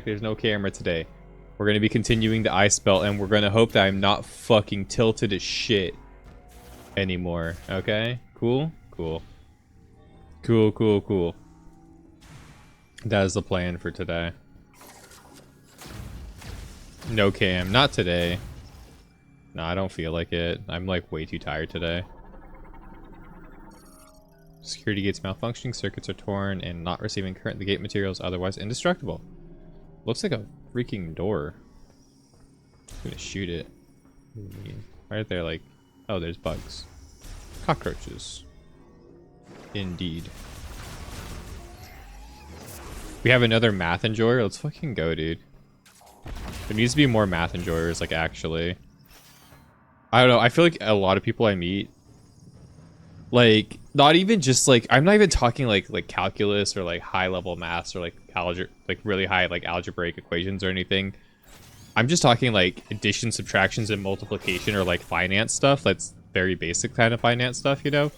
There's no camera today. We're going to be continuing the ice belt, and we're going to hope that I'm not fucking tilted as shit anymore. Okay? Cool? Cool. Cool, cool, cool. That is the plan for today. No cam. Not today. No, I don't feel like it. I'm like way too tired today. Security gates malfunctioning, circuits are torn, and not receiving current. The gate material is otherwise indestructible. Looks like a freaking door. I'm gonna shoot it. Right there, like... Oh, there's bugs. Cockroaches. Indeed. We have another math enjoyer. Let's fucking go, dude. There needs to be more math enjoyers, like, actually. I don't know. I feel like a lot of people I meet, like, not even just, like, I'm not even talking, like calculus or, like, high-level maths or, like, like, really high, like, algebraic equations or anything. I'm just talking, like, addition, subtractions, and multiplication or, like, finance stuff. That's very basic kind of finance stuff, you know?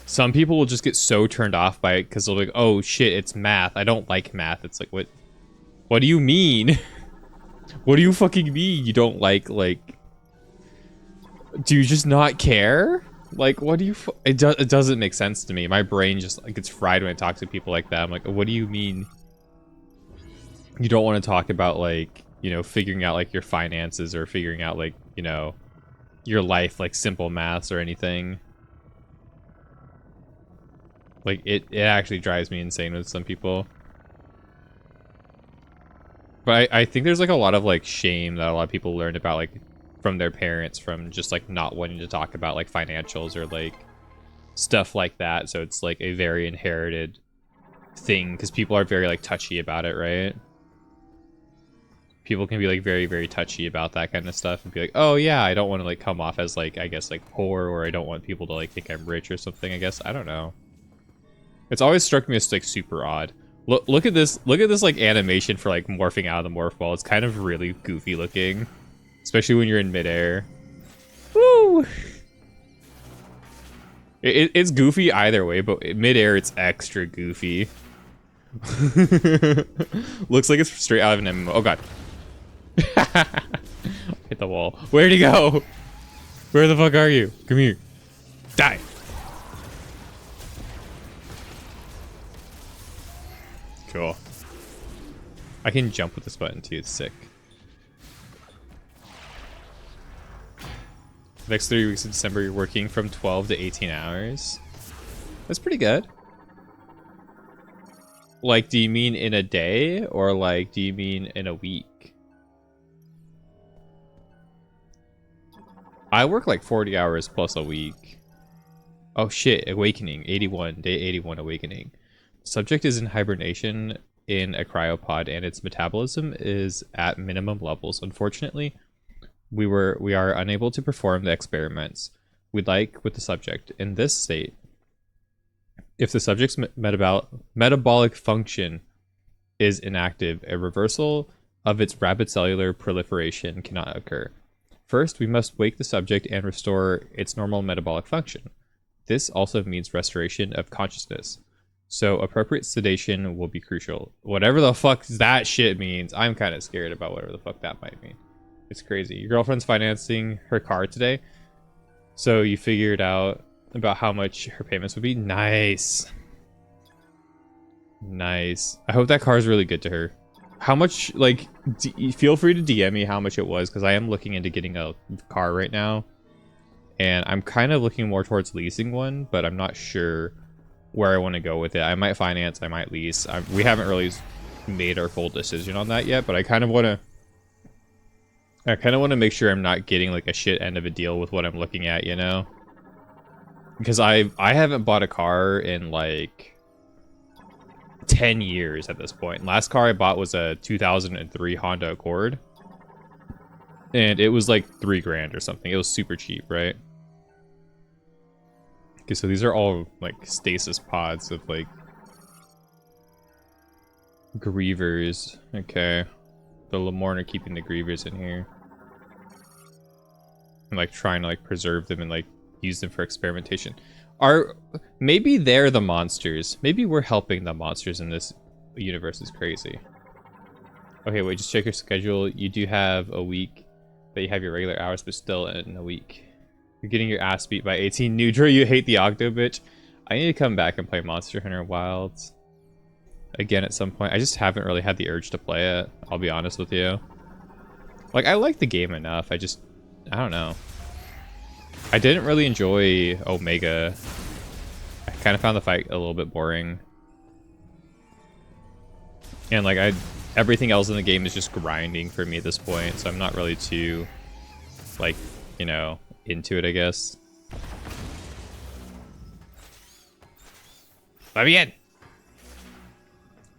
Some people will just get so turned off by it because they'll be like, oh, shit, it's math. I don't like math. It's like, what do you mean? What do you fucking mean you don't like, do you just not care? Like, what do you... It doesn't make sense to me. My brain just gets fried when I talk to people like that. I'm like, what do you mean you don't want to talk about, like, you know, figuring out, like, your finances or figuring out, like, you know, your life, like, simple maths or anything? Like, it actually drives me insane with some people. But I think there's, like, a lot of, like, shame that a lot of people learned about, like, from their parents, from just, like, not wanting to talk about, like, financials or, like, stuff like that. So it's, like, a very inherited thing, because people are very, like, touchy about it, right? People can be, like, very, very touchy about that kind of stuff and be like, oh, yeah, I don't want to, like, come off as, like, I guess, like, poor, or I don't want people to, like, think I'm rich or something, I guess. I don't know. It's always struck me as, like, super odd. Look at this, like, animation for, like, morphing out of the morph ball. It's kind of really goofy looking. Especially when you're in midair. Woo! It's goofy either way, but in midair it's extra goofy. Looks like it's straight out of an MMO. Oh god. Hit the wall. Where'd he go? Where the fuck are you? Come here. Die. Cool. I can jump with this button too. It's sick. The next 3 weeks of December, you're working from 12 to 18 hours. That's pretty good. Like, do you mean in a day? Or, like, do you mean in a week? I work, like, 40 hours plus a week. Oh, shit. Awakening. 81. Day 81 awakening. Subject is in hibernation in a cryopod, and its metabolism is at minimum levels. Unfortunately, we are unable to perform the experiments we'd like with the subject in this state. If the subject's metabolic function is inactive, a reversal of its rapid cellular proliferation cannot occur. First, we must wake the subject and restore its normal metabolic function. This also means restoration of consciousness. So appropriate sedation will be crucial. Whatever the fuck that shit means, I'm kind of scared about whatever the fuck that might mean. It's crazy. Your girlfriend's financing her car today, so you figured out about how much her payments would be. Nice. Nice. I hope that car is really good to her. How much, like, feel free to DM me how much it was, because I am looking into getting a car right now. And I'm kind of looking more towards leasing one, but I'm not sure where I want to go with it. I might finance, I might lease. We haven't really made our full decision on that yet, but I kind of want to make sure I'm not getting, like, a shit end of a deal with what I'm looking at, you know? Because I haven't bought a car in, like, 10 years at this point. Last car I bought was a 2003 Honda Accord. And it was, like, $3,000 or something. It was super cheap, right? Okay, so these are all, like, stasis pods of, like, grievers. Okay. The Lemorne are keeping the grievers in here. I'm, like, trying to, like, preserve them and, like, use them for experimentation. Maybe they're the monsters. Maybe we're helping the monsters in this universe. Is crazy. Okay, wait, just check your schedule. You do have a week that you have your regular hours, but still in a week. You're getting your ass beat by 18. Nudra, you hate the Octo bitch. I need to come back and play Monster Hunter Wilds again at some point. I just haven't really had the urge to play it, I'll be honest with you. Like, I like the game enough, I don't know. I didn't really enjoy Omega. I kind of found the fight a little bit boring. And like, everything else in the game is just grinding for me at this point, so I'm not really too, like, you know, into it, I guess. Let me in!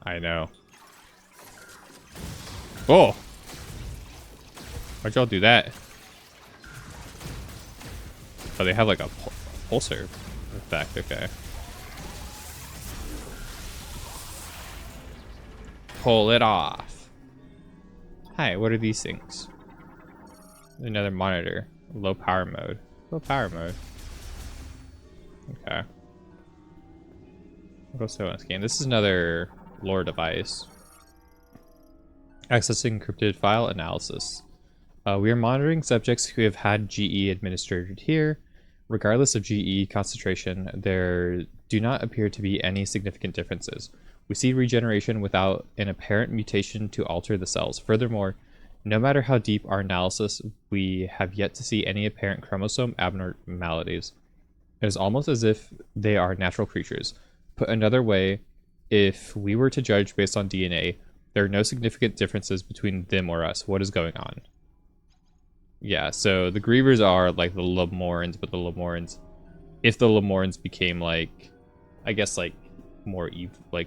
I know. Oh! Why'd y'all do that? Oh, they have like a pulsar effect, okay. Pull it off. Hi, what are these things? Another monitor. Low power mode. Low power mode. Okay. I'll go slow on scan. This is another lore device. Accessing encrypted file analysis. We are monitoring subjects who have had GE administered here. Regardless of GE concentration, there do not appear to be any significant differences. We see regeneration without an apparent mutation to alter the cells. Furthermore, no matter how deep our analysis, we have yet to see any apparent chromosome abnormalities. It is almost as if they are natural creatures. Put another way, if we were to judge based on DNA, there are no significant differences between them or us. What is going on? Yeah, so the Grievers are like the Lemorans, but the Lemorans, if the Lemorans became like, I guess like more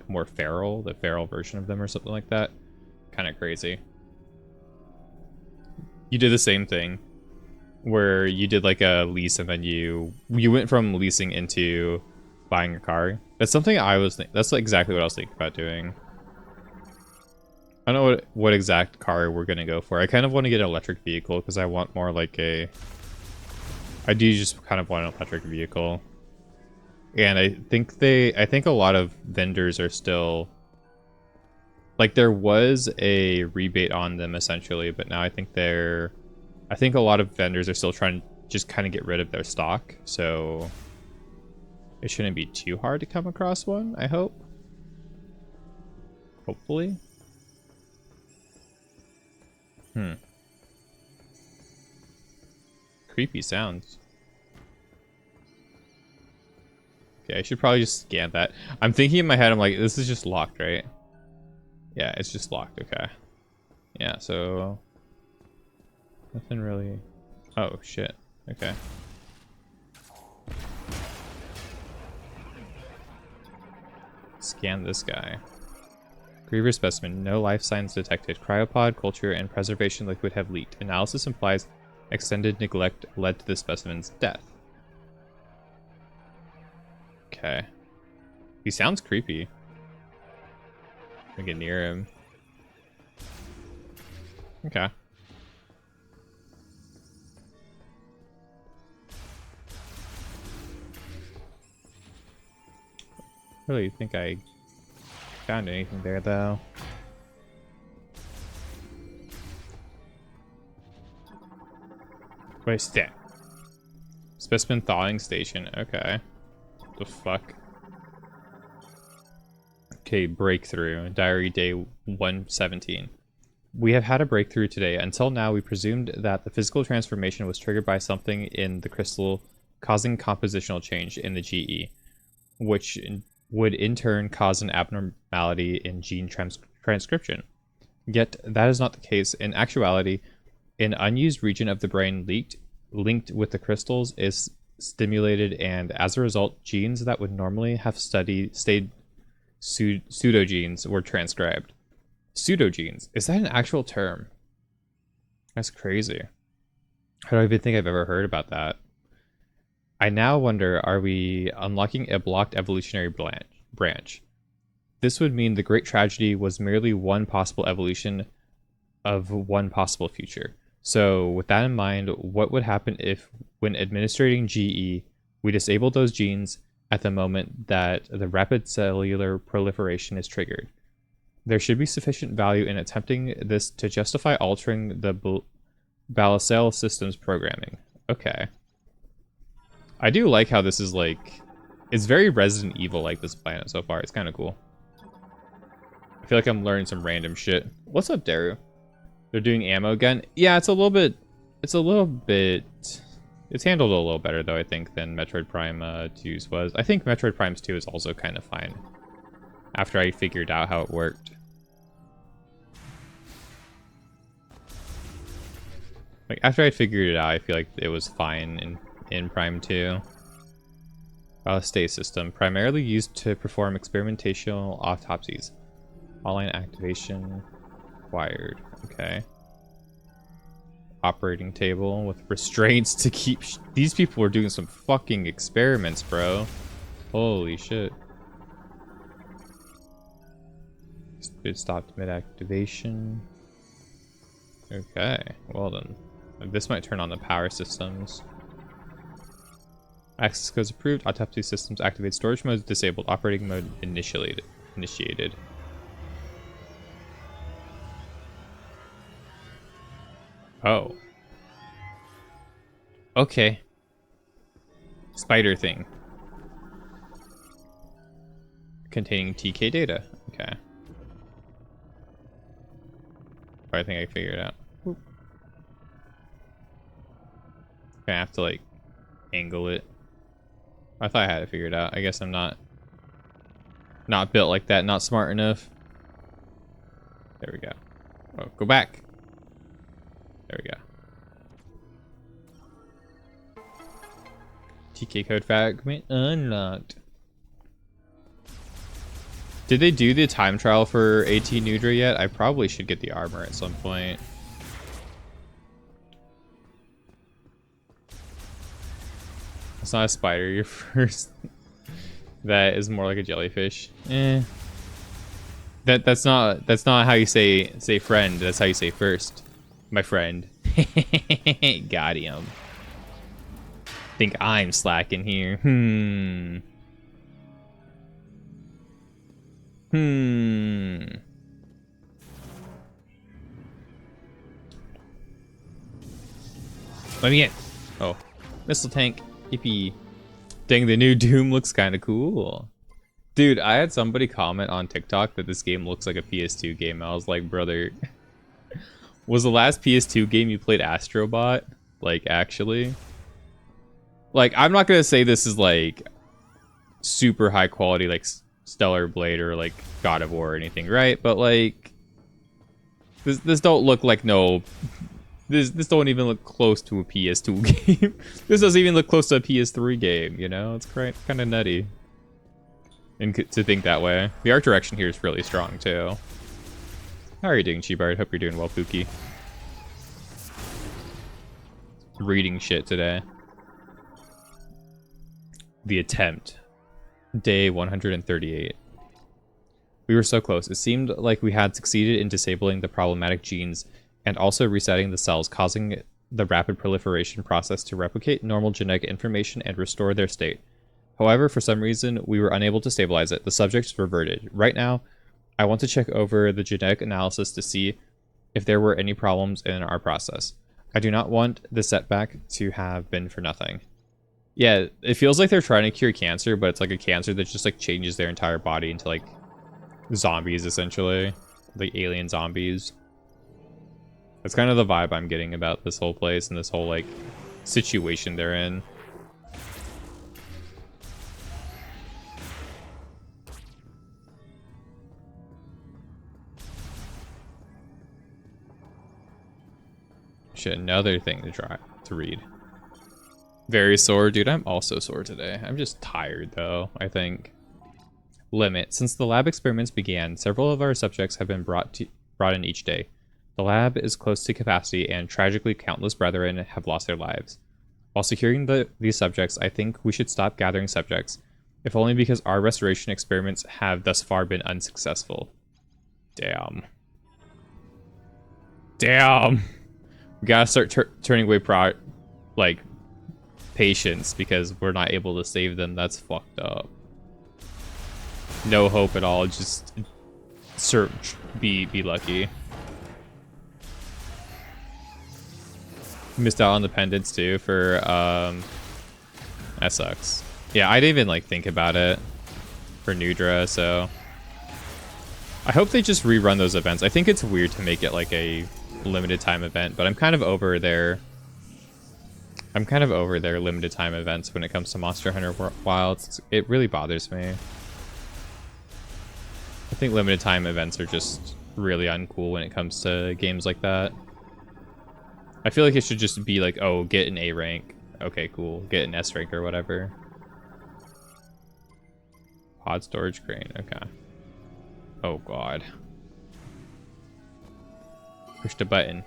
more feral, the feral version of them or something like that, kind of crazy. You did the same thing, where you did like a lease and then you went from leasing into buying a car. That's something I was that's like exactly what I was thinking about doing. I don't know what exact car we're gonna go for. I kind of want to get an electric vehicle because I want more like a... I do just kind of want an electric vehicle. And I think a lot of vendors are still... Like, there was a rebate on them essentially, but now I think a lot of vendors are still trying to just kind of get rid of their stock, so it shouldn't be too hard to come across one, I hope. Hopefully. Creepy sounds. Okay, I should probably just scan that. I'm thinking in my head, I'm like, this is just locked, right? Yeah, it's just locked, okay. Yeah, so... nothing really... Oh, shit. Okay. Scan this guy. Griever specimen. No life signs detected. Cryopod, culture, and preservation liquid have leaked. Analysis implies extended neglect led to the specimen's death. Okay. He sounds creepy. I get near him. Okay. Really think I found anything there though. Wait, that? Specimen thawing station. Okay. The fuck? Okay, breakthrough. Diary day 117. We have had a breakthrough today. Until now, we presumed that the physical transformation was triggered by something in the crystal causing compositional change in the GE, which would in turn cause an abnormality in gene transcription. Yet, that is not the case. In actuality, an unused region of the brain linked with the crystals is stimulated, and as a result, genes that would normally have stayed pseudogenes were transcribed. Pseudogenes. Is that an actual term? That's crazy. I don't even think I've ever heard about that. I now wonder, are we unlocking a blocked evolutionary branch? This would mean the great tragedy was merely one possible evolution of one possible future. So with that in mind, what would happen if, when administering GE, we disable those genes at the moment that the rapid cellular proliferation is triggered? There should be sufficient value in attempting this to justify altering the Balasale system's programming. Okay. I do like how this is like... It's very Resident Evil like this planet so far. It's kind of cool. I feel like I'm learning some random shit. What's up, Daru? They're doing ammo again? Yeah, it's a little bit... It's handled a little better, though, I think, than Metroid Prime 2's was. I think Metroid Prime 2 is also kind of fine. After I figured out how it worked. Like, after I figured it out, I feel like it was fine in Prime 2. State system, primarily used to perform experimental autopsies. Online activation required. Okay. Operating table with restraints to keep... These people are doing some fucking experiments, bro. Holy shit. It stopped mid-activation. Okay, well then. This might turn on the power systems. Access codes approved. Autopsy systems activate. Storage mode disabled. Operating mode initiated. Oh. Okay. Spider thing. Containing TK data. Okay. I think I figured it out. Oop. Gonna have to like angle it. I thought I had it figured out. I guess I'm not built like that, not smart enough. There we go. Oh, go back. There we go. TK code fragment unlocked. Did they do the time trial for AT Nudra yet? I probably should get the armor at some point. It's not a spider, you're first. That is more like a jellyfish. Eh. That's not how you say friend, that's how you say first. My friend. Got him. Think I'm slacking here. Let me in. Oh. Missile tank. Yippee. Dang, the new Doom looks kind of cool. Dude, I had somebody comment on TikTok that this game looks like a PS2 game. I was like, brother, was the last PS2 game you played Astrobot? Like, actually? Like, I'm not gonna say this is like super high quality, like Stellar Blade or like God of War or anything, right? But like, this don't look like no. This don't even look close to a PS2 game. This doesn't even look close to a PS3 game, you know? It's kind of nutty. And to think that way. The art direction here is really strong, too. How are you doing, Cheebard? Hope you're doing well, Pookie. Reading shit today. The attempt. Day 138. We were so close. It seemed like we had succeeded in disabling the problematic genes and also resetting the cells, causing the rapid proliferation process to replicate normal genetic information and restore their state. However, for some reason, we were unable to stabilize it. The subjects reverted. Right now, I want to check over the genetic analysis to see if there were any problems in our process. I do not want the setback to have been for nothing. Yeah, it feels like they're trying to cure cancer, but it's like a cancer that just like changes their entire body into like zombies, essentially. Like alien zombies. That's kind of the vibe I'm getting about this whole place and this whole, like, situation they're in. Shit, another thing to read. Very sore, dude. I'm also sore today. I'm just tired, though, I think. Limit. Since the lab experiments began, several of our subjects have been brought in each day. The lab is close to capacity, and tragically countless brethren have lost their lives. While securing these subjects, I think we should stop gathering subjects, if only because our restoration experiments have thus far been unsuccessful. Damn. Damn! We gotta start turning away patients because we're not able to save them. That's fucked up. No hope at all, just be lucky. Missed out on the pendants too for that sucks. Yeah, I didn't even like think about it for Nudra, so I hope they just rerun those events. I think it's weird to make it like a limited time event, but I'm kind of over their limited time events when it comes to Monster Hunter Wilds. It really bothers me. I think limited time events are just really uncool when it comes to games like that. I feel like it should just be like, oh, get an A rank. Okay, cool. Get an S rank or whatever. Pod storage crane. Okay. Oh, God. Push the button.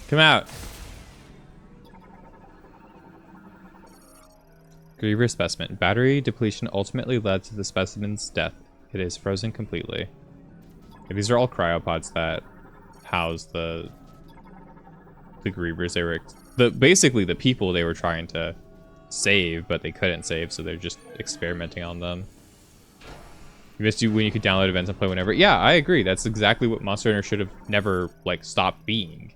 Come out. Griever specimen. Battery depletion ultimately led to the specimen's death. It is frozen completely. Okay, these are all cryopods that house the grievers. They were basically the people they were trying to save, but they couldn't save, so they're just experimenting on them. You missed you when you could download events and play whenever. Yeah, I agree. That's exactly what Monster Hunter should have never like stopped being.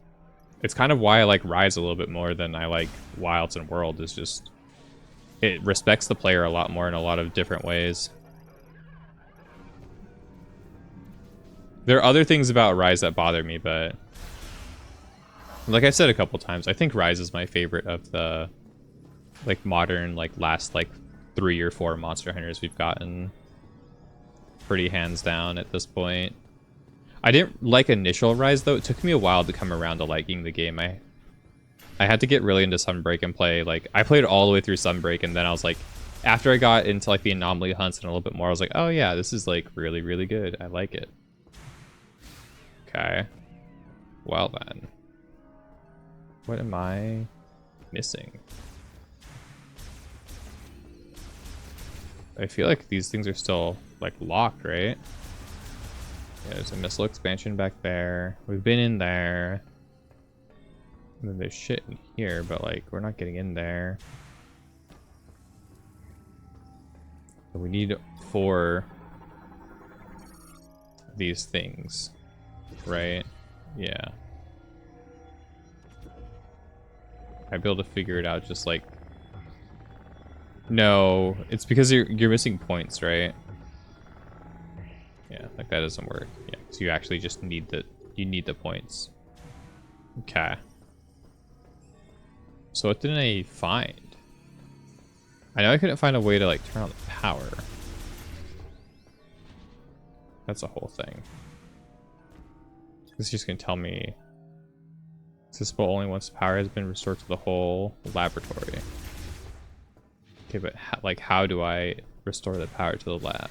It's kind of why I like Rise a little bit more than I like Wilds and World. Is just it respects the player a lot more in a lot of different ways. There are other things about Rise that bother me, but like I said a couple times, I think Rise is my favorite of the like modern, like last like 3 or 4 Monster Hunters we've gotten. Pretty hands down at this point. I didn't like initial Rise though. It took me a while to come around to liking the game. I had to get really into Sunbreak and play, like, I played all the way through Sunbreak, and then I was like, after I got into like the anomaly hunts and a little bit more, I was like, oh yeah, this is like really, really good. I like it. Okay. Well then. What am I missing? I feel like these things are still like locked, right? Yeah, there's a missile expansion back there. We've been in there. And then there's shit in here, but like we're not getting in there. So we need 4 of these things, right? Yeah. I'd be able to figure it out just like... No, it's because you're missing points, right? Yeah, like that doesn't work. Yeah, so you actually just need the points. Okay. So what didn't I find? I know I couldn't find a way to like turn on the power. That's a whole thing. This is just gonna tell me accessible only once power has been restored to the whole laboratory. Okay, but like how do I restore the power to the lab?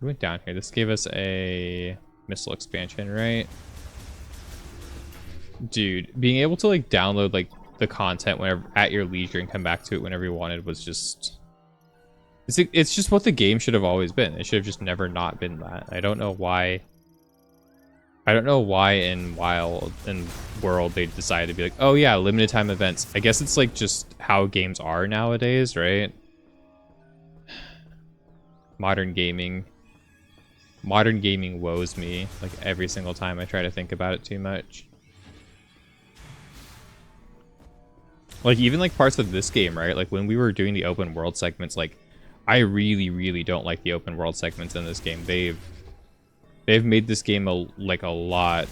We went down here. This gave us a missile expansion, right? Dude, being able to like download like the content whenever at your leisure and come back to it whenever you wanted was just... It's just what the game should have always been. It should have just never not been that. I don't know why. I don't know why in Wild and World they decided to be like, oh yeah, limited time events. I guess it's like just how games are nowadays, right? Modern gaming woes me like every single time I try to think about it too much. Like even like parts of this game, right? Like when we were doing the open world segments, like I really, really don't like the open world segments in this game. They've made this game a lot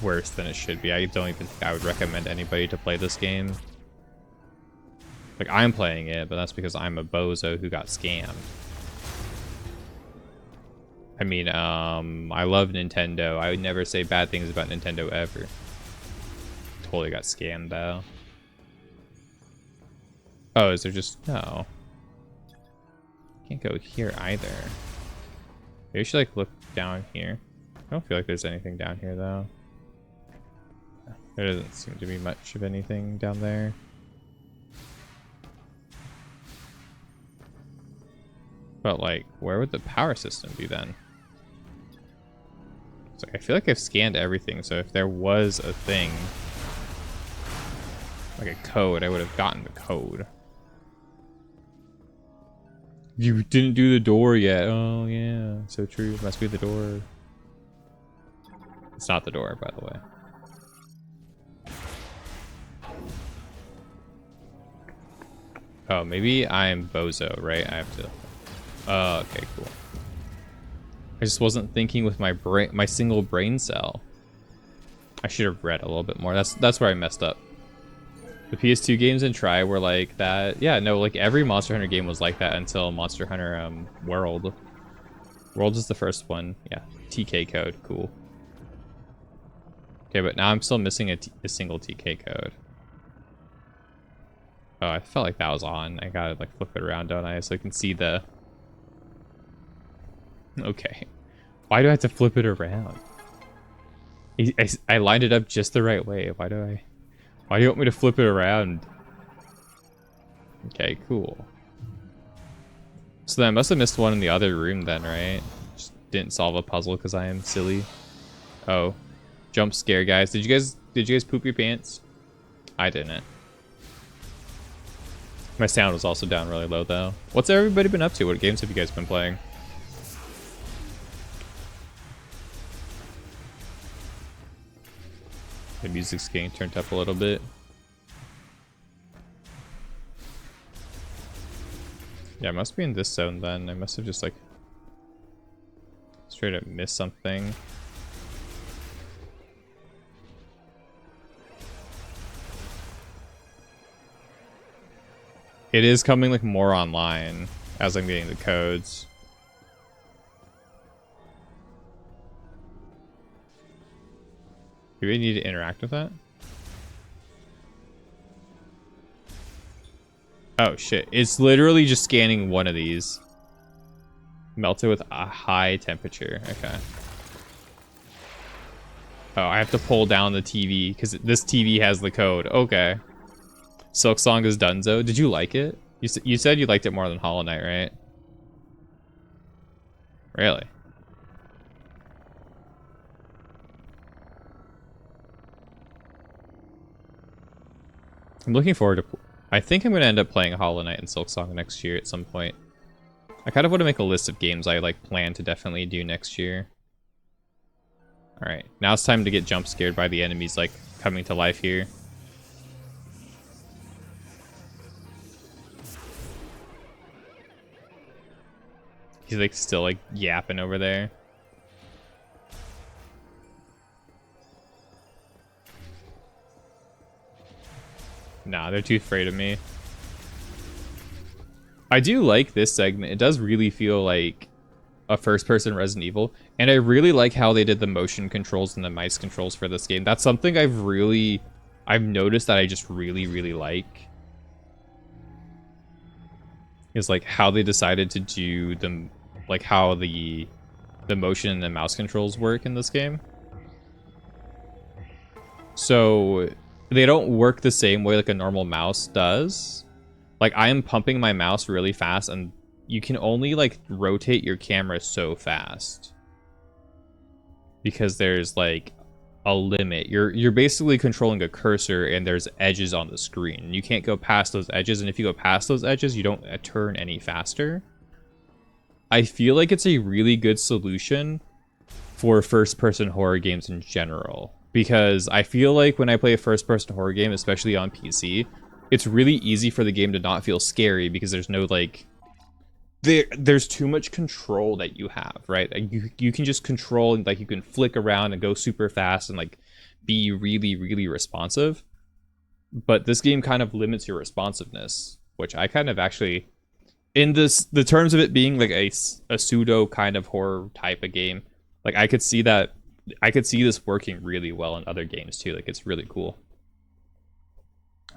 worse than it should be. I don't even think I would recommend anybody to play this game. Like I'm playing it, but that's because I'm a bozo who got scammed. I mean, I love Nintendo. I would never say bad things about Nintendo ever. Totally got scammed though. Oh, is there just... No. Can't go here either. Maybe I should like look down here. I don't feel like there's anything down here though. There doesn't seem to be much of anything down there. But like, where would the power system be then? So I feel like I've scanned everything, so if there was a thing, like a code, I would have gotten the code. You didn't do the door yet. Oh, yeah. So true. It must be the door. It's not the door, by the way. Oh, maybe I'm bozo, right? I have to... Oh, okay, cool. I just wasn't thinking with my brain, my single brain cell. I should have read a little bit more. That's where I messed up. The PS2 games in Tri were like that. Yeah, no, like every Monster Hunter game was like that until Monster Hunter World. World is the first one. Yeah, TK code, cool. Okay, but now I'm still missing a single TK code. Oh, I felt like that was on. I gotta like flip it around, don't I? So I can see the... Okay. Why do I have to flip it around? I lined it up just the right way. Why do you want me to flip it around? Okay, cool. So then I must have missed one in the other room then, right? Just didn't solve a puzzle because I am silly. Oh. Jump scare, guys. Did you guys poop your pants? I didn't. My sound was also down really low though. What's everybody been up to? What games have you guys been playing? The music's getting turned up a little bit. Yeah, I must be in this zone then. I must have just like straight up missed something. It is coming like more online as I'm getting the codes. Do we need to interact with that? Oh shit, it's literally just scanning one of these. Melted with a high temperature, okay. Oh, I have to pull down the TV because this TV has the code, okay. Silk Song is Dunzo. Did you like it? You said you liked it more than Hollow Knight, right? Really? I'm looking forward to... I think I'm going to end up playing Hollow Knight and Silk Song next year at some point. I kind of want to make a list of games I like plan to definitely do next year. Alright, now it's time to get jump scared by the enemies like coming to life here. He's like still like yapping over there. Nah, they're too afraid of me. I do like this segment. It does really feel like a first-person Resident Evil. And I really like how they did the motion controls and the mice controls for this game. That's something I've noticed that I just really, really like. Is like how they decided to do them, like how the motion and the mouse controls work in this game. So they don't work the same way like a normal mouse does. Like I am pumping my mouse really fast and you can only like rotate your camera so fast. Because there's like a limit. You're basically controlling a cursor and there's edges on the screen. You can't go past those edges, and if you go past those edges, you don't turn any faster. I feel like it's a really good solution for first-person horror games in general. Because I feel like when I play a first-person horror game, especially on PC, it's really easy for the game to not feel scary because there's no like... There's too much control that you have, right? You can just control, and like you can flick around and go super fast and like be really, really responsive. But this game kind of limits your responsiveness, which I kind of actually, in the terms of it being like a pseudo kind of horror type of game, like I could see this working really well in other games too. Like it's really cool.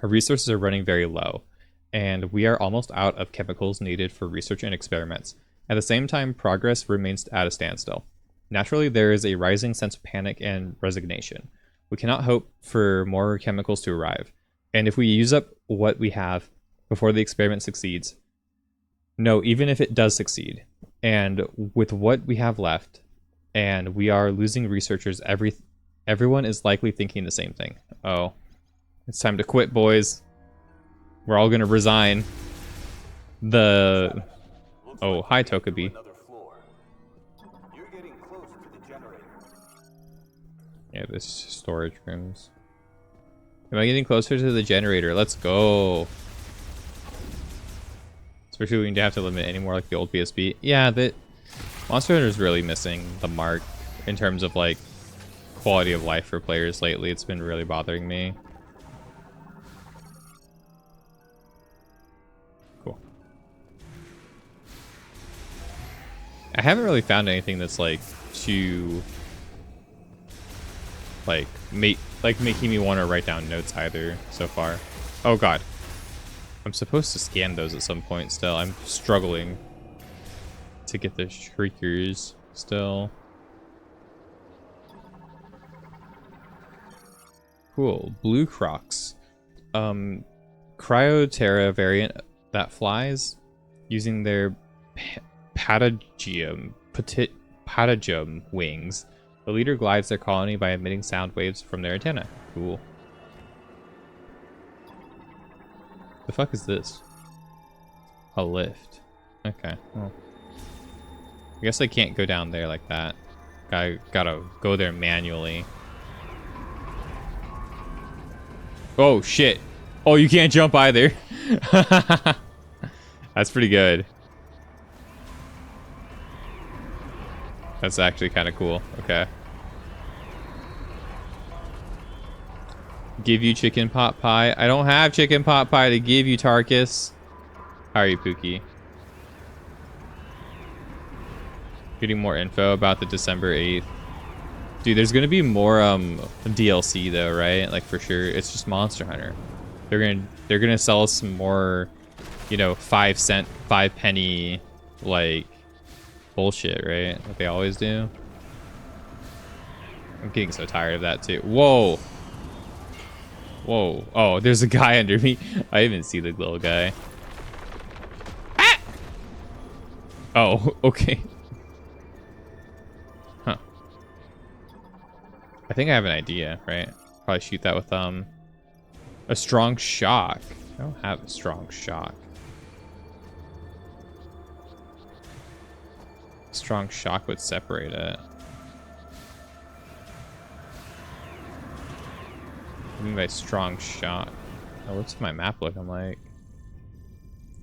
Our resources are running very low, and we are almost out of chemicals needed for research and experiments. At the same time, progress remains at a standstill. Naturally, there is a rising sense of panic and resignation. We cannot hope for more chemicals to arrive, and if we use up what we have before the experiment succeeds, no, even if it does succeed, and with what we have left, and we are losing researchers, everyone is likely thinking the same thing. Oh, it's time to quit, boys. We're all gonna resign. The Oh, hi, Tokabi. You're getting close to the generator. Yeah, this is storage rooms. Am I getting closer to the generator? Let's go. Especially when you don't have to limit anymore like the old PSP. Yeah, the Monster Hunter is really missing the mark in terms of like quality of life for players lately. It's been really bothering me. Cool. I haven't really found anything that's like too like making me want to write down notes either so far. Oh god. I'm supposed to scan those at some point still. I'm struggling to get the shriekers still. Cool. Blue Crocs. Cryoterra variant that flies using their patagium wings. The leader glides their colony by emitting sound waves from their antenna. Cool. The fuck is this? A lift. Okay. Well, I guess I can't go down there like that. Gotta go there manually. Oh shit. Oh, you can't jump either. That's pretty good. That's actually kind of cool. Okay. Give you chicken pot pie. I don't have chicken pot pie to give you, Tarkus. How are you, Pookie? Getting more info about the December 8th. Dude, there's gonna be more DLC though, right? Like for sure. It's just Monster Hunter. They're gonna sell us some more, you know, 5-cent, 5-penny like bullshit, right? Like they always do. I'm getting so tired of that too. Whoa. Whoa. Oh, there's a guy under me. I even see the little guy. Ah! Oh, okay. Huh. I think I have an idea, right? Probably shoot that with a strong shock. I don't have a strong shock. Strong shock would separate it. What do you mean by strong shock? Oh, what's my map looking like?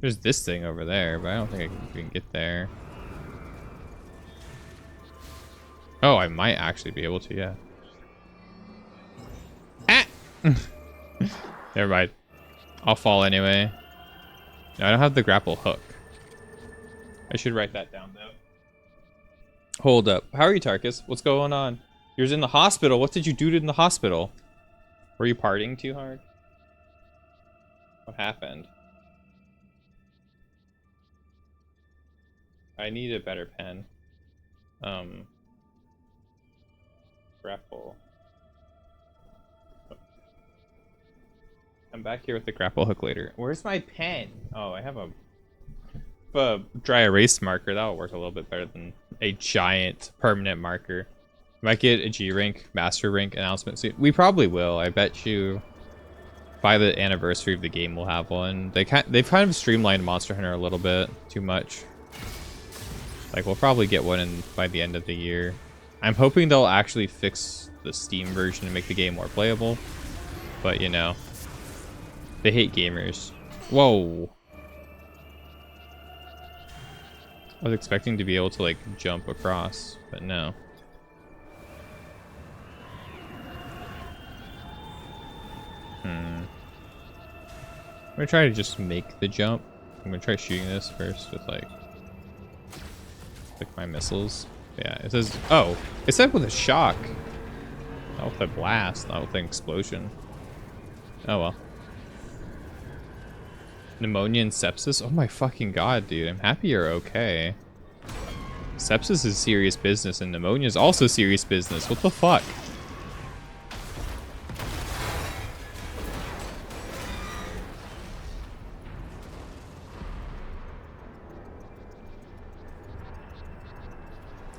There's this thing over there, but I don't think I can get there. Oh, I might actually be able to, yeah. Ah! Never mind. I'll fall anyway. No, I don't have the grapple hook. I should write that down, though. Hold up. How are you, Tarkus? What's going on? You're in the hospital. What did you do in the hospital? Were you partying too hard? What happened? I need a better pen. Grapple. I'm back here with the grapple hook later. Where's my pen? Oh, I have a dry erase marker. That'll work a little bit better than a giant permanent marker. Might get a G rank, master rank announcement soon. We probably will. I bet you by the anniversary of the game we'll have one. They've kind of streamlined Monster Hunter a little bit too much. Like we'll probably get one by the end of the year. I'm hoping they'll actually fix the Steam version and make the game more playable. But you know, they hate gamers. Whoa. I was expecting to be able to like jump across, but no. I'm gonna try to just make the jump. I'm gonna try shooting this first with like my missiles. Yeah, it says, oh, it said with a shock. Not with a blast, not with an explosion. Oh well. Pneumonia and sepsis? Oh my fucking god, dude. I'm happy you're okay. Sepsis is serious business and pneumonia is also serious business. What the fuck?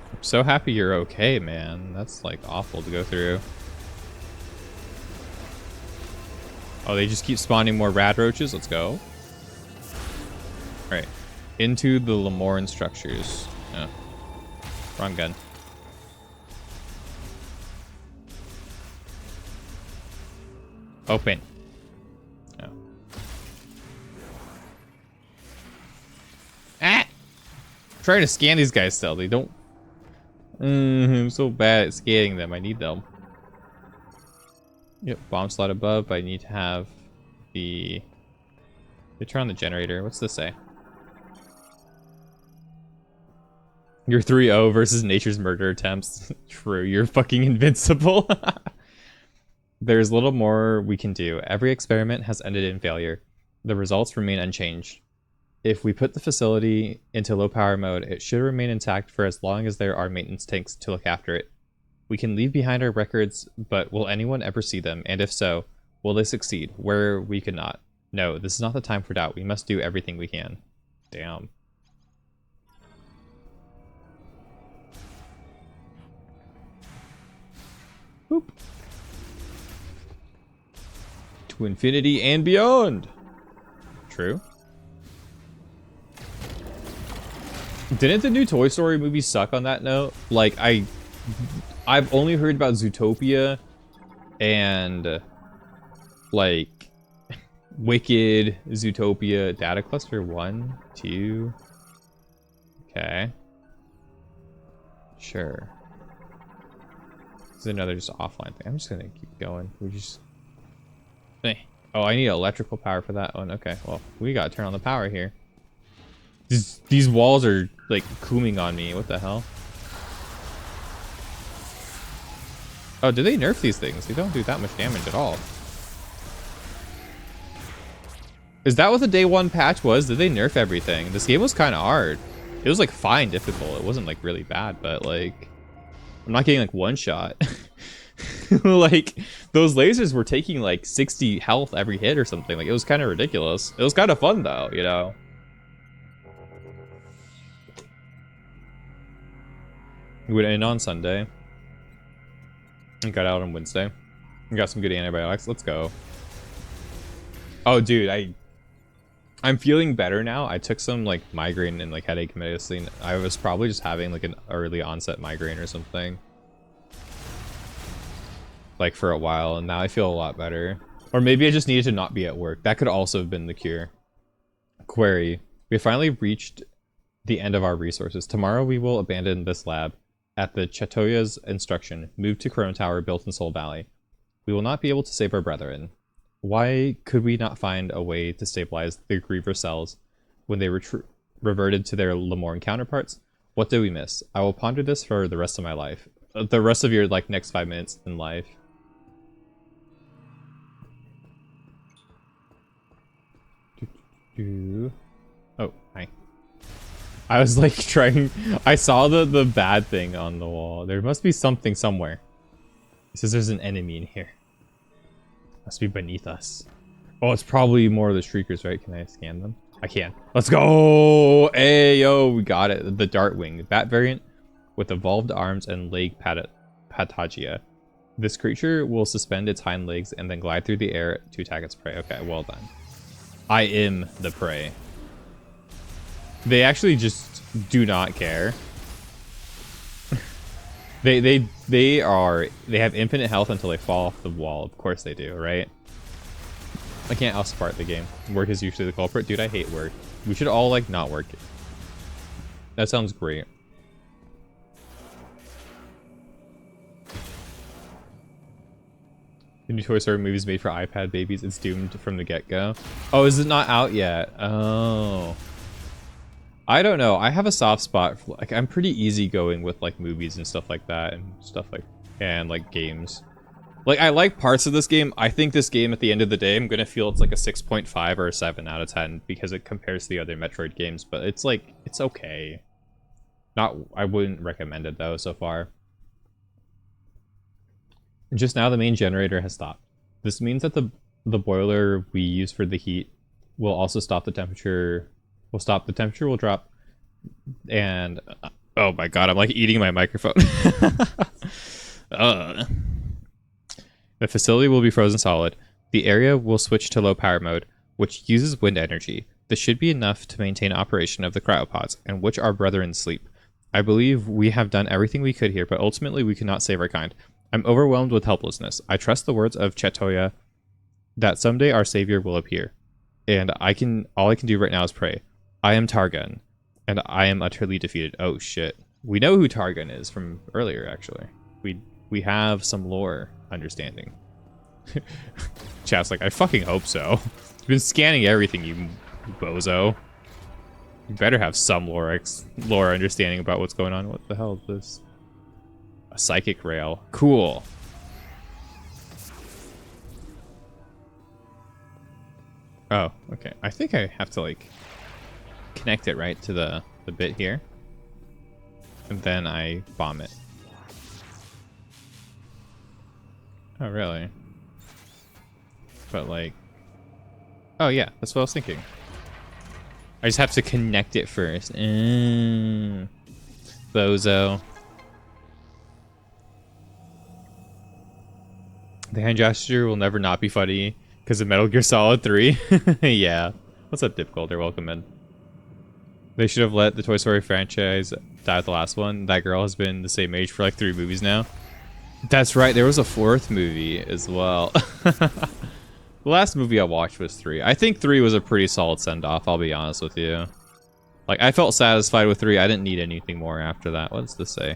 I'm so happy you're okay, man. That's like awful to go through. Oh, they just keep spawning more rad roaches? Let's go. Alright. Into the Lemoran structures. Oh. Wrong gun. Open. Oh. Ah! I'm trying to scan these guys still. They don't... I'm so bad at scanning them. I need them. Yep, bomb slot above. I need to have the... turn on the generator. What's this say? You're 3-0 versus nature's murder attempts. True, you're fucking invincible. There's little more we can do. Every experiment has ended in failure. The results remain unchanged. If we put the facility into low power mode, it should remain intact for as long as there are maintenance tanks to look after it. We can leave behind our records, but will anyone ever see them? And if so, will they succeed where we could not? No, this is not the time for doubt. We must do everything we can. Damn. Boop. To infinity and beyond. True. Didn't the new Toy Story movie suck on that note? Like, I've only heard about Zootopia and like Wicked, Zootopia, Data Cluster 1, 2. Okay. Sure. This is another just offline thing. I'm just gonna keep going. We just... Oh, I need electrical power for that one. Okay, well, we gotta turn on the power here. These walls are like cooming on me. What the hell? Oh, did they nerf these things? They don't do that much damage at all. Is that what the day one patch was? Did they nerf everything? This game was kind of hard. It was like fine difficult. It wasn't like really bad, but like I'm not getting like one shot. Like those lasers were taking like 60 health every hit or something. Like it was kind of ridiculous. It was kind of fun though, you know. We went in on Sunday and got out on Wednesday. We got some good antibiotics. Let's go. Oh, dude, I'm feeling better now. I took some like migraine and like headache medicine. I was probably just having like an early onset migraine or something, like for a while, and now I feel a lot better. Or maybe I just needed to not be at work. That could also have been the cure. Query: we finally reached the end of our resources. Tomorrow we will abandon this lab at the Chatoya's instruction, move to Chrono Tower built in Soul Valley. We will not be able to save our brethren. Why could we not find a way to stabilize the Griever cells when they reverted to their Lemoran counterparts? What did we miss? I will ponder this for the rest of my life. The rest of your like next 5 minutes in life. Oh, hi. I was like trying... I saw the bad thing on the wall. There must be something somewhere. It says there's an enemy in here. Must be beneath us. Oh, it's probably more of the Shriekers, right? Can I scan them? I can. Let's go! Hey, yo, we got it. The Dartwing. Bat variant with evolved arms and leg patagia. This creature will suspend its hind legs and then glide through the air to attack its prey. Okay, well done. I am the prey. They actually just do not care. They have infinite health until they fall off the wall. Of course they do, right? I can't outsmart the game. Work is usually the culprit. Dude, I hate work. We should all like not work. That sounds great. The new Toy Story movie is made for iPad babies. It's doomed from the get-go. Oh, is it not out yet? Oh. I don't know. I have a soft spot for, like, I'm pretty easygoing with like movies and stuff like that and like games. Like I like parts of this game. I think this game at the end of the day, I'm gonna feel it's like a 6.5 or a 7 out of 10 because it compares to the other Metroid games, but it's like, it's okay. I wouldn't recommend it though so far. Just now the main generator has stopped. This means that the boiler we use for the heat will also stop the temperature. The temperature will drop, and oh my god, I'm like eating my microphone. The facility will be frozen solid. The area will switch to low power mode, which uses wind energy. This should be enough to maintain operation of the cryopods, in which our brethren sleep. I believe we have done everything we could here, but ultimately we cannot save our kind. I'm overwhelmed with helplessness. I trust the words of Chetoya that someday our savior will appear. And all I can do right now is pray. I am Targon, and I am utterly defeated. Oh shit. We know who Targon is from earlier, actually. We have some lore understanding. Chat's like, I fucking hope so. You've been scanning everything, you bozo. You better have some lore understanding about what's going on. What the hell is this? A psychic rail. Cool. Oh, okay. I think I have to, like, connect it right to the bit here. And then I bomb it. Oh, really? But, like... Oh, yeah. That's what I was thinking. I just have to connect it first. Bozo. The hand gesture will never not be funny because of Metal Gear Solid 3. Yeah. What's up, Dip Golder? Welcome in. They should have let the Toy Story franchise die at the last one. That girl has been the same age for like 3 movies now. That's right. There was a 4th movie as well. The last movie I watched was 3. I think 3 was a pretty solid send-off, I'll be honest with you. Like, I felt satisfied with 3. I didn't need anything more after that. What does this say?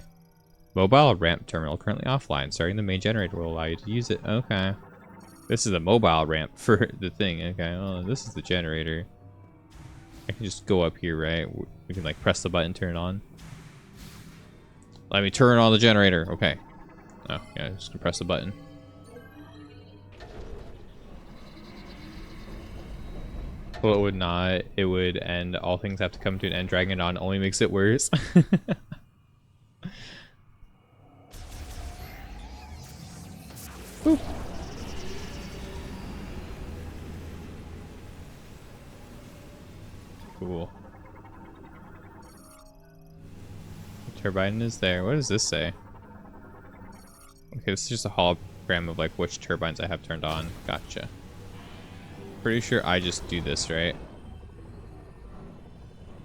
Mobile ramp terminal currently offline. Starting the main generator will allow you to use it. Okay. This is a mobile ramp for the thing. Okay, well, this is the generator. I can just go up here, right? We can, like, press the button, turn it on. Let me turn on the generator. Okay. Oh, yeah, just gonna press the button. Well, it would not. It would end. All things have to come to an end. Dragging it on only makes it worse. Boop. Cool. The turbine is there. What does this say? Okay, this is just a hologram of like which turbines I have turned on. Gotcha. Pretty sure I just do this, right?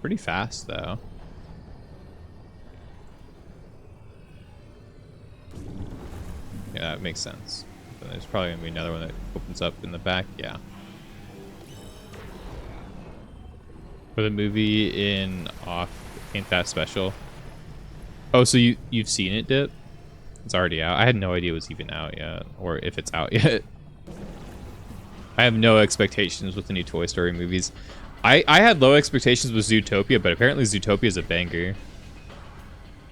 Pretty fast, though. Yeah, that makes sense. But there's probably gonna be another one that opens up in the back. Yeah. For the movie in Off Ain't That Special. Oh, so you've seen it, Dip? It's already out. I had no idea it was even out yet, or if it's out yet. I have no expectations with the new Toy Story movies. I had low expectations with Zootopia, but apparently Zootopia is a banger.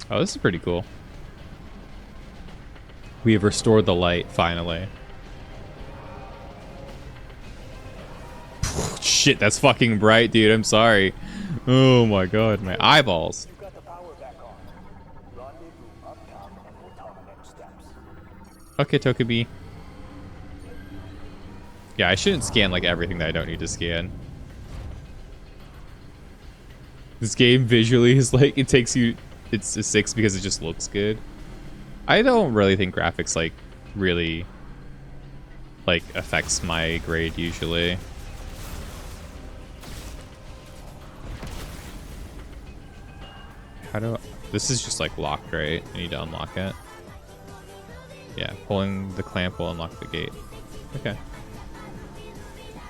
Oh, this is pretty cool. We have restored the light, finally. Shit, that's fucking bright, dude. I'm sorry. Oh my god, my eyeballs. You've got the power back on. Rendezvous up top and we'll talk next steps. Okay, Tokubi. Yeah, I shouldn't scan like everything that I don't need to scan. This game visually is like, it takes you, it's a 6 because it just looks good. I don't really think graphics like really like affects my grade usually. How do I, this is just like locked, right? I need to unlock it. Yeah, pulling the clamp will unlock the gate. Okay.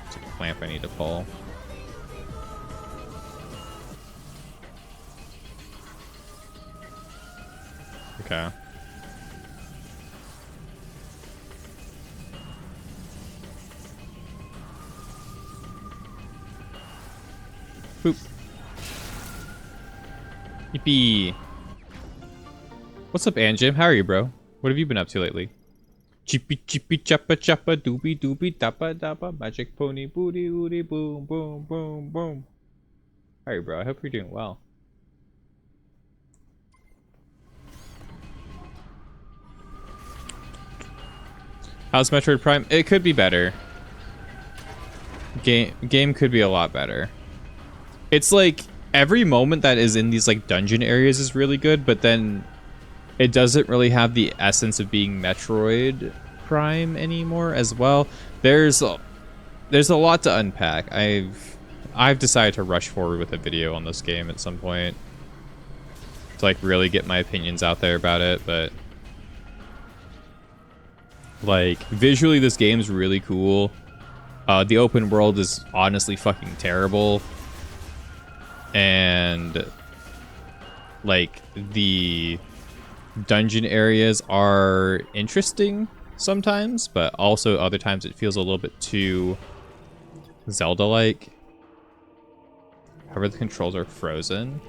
It's a clamp I need to pull. Okay. Boop. Yippee. What's up, Anjim? How are you, bro? What have you been up to lately? Chippy chippy choppa choppa doobie doobie dappa dappa magic pony booty booty boom boom boom boom. How are you, bro? I hope you're doing well. How's Metroid Prime? It could be better. Game could be a lot better. It's like every moment that is in these like dungeon areas is really good, but then it doesn't really have the essence of being Metroid Prime anymore as well. There's a lot to unpack. I've decided to rush forward with a video on this game at some point to like really get my opinions out there about it, but like visually this game's really cool. The open world is honestly fucking terrible, and like the dungeon areas are interesting sometimes, but also other times it feels a little bit too Zelda-like. However, the controls are frozen.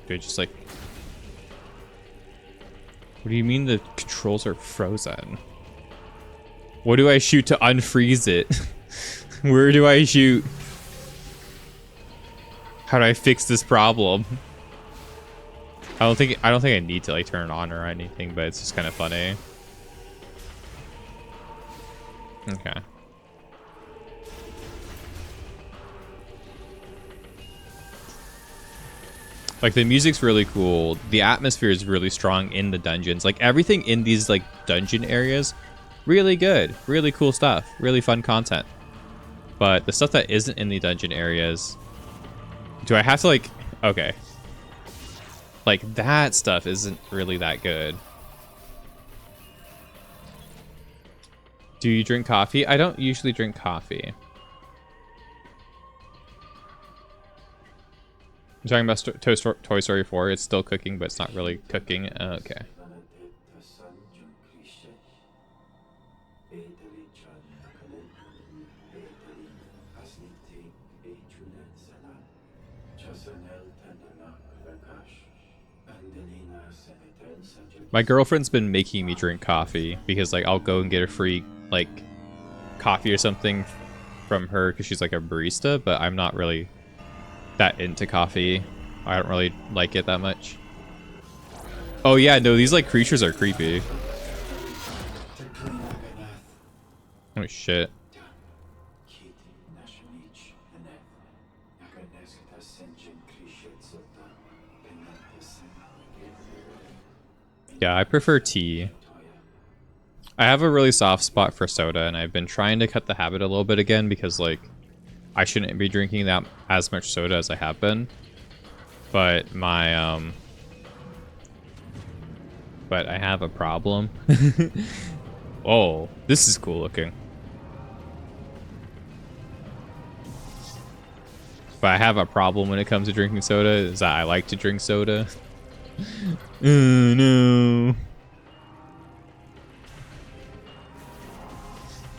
Do I just like... What do you mean the controls are frozen? What do I shoot to unfreeze it? Where do I shoot? How do I fix this problem? I don't think I need to like turn it on or anything, but it's just kind of funny. Okay. Like the music's really cool. The atmosphere is really strong in the dungeons. Like everything in these like dungeon areas, really good, really cool stuff, really fun content. But the stuff that isn't in the dungeon areas, do I have to like, okay. Like that stuff isn't really that good. Do you drink coffee? I don't usually drink coffee. I'm talking about Toy Story 4. It's still cooking, but it's not really cooking. Okay. My girlfriend's been making me drink coffee because like I'll go and get a free like coffee or something from her because she's like a barista, but I'm not really that into coffee. I don't really like it that much. Oh yeah, no, these like creatures are creepy. Oh shit. Yeah, I prefer tea. I have a really soft spot for soda, and I've been trying to cut the habit a little bit again because like I shouldn't be drinking that as much soda as I have been. But my but I have a problem. Oh, this is cool looking. But I have a problem when it comes to drinking soda, is that I like to drink soda. Oh no.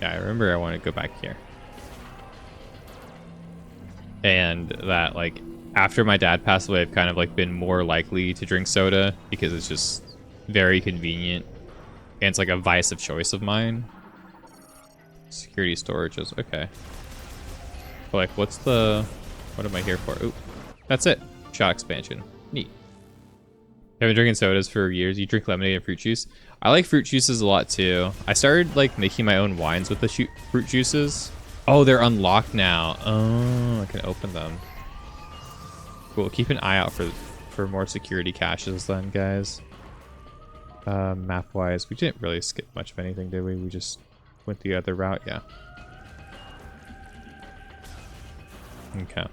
Yeah, I remember I want to go back here. And that like after my dad passed away, I've kind of like been more likely to drink soda because it's just very convenient. And it's like a vice of choice of mine. Security storages, okay. But like what's the, what am I here for? Ooh, that's it. Shot expansion, neat. I've been drinking sodas for years. You drink lemonade and fruit juice. I like fruit juices a lot too. I started like making my own wines with the fruit juices. Oh, they're unlocked now. Oh, I can open them. Cool. Keep an eye out for more security caches then, guys. Map-wise, we didn't really skip much of anything, did we? We just went the other route, yeah. Okay.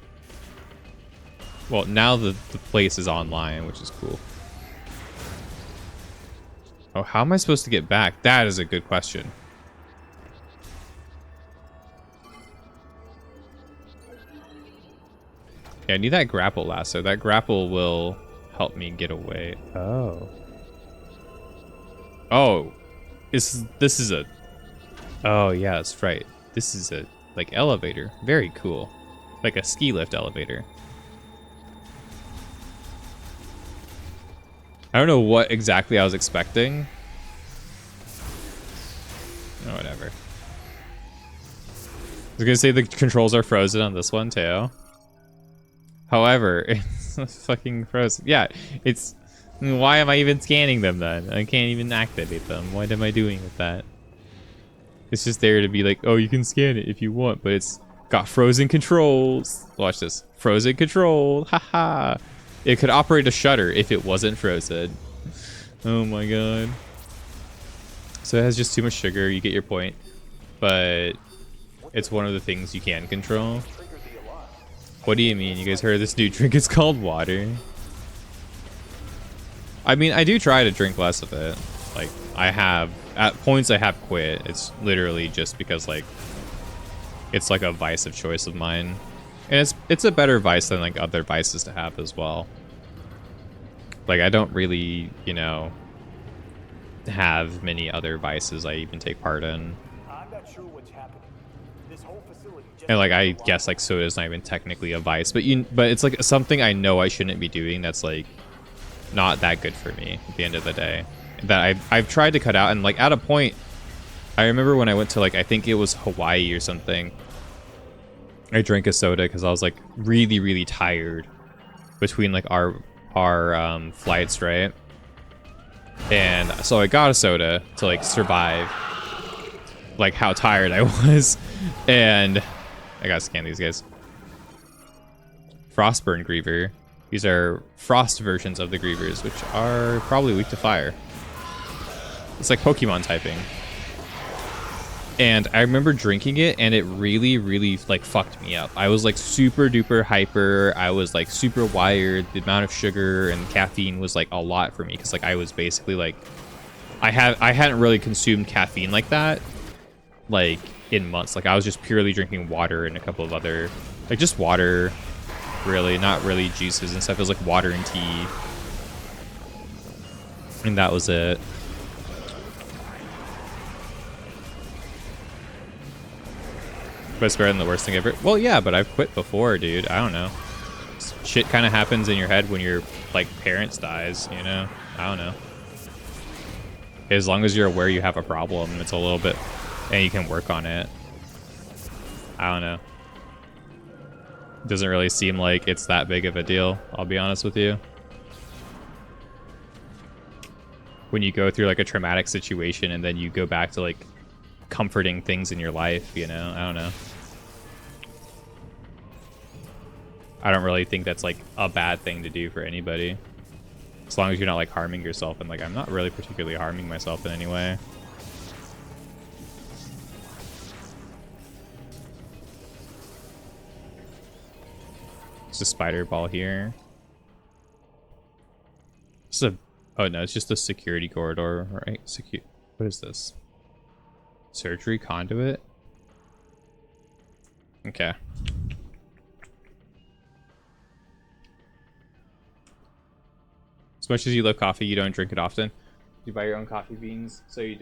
Well, now the place is online, which is cool. Oh, how am I supposed to get back? That is a good question. Yeah, I need that grapple lasso. That grapple will help me get away. Oh. Oh. This is a... Oh, yeah, that's right. This is a, like, elevator. Very cool. Like a ski lift elevator. I don't know what exactly I was expecting. Oh, whatever. I was gonna say the controls are frozen on this one too. However, it's fucking frozen. Yeah, it's... Why am I even scanning them then? I can't even activate them. What am I doing with that? It's just there to be like, oh, you can scan it if you want, but it's got frozen controls. Watch this. Frozen control. Haha. It could operate a shutter if it wasn't frozen. Oh my god. So it has just too much sugar, you get your point. But it's one of the things you can control. What do you mean? You guys heard of this new drink? It's called water. I mean, I do try to drink less of it. Like, I have, at points I have quit. It's literally just because, like, it's like a vice of choice of mine. And it's a better vice than, like, other vices to have as well. Like, I don't really, you know, have many other vices I even take part in. I'm not sure what's happening. This whole facility just And, like, I guess, like, soda's not even technically a vice. But it's, like, something I know I shouldn't be doing that's, like, not that good for me at the end of the day. That I've tried to cut out. And, like, at a point, I remember when I went to, like, I think it was Hawaii or something. I drank a soda because I was, like, really, really tired between, like, our flights, right? And so I got a soda to, like, survive, like, how tired I was. And I gotta scan these guys. Frostburn Griever. These are frost versions of the Grievers, which are probably weak to fire. It's like Pokemon typing. And I remember drinking it, and it really, really, like, fucked me up. I was, like, super duper hyper. I was, like, super wired. The amount of sugar and caffeine was, like, a lot for me. Because, like, I was basically, like... I hadn't really consumed caffeine like that, like, in months. Like, I was just purely drinking water and a couple of other... Like, just water, really. Not really juices and stuff. It was, like, water and tea. And that was it. But it's better than the worst thing ever. Well, yeah, but I've quit before, dude. I don't know. Shit kind of happens in your head when your, like, parents dies, you know? I don't know. As long as you're aware you have a problem, it's a little bit... And you can work on it. I don't know. Doesn't really seem like it's that big of a deal, I'll be honest with you. When you go through, like, a traumatic situation and then you go back to, like, comforting things in your life, you know? I don't know. I don't really think that's, like, a bad thing to do for anybody. As long as you're not, like, harming yourself. And, like, I'm not really particularly harming myself in any way. It's a spider ball here. This is a... Oh, no, it's just a security corridor, right? What is this? Surgery conduit? Okay. As much as you love coffee, you don't drink it often. You buy your own coffee beans, so you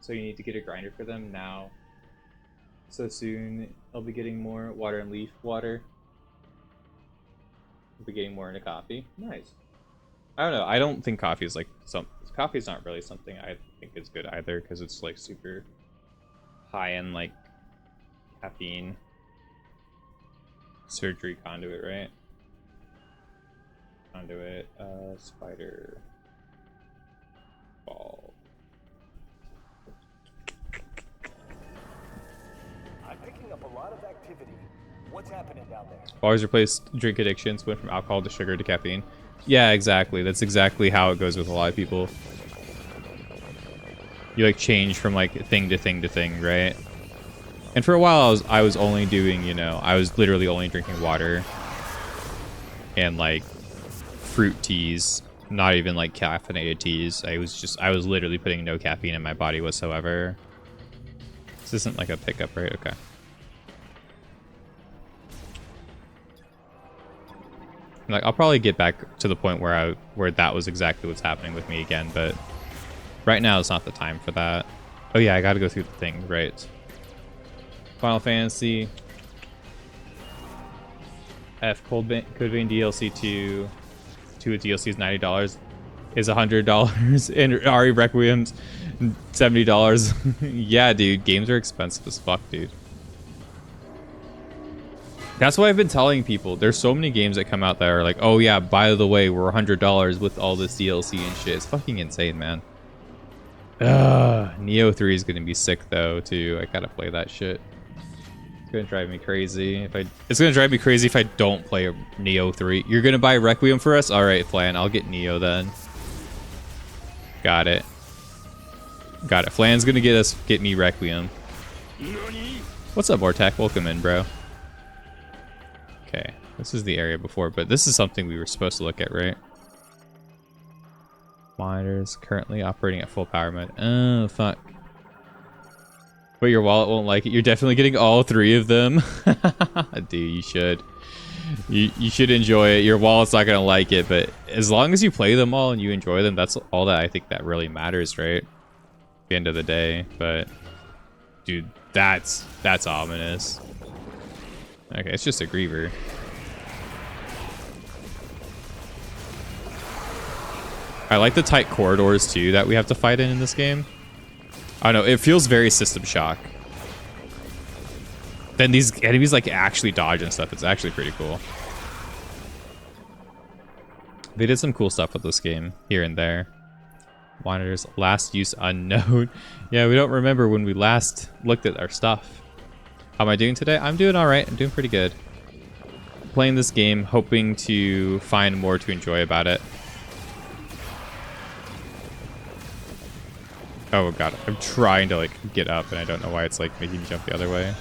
need to get a grinder for them now. So soon, I'll be getting more water and leaf water. I'll be getting more into coffee. Nice. I don't know. I don't think coffee is, like, coffee's not really something I think is good either, because it's, like, super high in, like, caffeine. Surgery conduit, right? Conduit, spider ball. I'm picking up a lot of activity. What's happening down there? Always replaced drink addictions, went from alcohol to sugar to caffeine. Yeah, exactly. That's exactly how it goes with a lot of people. You, like, change from, like, thing to thing to thing, right? And for a while, I was only doing, you know, I was literally only drinking water and, like, fruit teas, not even, like, caffeinated teas. I was literally putting no caffeine in my body whatsoever. This isn't, like, a pickup, right? Okay. Like, I'll probably get back to the point where that was exactly what's happening with me again, but right now is not the time for that. Oh yeah, I gotta go through the thing, right? Final Fantasy F Code Vein DLC 2 DLC is $90, is $100, and Ari Requiem's $70. Yeah, dude, games are expensive as fuck, dude. That's why I've been telling people. There's so many games that come out that are like, oh yeah, by the way, we're $100 with all this DLC and shit. It's fucking insane, man. Neo 3 is gonna be sick though, too. I gotta play that shit. It's gonna drive me crazy it's gonna drive me crazy if I don't play Neo 3. You're gonna buy Requiem for us? Alright, Flan, I'll get Neo then. Got it. Got it. Flan's gonna get me Requiem. What's up, Mortak? Welcome in, bro. Okay, this is the area before, but this is something we were supposed to look at, right? Monitors currently operating at full power mode. Oh, fuck. But your wallet won't like it. You're definitely getting all 3 of them. Dude, you should. You should enjoy it. Your wallet's not going to like it, but as long as you play them all and you enjoy them, that's all that I think that really matters, right? At the end of the day. But, dude, that's ominous. Okay, it's just a Griever. I like the tight corridors, too, that we have to fight in this game. I don't know, it feels very System Shock. Then these enemies, like, actually dodge and stuff. It's actually pretty cool. They did some cool stuff with this game, here and there. Monitors, last use unknown. Yeah, we don't remember when we last looked at our stuff. How am I doing today? I'm doing alright. I'm doing pretty good. Playing this game, hoping to find more to enjoy about it. Oh god, I'm trying to like get up and I don't know why it's like making me jump the other way.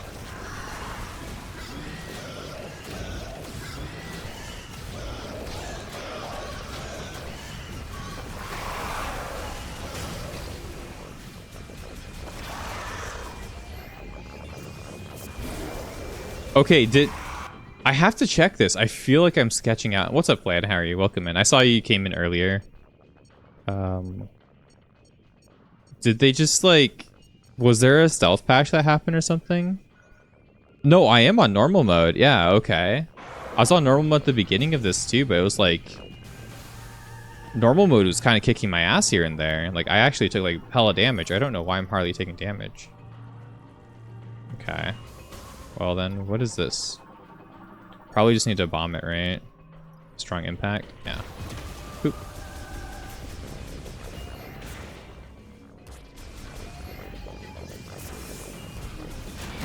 Okay, I have to check this. I feel like I'm sketching out. What's up, Vlad? How are you? Welcome in. I saw you came in earlier. Did they just like... Was there a stealth patch that happened or something? No, I am on normal mode. Yeah, okay. I was on normal mode at the beginning of this too, but it was like... Normal mode was kind of kicking my ass here and there. Like, I actually took like hella damage. I don't know why I'm hardly taking damage. Okay. Well then, what is this? Probably just need to bomb it, right? Strong impact? Yeah. Boop.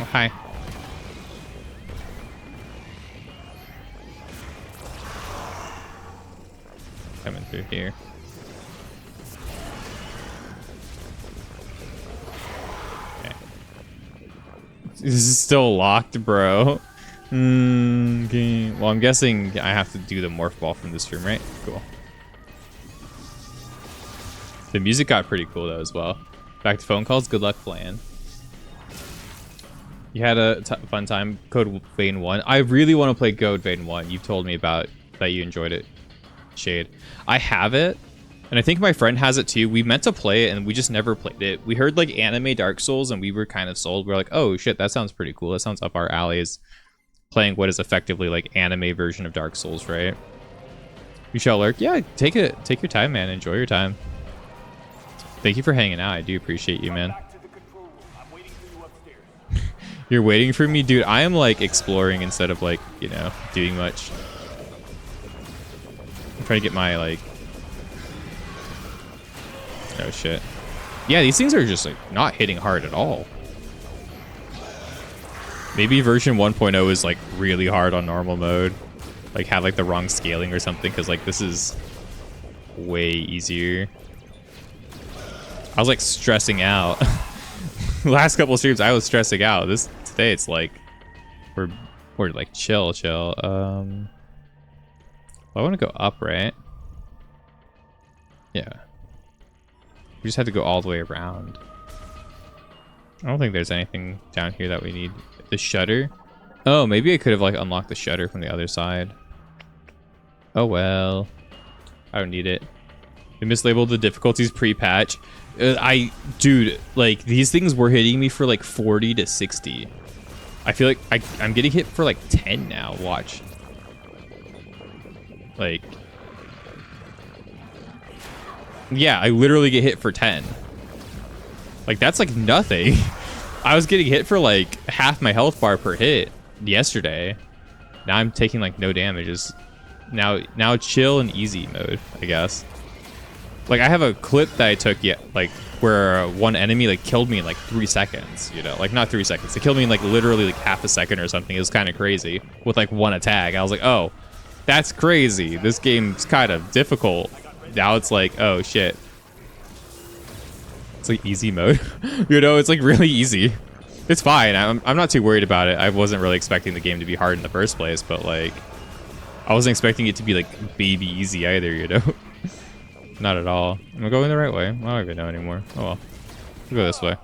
Oh, hi. Coming through here. Okay. This is still locked, bro. Okay. Well, I'm guessing I have to do the morph ball from this room, right? Cool. The music got pretty cool though as well. Back to phone calls. Good luck playing. You had a fun time. Code Vein 1. I really want to play Code Vein 1. You've told me about that you enjoyed it. Shade. I have it. And I think my friend has it too. We meant to play it and we just never played it. We heard like anime Dark Souls and we were kind of sold. We're like, oh shit, that sounds pretty cool. That sounds up our alleys. Playing what is effectively like anime version of Dark Souls, right? You shall lurk. Yeah, take it. Take your time, man. Enjoy your time. Thank you for hanging out. I do appreciate you, man. You're waiting for me? Dude, I am like exploring instead of like, you know, doing much. I'm trying to get my like... Oh shit. Yeah, these things are just like not hitting hard at all. Maybe version 1.0 is like really hard on normal mode. Like have like the wrong scaling or something, because like this is way easier. I was like stressing out. Last couple of streams I was stressing out. Today it's like we're like chill. Well, I want to go up, right? Yeah. We just had to go all the way around. I don't think there's anything down here that we need. The shutter? Oh, maybe I could have like unlocked the shutter from the other side. Oh well. I don't need it. They mislabeled the difficulties pre-patch. Dude, like these things were hitting me for like 40 to 60. I feel like I'm getting hit for like 10 now. Watch. Like, yeah, I literally get hit for 10. Like that's like nothing. I was getting hit for like half my health bar per hit yesterday. Now I'm taking like no damages. Now chill and easy mode, I guess. Like I have a clip that I took like where one enemy like killed me in like 3 seconds, you know, like not 3 seconds. They killed me in like literally like half a second or something. It was kind of crazy with like one attack. I was like, oh, that's crazy. This game's kind of difficult. Now it's like, oh shit. It's like easy mode. You know, it's like really easy. It's fine. I'm not too worried about it. I wasn't really expecting the game to be hard in the first place, but like, I wasn't expecting it to be like baby easy either, you know? Not at all. Am I going the right way? I don't even know anymore. Oh well. We'll go this way.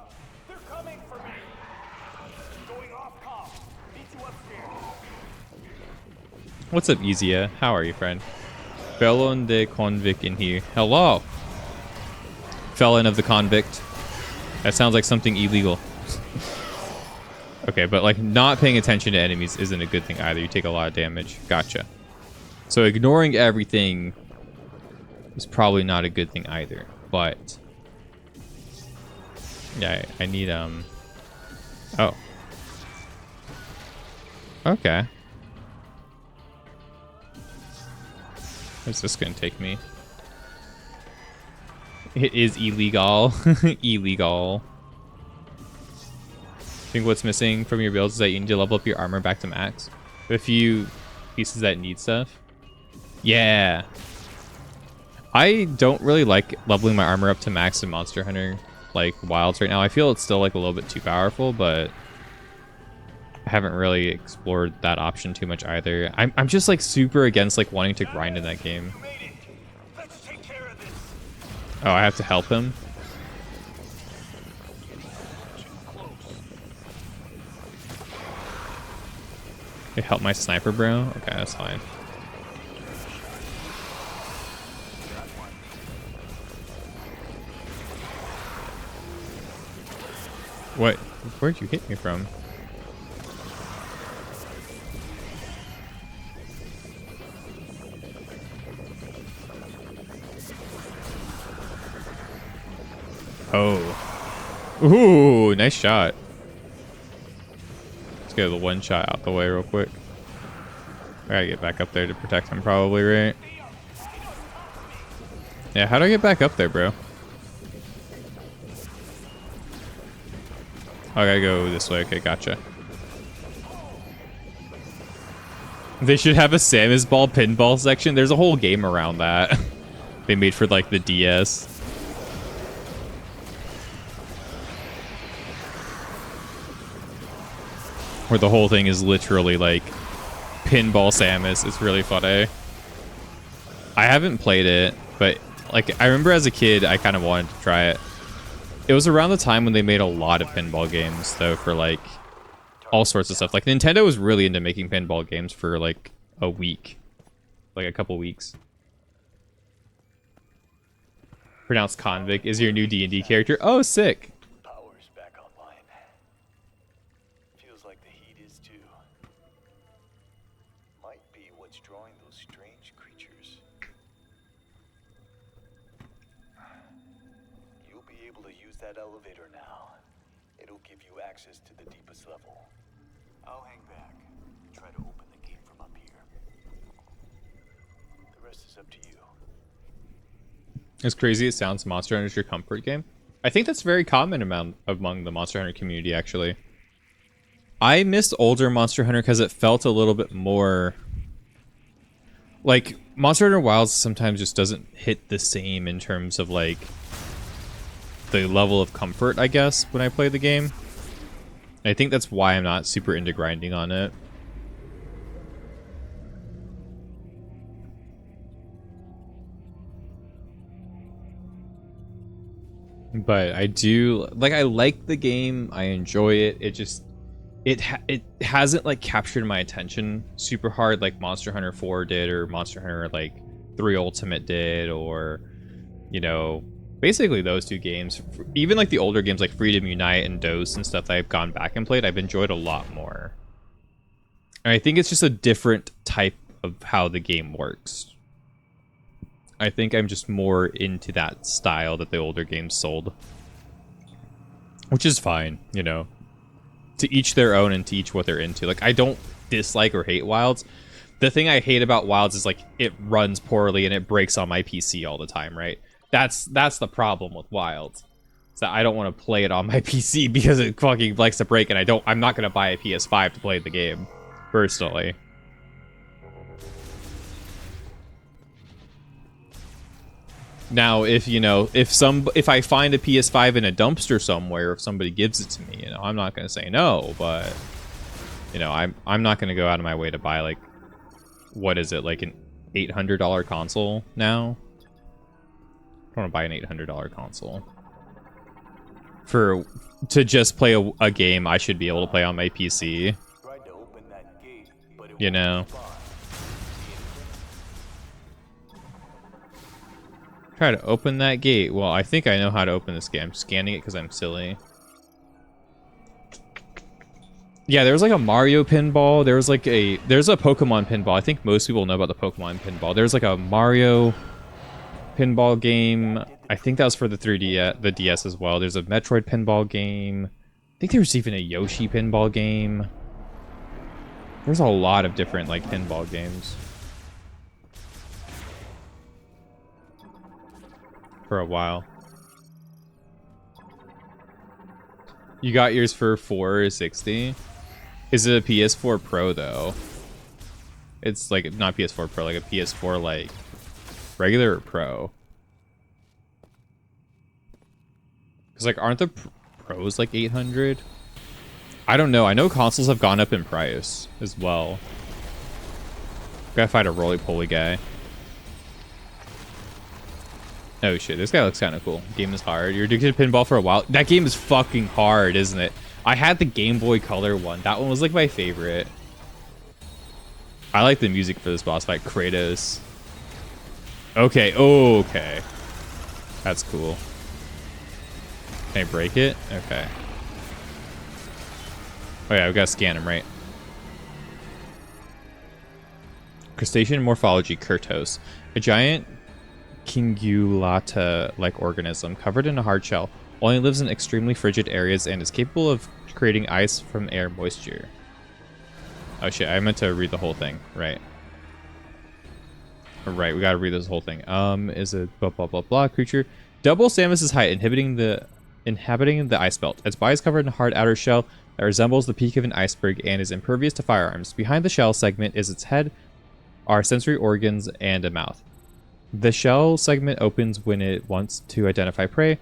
They're coming for me. Going off comm. Meet you upstairs. What's up, Easier? How are you, friend? Felon de convict in here. Hello! Felon of the convict. That sounds like something illegal. Okay, but like not paying attention to enemies isn't a good thing either. You take a lot of damage. Gotcha. So ignoring everything is probably not a good thing either. But yeah, I need oh. Okay. Where's this gonna take me? It is illegal. Illegal. I think what's missing from your builds is that you need to level up your armor back to max. A few pieces that need stuff. Yeah. I don't really like leveling my armor up to max in Monster Hunter like Wilds right now. I feel it's still like a little bit too powerful, but I haven't really explored that option too much either. I'm just like super against like wanting to grind in that game. You made it. Let's take care of this. Oh, I have to help him? You help my sniper, bro? Okay, that's fine. What? Where'd you hit me from? Oh. Ooh, nice shot. Let's get the one shot out the way real quick. I gotta get back up there to protect him probably, right? Yeah, how do I get back up there, bro? Oh, I gotta go this way. Okay, gotcha. They should have a Samus Ball pinball section. There's a whole game around that. They made for like the DS. Where the whole thing is literally like pinball Samus. It's really funny. I haven't played it, but like I remember as a kid, I kind of wanted to try it. It was around the time when they made a lot of pinball games, though, for like all sorts of stuff. Like Nintendo was really into making pinball games for like a week, like a couple weeks. Pronounced convict is your new D&D character. Oh, sick. Power's back online. Feels like the heat is too. Might be what's drawing those strange creatures. You'll be able to use that elevator now. It'll give you access to the deepest level. I'll hang back and try to open the gate from up here. The rest is up to you. As crazy as it sounds, Monster Hunter is your comfort game. I think that's very common among the Monster Hunter community, actually. I missed older Monster Hunter because it felt a little bit more... Like, Monster Hunter Wilds sometimes just doesn't hit the same in terms of, like, the level of comfort, I guess, when I play the game. And I think that's why I'm not super into grinding on it. But I do like I like the game. I enjoy it. It just it hasn't like captured my attention super hard like Monster Hunter 4 did, or Monster Hunter like 3 Ultimate did, or you know, basically those two games. Even like the older games like Freedom Unite and Dose and stuff that I've gone back and played, I've enjoyed a lot more. And I think it's just a different type of how the game works. I think I'm just more into that style that the older games sold. Which is fine, you know. To each their own and to each what they're into. Like, I don't dislike or hate Wilds. The thing I hate about Wilds is, like, it runs poorly and it breaks on my PC all the time, right? That's the problem with Wilds. So I don't want to play it on my PC because it fucking likes to break, and I'm not going to buy a PS5 to play the game, personally. Now, if you know, if I find a PS5 in a dumpster somewhere, if somebody gives it to me, you know, I'm not gonna say no, but you know, I'm not gonna go out of my way to buy like, what is it, like an $800 console now? I want to buy an $800 console to just play a game I should be able to play on my PC. Tried to open that gate, but it You won't know. respond. Try to open that gate. Well, I think I know how to open this gate. I'm scanning it because I'm silly. Yeah, there was like a Mario pinball. There's a Pokemon pinball. I think most people know about the Pokemon pinball. There's like a Mario pinball game. I think that was for the 3D, the DS as well. There's a Metroid pinball game. I think there's even a Yoshi pinball game. There's a lot of different like pinball games. For a while. You got yours for $460? Is it a PS4 Pro though? It's like not PS4 Pro, like a PS4 like regular or Pro? Because like aren't the Pros like 800? I don't know. I know consoles have gone up in price as well. Gotta find a roly-poly guy. Oh shit, this guy looks kind of cool. Game is hard. You're addicted to pinball for a while. That game is fucking hard, isn't it? I had the Game Boy Color one. That one was like my favorite. I like the music for this boss fight. Kratos. Okay, okay. That's cool. Can I break it? Okay. Oh yeah, we gotta scan him, right? Crustacean morphology, Kurtos. A giant Kingulata-like organism covered in a hard shell, only lives in extremely frigid areas and is capable of creating ice from air moisture. Oh shit, I meant to read the whole thing. Right. Right, we gotta read this whole thing. Is a blah blah blah blah creature. Double Samus's height, inhabiting the ice belt. Its body is covered in a hard outer shell that resembles the peak of an iceberg and is impervious to firearms. Behind the shell segment is its head, are sensory organs, and a mouth. The shell segment opens when it wants to identify prey,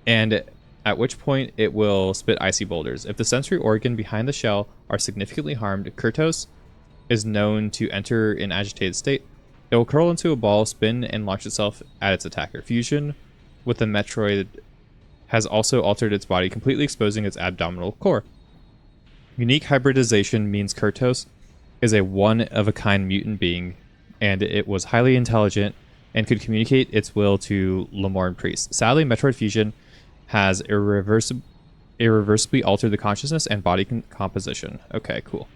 and at which point it will spit icy boulders. If the sensory organ behind the shell are significantly harmed, Kurtos is known to enter an agitated state. It will curl into a ball, spin, and launch itself at its attacker. Fusion with the Metroid has also altered its body, completely exposing its abdominal core. Unique hybridization means Kurtos is a one-of-a-kind mutant being, and it was highly intelligent and could communicate its will to Lemorn priests. Sadly, Metroid Fusion has irreversibly altered the consciousness and body composition. Okay, cool.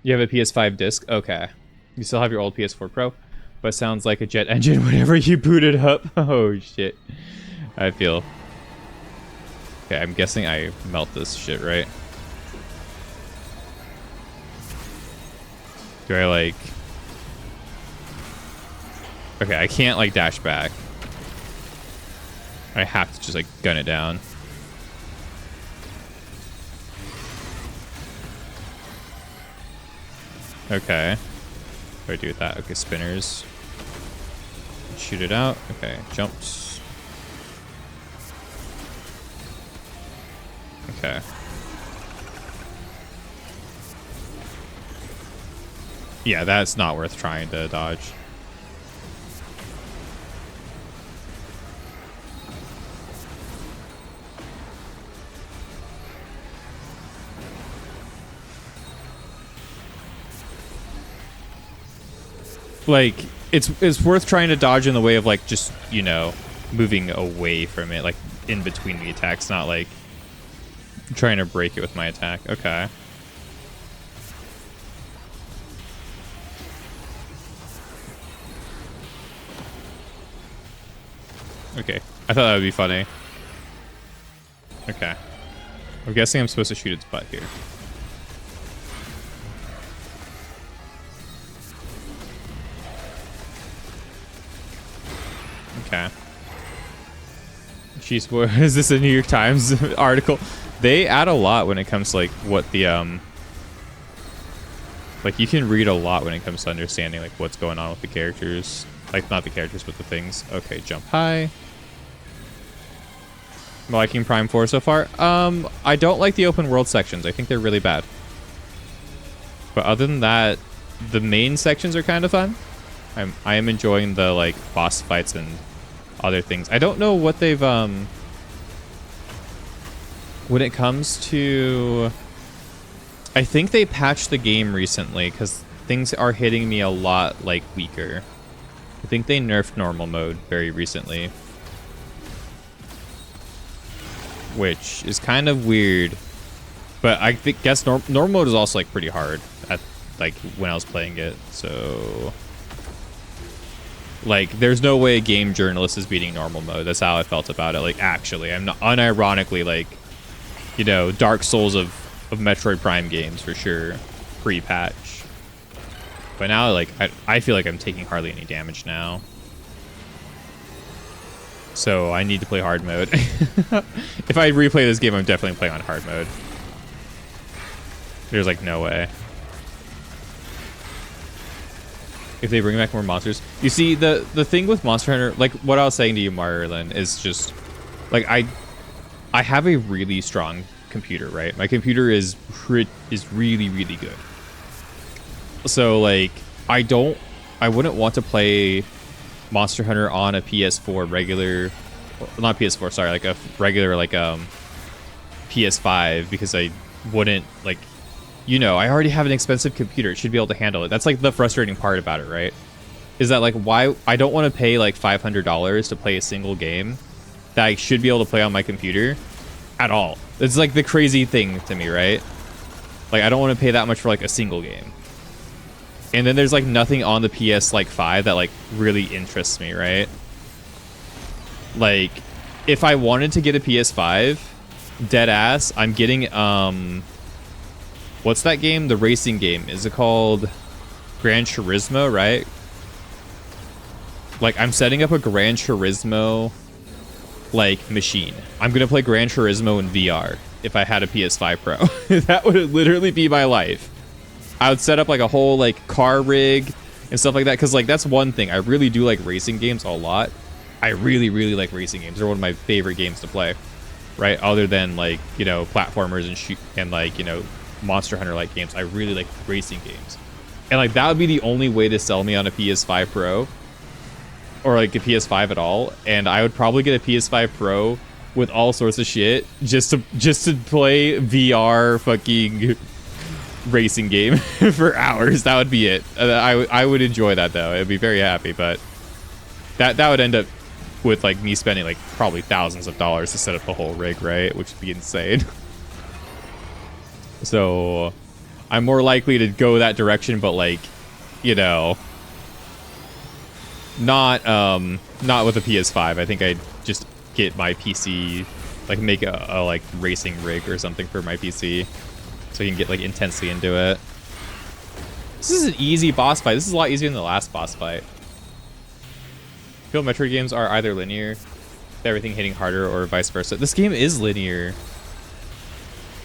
You have a PS5 disc? Okay. You still have your old PS4 Pro, but it sounds like a jet engine whenever you boot it up. Oh, shit. I feel... Okay, I'm guessing I melt this shit, right? Do I, like... Okay, I can't, like, dash back. I have to just, like, gun it down. Okay. What do I do with that? Okay, spinners. Shoot it out. Okay, jumps. Okay. Yeah, that's not worth trying to dodge. Like, it's worth trying to dodge in the way of, like, just, you know, moving away from it, like, in between the attacks, not, like, trying to break it with my attack. Okay. Okay. I thought that would be funny. Okay. I'm guessing I'm supposed to shoot its butt here. Okay. Jeez, what is this, a New York Times article? They add a lot when it comes to, like, what the, like, you can read a lot when it comes to understanding, like, what's going on with the characters. Like, not the characters, but the things. Okay, jump high. I'm liking Prime 4 so far. I don't like the open world sections. I think they're really bad. But other than that, the main sections are kind of fun. I am enjoying the, like, boss fights and other things. I don't know what they've, when it comes to... I think they patched the game recently, because things are hitting me a lot, like, weaker. I think they nerfed normal mode very recently. Which is kind of weird. But I guess normal mode is also, like, pretty hard at, like, when I was playing it, so... Like, there's no way a game journalist is beating normal mode. That's how I felt about it. Like, actually, I'm not unironically, like, you know, Dark Souls of Metroid Prime games for sure, pre-patch. But now, like, I feel like I'm taking hardly any damage now. So I need to play hard mode. If I replay this game, I'm definitely playing on hard mode. There's, like, no way. If they bring back more monsters. You see, the thing with Monster Hunter, like what I was saying to you, Marlon, is just, like, I have a really strong computer, right? My computer is really, really good. So, like, I wouldn't want to play Monster Hunter on a PS4 regular, not PS4, sorry, like a regular, like, PS5, because I wouldn't, like, you know, I already have an expensive computer. It should be able to handle it. That's, like, the frustrating part about it, right? Is that, like, why I don't want to pay, like, $500 to play a single game that I should be able to play on my computer at all. It's, like, the crazy thing to me, right? Like, I don't want to pay that much for, like, a single game. And then there's, like, nothing on the PS, like, 5 that, like, really interests me, right? Like, if I wanted to get a PS5, dead ass, I'm getting, what's that game? The racing game. Is it called Gran Turismo, right? Like, I'm setting up a Gran Turismo, like, machine. I'm going to play Gran Turismo in VR if I had a PS5 Pro. That would literally be my life. I would set up, like, a whole, like, car rig and stuff like that. Because, like, that's one thing. I really do like racing games a lot. I really, really like racing games. They're one of my favorite games to play, right? Other than, like, you know, platformers and like, you know, Monster Hunter like games. I really like racing games, and, like, that would be the only way to sell me on a PS5 Pro or, like, a PS5 at all. And I would probably get a PS5 Pro with all sorts of shit just to play VR fucking racing game for hours. That would be it. I would enjoy that, though. I'd be very happy, but that would end up with, like, me spending, like, probably thousands of dollars to set up the whole rig, right? Which would be insane. So I'm more likely to go that direction, but, like, you know, not with a PS5. I think I'd just get my PC, like, make a like racing rig or something for my PC so you can get, like, intensely into it. This is an easy boss fight. This is a lot easier than the last boss fight. I feel Metroid games are either linear, everything hitting harder, or vice versa. This game is linear.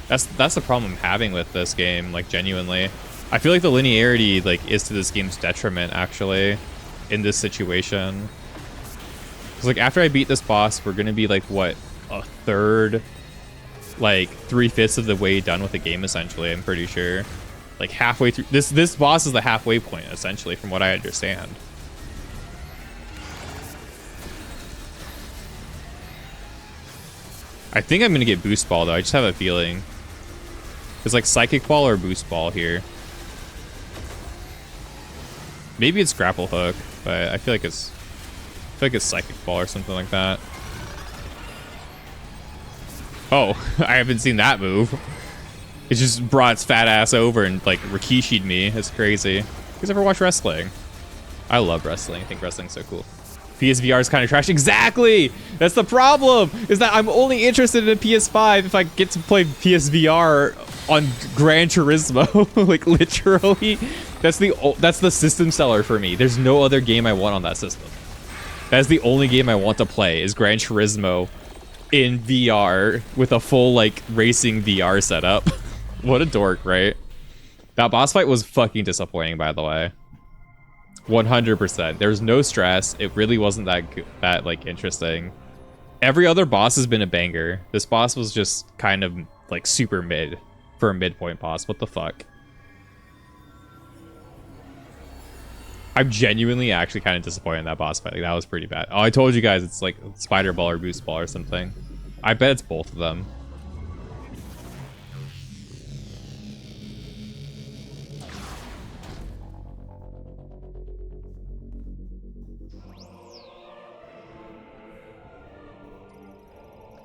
That's the problem I'm having with this game, like, genuinely. I feel like the linearity, like, is to this game's detriment, actually, in this situation. Because, like, after I beat this boss, we're gonna be, like, what, a third, like, 3/5 of the way done with the game, essentially, I'm pretty sure. Like, halfway through. This boss is the halfway point, essentially, from what I understand. I think I'm gonna get Boost Ball, though. I just have a feeling. It's like Psychic Ball or Boost Ball here. Maybe it's Grapple Hook, but I feel like it's Psychic Ball or something like that. Oh, I haven't seen that move. It just brought its fat ass over and, like, Rikishi'd me. It's crazy. You guys ever watch wrestling? I love wrestling. I think wrestling's so cool. PSVR is kind of trash. Exactly! That's the problem! Is that I'm only interested in a PS5 if I get to play PSVR on Gran Turismo. Like, literally. That's the system seller for me. There's no other game I want on that system. That's the only game I want to play, is Gran Turismo in VR with a full, like, racing VR setup. What a dork, right? That boss fight was fucking disappointing, by the way. 100%. There was no stress. It really wasn't that like interesting. Every other boss has been a banger. This boss was just kind of like super mid for a midpoint boss. What the fuck? I'm genuinely actually kind of disappointed in that boss fight. Like, that was pretty bad. Oh, I told you guys it's like Spider Ball or Boost Ball or something. I bet it's both of them.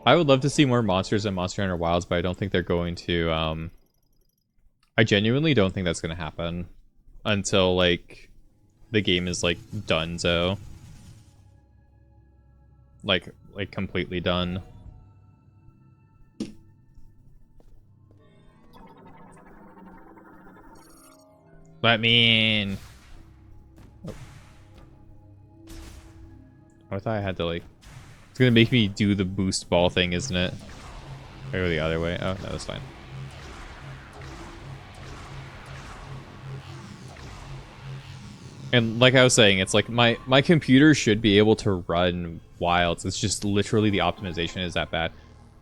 I would love to see more monsters in Monster Hunter Wilds, but I don't think they're going to. I genuinely don't think that's going to happen until like the game is like done. So, like completely done. Let me in. Oh. I thought I had to like. It's gonna make me do the boost ball thing, isn't it? Or go the other way. Oh, no, that's fine. And like I was saying, it's like my computer should be able to run Wilds. It's just literally the optimization is that bad.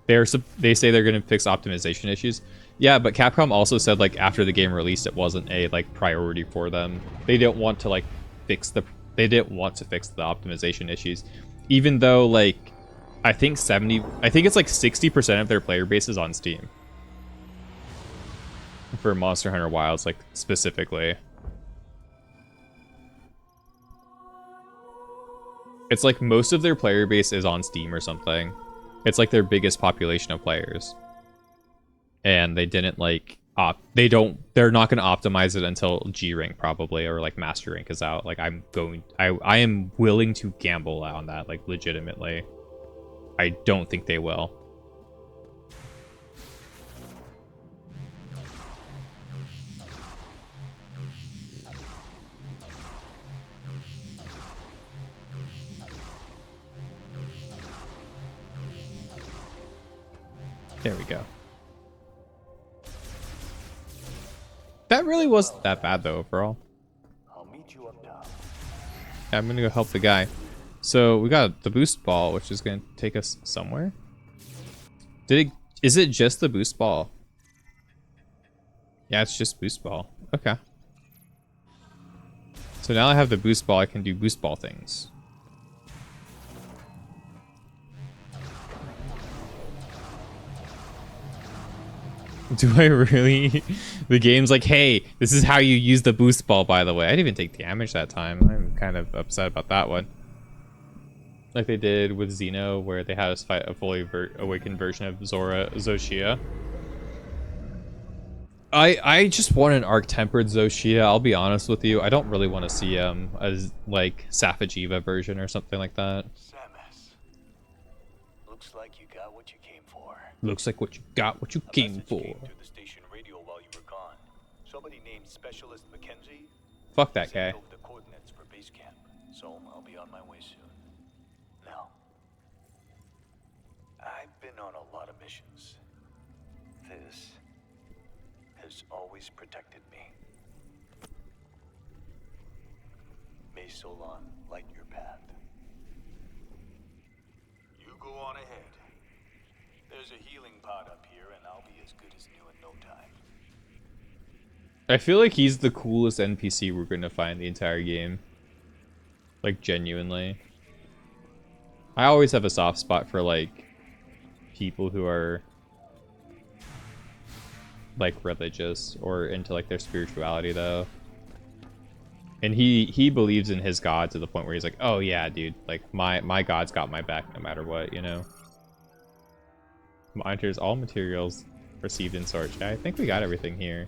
They say they're gonna fix optimization issues. Yeah, but Capcom also said like after the game released, it wasn't a like priority for them. They didn't want to like they didn't want to fix the optimization issues, even though like I think it's like 60% of their player base is on Steam for Monster Hunter Wilds, like specifically. It's like most of their player base is on Steam or something. It's like their biggest population of players. And they didn't like they're not going to optimize it until G rank probably, or like master rank is out. Like I am willing to gamble on that, like legitimately. I don't think they will. There we go. That really wasn't that bad though overall. I'll meet you up top. Yeah, I'm gonna go help the guy. So we got the boost ball, which is gonna take us somewhere. Is it just the boost ball? Yeah, it's just boost ball. Okay. So now I have the boost ball, I can do boost ball things. Do I really? The game's like, hey, this is how you use the boost ball, by the way. I didn't even take damage that time. I'm kind of upset about that one. Like they did with Xeno, where they had us fight a fully awakened version of Zoshia. I just want an arc-tempered Zoshia, I'll be honest with you. I don't really want to see him as, like, Safajiva version or something like that. Samus. Looks like you got what you came for. Looks like what you got, what you came for. Came through the station radio while you were gone. Somebody named Specialist Mackenzie Fuck that guy. sent over the coordinates for base camp, so I'll be on my way soon. Now, I've been on a lot of missions. This has always protected me. May Solon light your path. You go on ahead. There's a healing pod up here, and I'll be as good as new in no time. I feel like he's the coolest NPC we're gonna find the entire game. Like, genuinely. I always have a soft spot for, like, people who are, like, religious or into, like, their spirituality, though. And he believes in his god to the point where he's like, oh, yeah, dude, like, my god's got my back no matter what, you know? Monitors all materials received in storage. Yeah, I think we got everything here.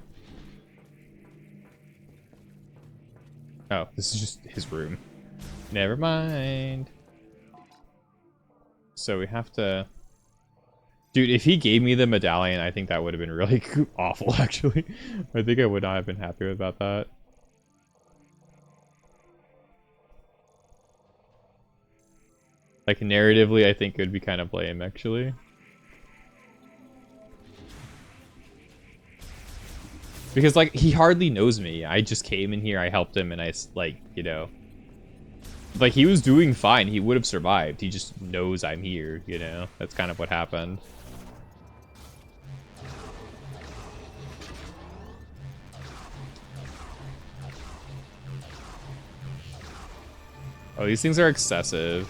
Oh, this is just his room. Never mind. So we have to... Dude, if he gave me the medallion, I think that would have been really awful, actually. I think I would not have been happy about that. Like, narratively, I think it would be kind of lame, actually. Because, like, he hardly knows me. I just came in here, I helped him, and I, like, you know. Like, he was doing fine. He would have survived. He just knows I'm here, you know? That's kind of what happened. Oh, these things are excessive.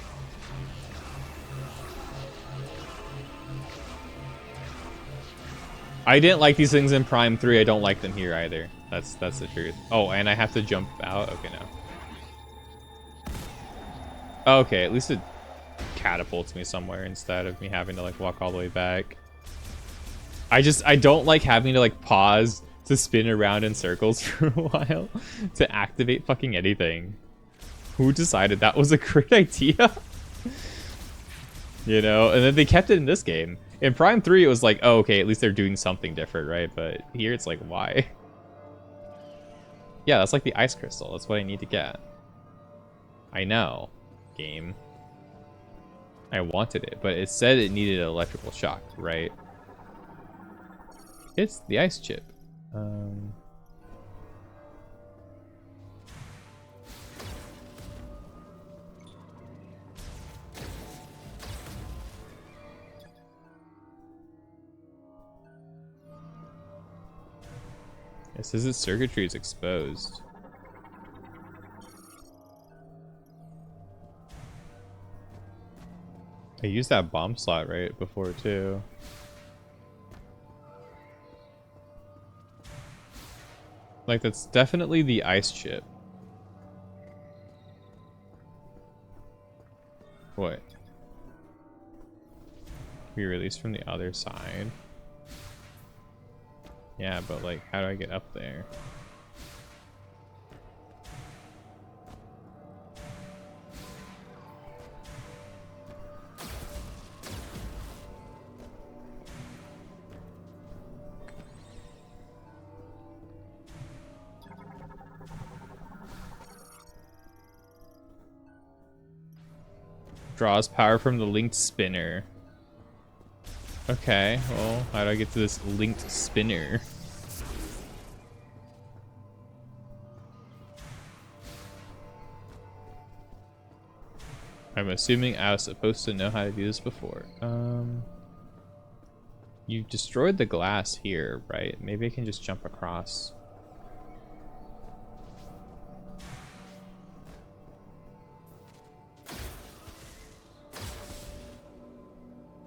I didn't like these things in Prime 3. I don't like them here either. That's the truth. Oh, and I have to jump out? Okay, no. Okay, at least it catapults me somewhere instead of me having to, like, walk all the way back. I don't like having to, like, pause to spin around in circles for a while to activate fucking anything. Who decided that was a great idea? You know, and then they kept it in this game. In Prime 3, it was like, oh, okay, at least they're doing something different, right? But here it's like, why? Yeah, that's like the ice crystal. That's what I need to get. I know, game. I wanted it, but it said it needed an electrical shock, right? It's the ice chip. It says its circuitry is exposed. I used that bomb slot right before too. Like, that's definitely the ice chip. What? Be released from the other side. Yeah, but like, how do I get up there? Draws power from the linked spinner. Okay, well, how do I get to this linked spinner? I'm assuming I was supposed to know how to do this before. You destroyed the glass here, right? Maybe I can just jump across.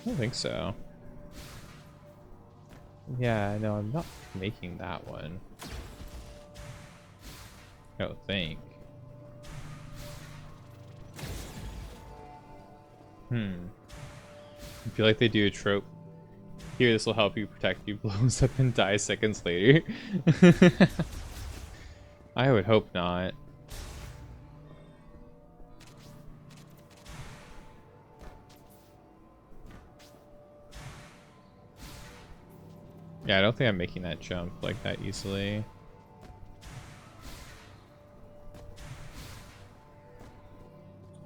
I don't think so. Yeah, no, I'm not making that one. I don't think. I feel like they do a trope. Here, this will help you protect you. Blows up and dies seconds later. I would hope not. Yeah, I don't think I'm making that jump like that easily.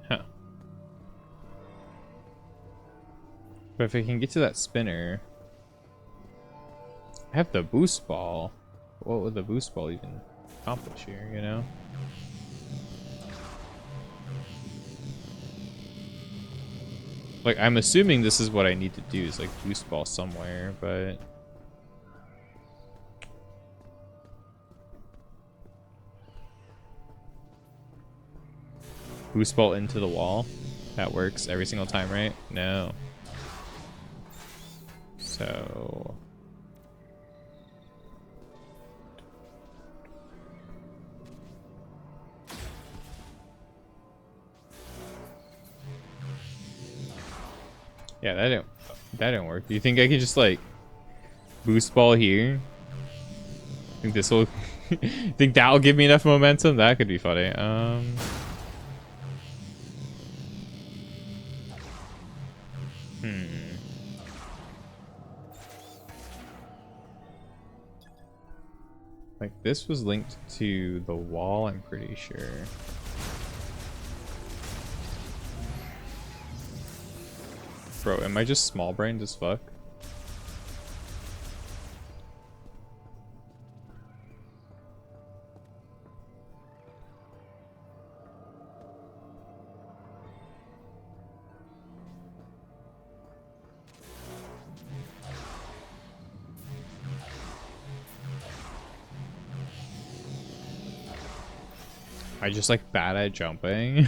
Huh. But if I can get to that spinner... I have the boost ball. What would the boost ball even accomplish here, you know? Like, I'm assuming this is what I need to do, is like boost ball somewhere, but... Boost ball into the wall. That works every single time, right? No. So... yeah, that didn't work. Do you think I could just like boost ball here? Think this will think that'll give me enough momentum? That could be funny. Like, this was linked to the wall, I'm pretty sure. Bro, am I just small-brained as fuck? I just like bad at jumping.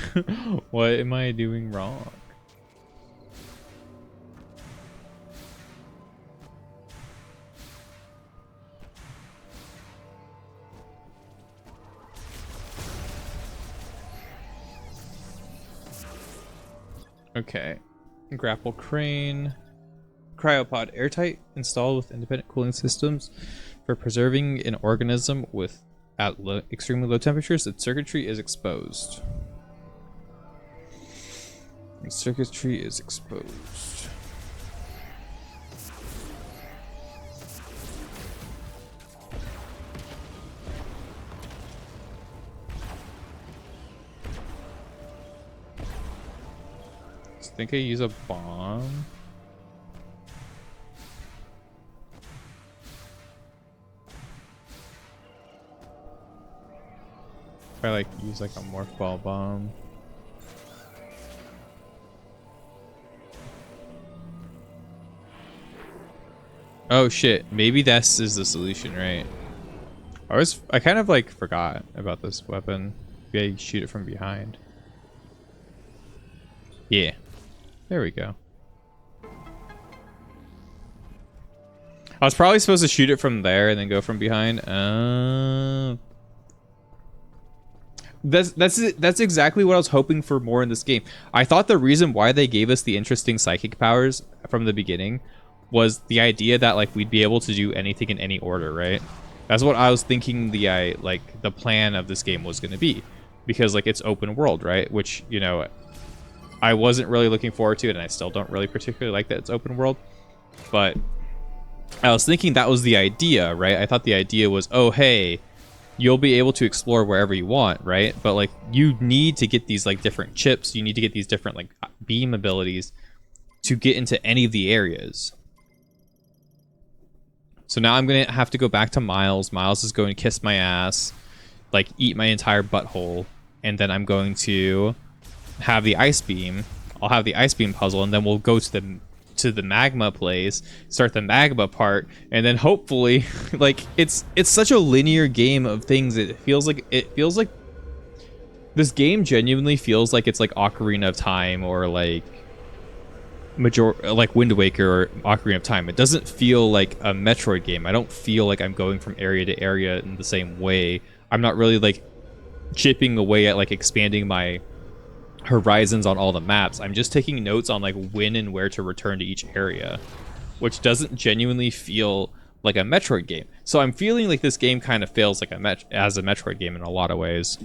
What am I doing wrong? Okay. Grapple crane. Cryopod airtight, installed with independent cooling systems for preserving an organism with extremely low temperatures. Its circuitry is exposed. Its circuitry is exposed. I think I use a bomb. If I like use like a morph ball bomb. Oh shit, maybe this is the solution, right? I kind of like forgot about this weapon. Yeah, you shoot it from behind. Yeah. There we go. I was probably supposed to shoot it from there and then go from behind. That's exactly what I was hoping for more in this game. I thought the reason why they gave us the interesting psychic powers from the beginning was the idea that like we'd be able to do anything in any order, right? That's what I was thinking the plan of this game was going to be, because like it's open world, right? Which, you know, I wasn't really looking forward to it, and I still don't really particularly like that it's open world. But I was thinking that was the idea, right? I thought the idea was, oh hey, you'll be able to explore wherever you want, right? But like you need to get these like different chips, you need to get these different like beam abilities to get into any of the areas. So now I'm gonna have to go back to Miles. Miles is going to kiss my ass, like eat my entire butthole, and then I'm going to have the ice beam. I'll have the ice beam puzzle, and then we'll go to the magma place, start the magma part, and then hopefully like it's such a linear game of things. It feels like this game genuinely feels like it's like Ocarina of Time or like Wind Waker or Ocarina of Time. It doesn't feel like a Metroid game. I don't feel like I'm going from area to area in the same way. I'm not really like chipping away at like expanding my horizons on all the maps. I'm just taking notes on like when and where to return to each area, which doesn't genuinely feel like a Metroid game. So I'm feeling like this game kind of fails like as a Metroid game in a lot of ways.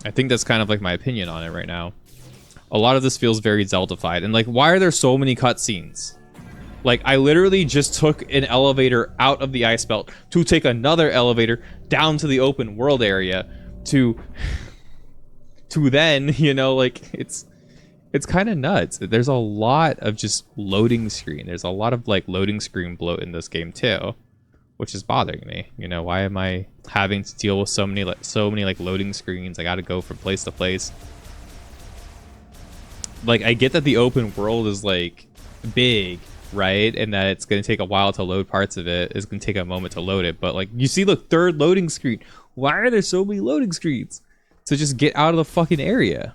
I think that's kind of like my opinion on it right now. A lot of this feels very Zelda-fied, and like, why are there so many cutscenes? Like, I literally just took an elevator out of the ice belt to take another elevator down to the open world area to then, you know, like it's kind of nuts. There's a lot of just loading screen. There's a lot of like loading screen bloat in this game too, which is bothering me. You know, why am I having to deal with so many like loading screens? I got to go from place to place. Like, I get that the open world is like big, right? And that it's going to take a while to load parts of it. It's going to take a moment to load it. But like, you see the third loading screen. Why are there so many loading screens? So just get out of the fucking area.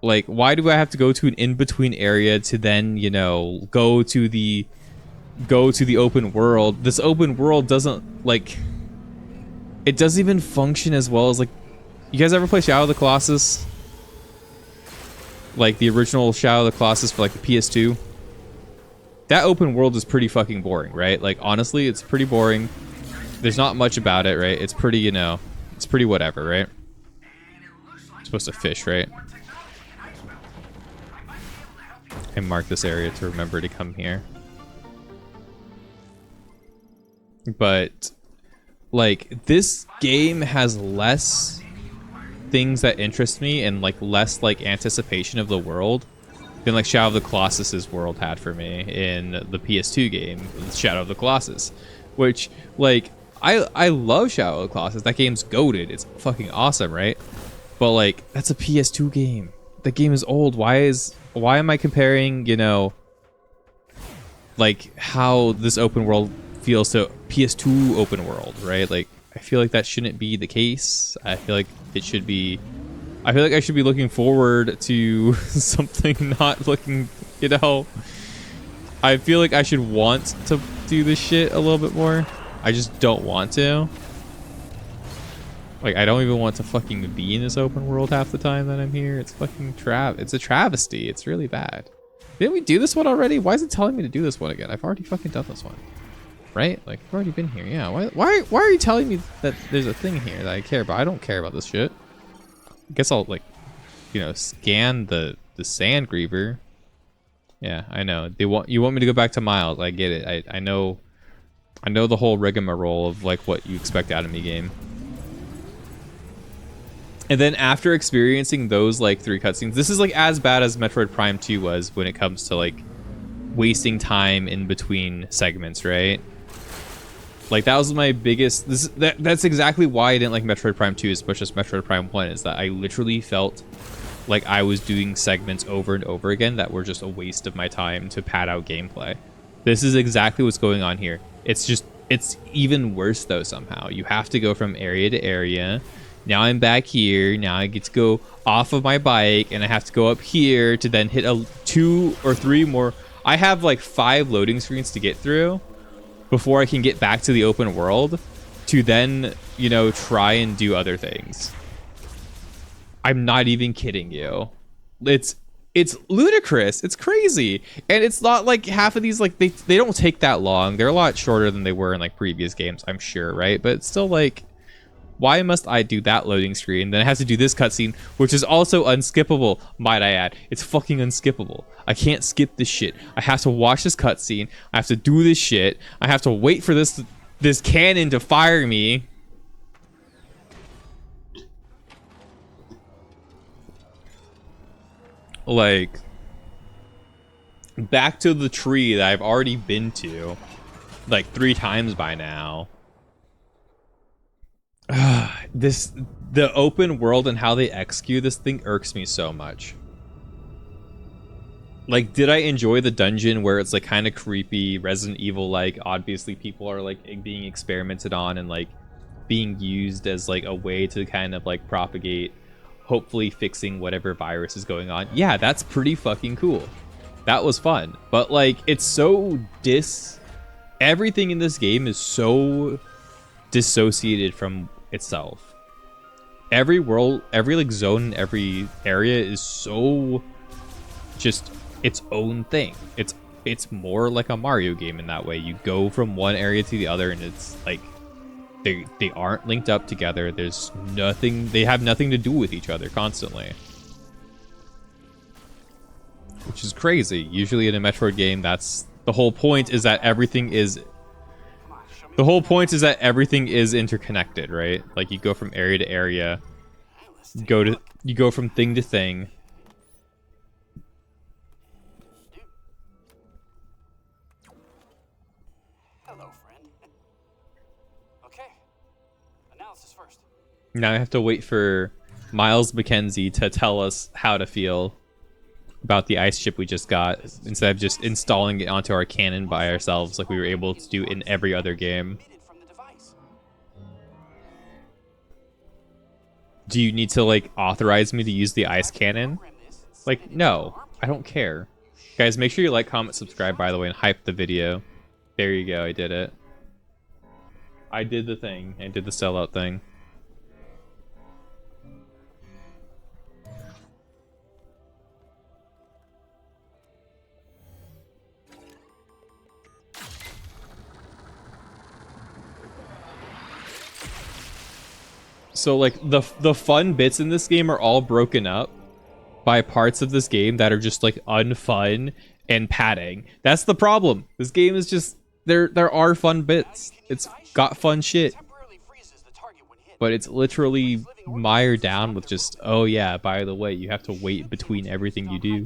Like, why do I have to go to an in-between area to then, you know, go to the open world? This open world doesn't, like, it doesn't even function as well as, like, you guys ever play Shadow of the Colossus? Like the original Shadow of the Colossus for like the PS2. That open world is pretty fucking boring, right? Like, honestly, it's pretty boring. There's not much about it, right? It's pretty, you know, it's pretty whatever, right? I'm supposed to fish, right? And mark this area to remember to come here. But like, this game has less things that interest me and like less like anticipation of the world than like Shadow of the Colossus's world had for me in the PS2 game, Shadow of the Colossus, which like I love Shadow of the Colossus. That game's goated. It's fucking awesome, right? But like, that's a PS2 game. The game is old. Why am I comparing, you know, like how this open world feels to PS2 open world, right? Like, I feel like that shouldn't be the case. I feel like it should be. I feel like I should be looking forward to something, not looking, you know. I feel like I should want to do this shit a little bit more. I just don't want to. Like, I don't even want to fucking be in this open world half the time that I'm here. It's fucking it's a travesty. It's really bad. Didn't we do this one already? Why is it telling me to do this one again? I've already fucking done this one. Right? Like, I've already been here. Yeah. Why are you telling me that there's a thing here that I care about? I don't care about this shit. I guess I'll, like, you know, scan the sand griever. Yeah, I know. You want me to go back to Miles. I get it. I know the whole rigmarole of, like, what you expect out of me, game. And then after experiencing those, like, 3 cutscenes, this is, like, as bad as Metroid Prime 2 was when it comes to, like, wasting time in between segments, right? Like, that was my biggest... That's exactly why I didn't like Metroid Prime 2 as much as Metroid Prime 1, is that I literally felt like I was doing segments over and over again that were just a waste of my time to pad out gameplay. This is exactly what's going on here. It's just... It's even worse, though, somehow. You have to go from area to area. Now I'm back here. Now I get to go off of my bike, and I have to go up here to then hit 2 or 3 more. I have like 5 loading screens to get through before I can get back to the open world to then, you know, try and do other things. I'm not even kidding you. It's ludicrous. It's crazy. And it's not like half of these, like, they don't take that long. They're a lot shorter than they were in like previous games, I'm sure, right? But it's still like, why must I do that loading screen? Then I have to do this cutscene, which is also unskippable, might I add. It's fucking unskippable. I can't skip this shit. I have to watch this cutscene. I have to do this shit. I have to wait for this cannon to fire me. Like, back to the tree that I've already been to, like, 3 times by now. The open world and how they execute this thing irks me so much. Like, did I enjoy the dungeon where it's like kind of creepy, Resident Evil like? Obviously people are like being experimented on and like being used as like a way to kind of like propagate, hopefully fixing whatever virus is going on. Yeah, that's pretty fucking cool. That was fun. But like, it's so everything in this game is so dissociated from itself. Every world, every like zone, every area is so just its own thing. It's more like a Mario game in that way. You go from one area to the other and it's like they aren't linked up together. There's nothing, they have nothing to do with each other constantly, which is crazy. Usually in a Metroid game, that's the whole point, is that everything is interconnected, right? Like, you go from area to area, you go from thing to thing. Hello, friend. Okay. Analysis first. Now I have to wait for Miles McKenzie to tell us how to feel about the ice chip we just got, instead of just installing it onto our cannon by ourselves like we were able to do in every other game. Do you need to like authorize me to use the ice cannon? Like, no, I don't care. Guys, make sure you like, comment, subscribe, by the way, and hype the video. There you go, I did it. I did the thing. I did the sellout thing. So like the fun bits in this game are all broken up by parts of this game that are just like unfun and padding. That's the problem. This game is just, there are fun bits. It's got fun shit. But it's literally mired down with just, oh yeah, by the way, you have to wait between everything you do.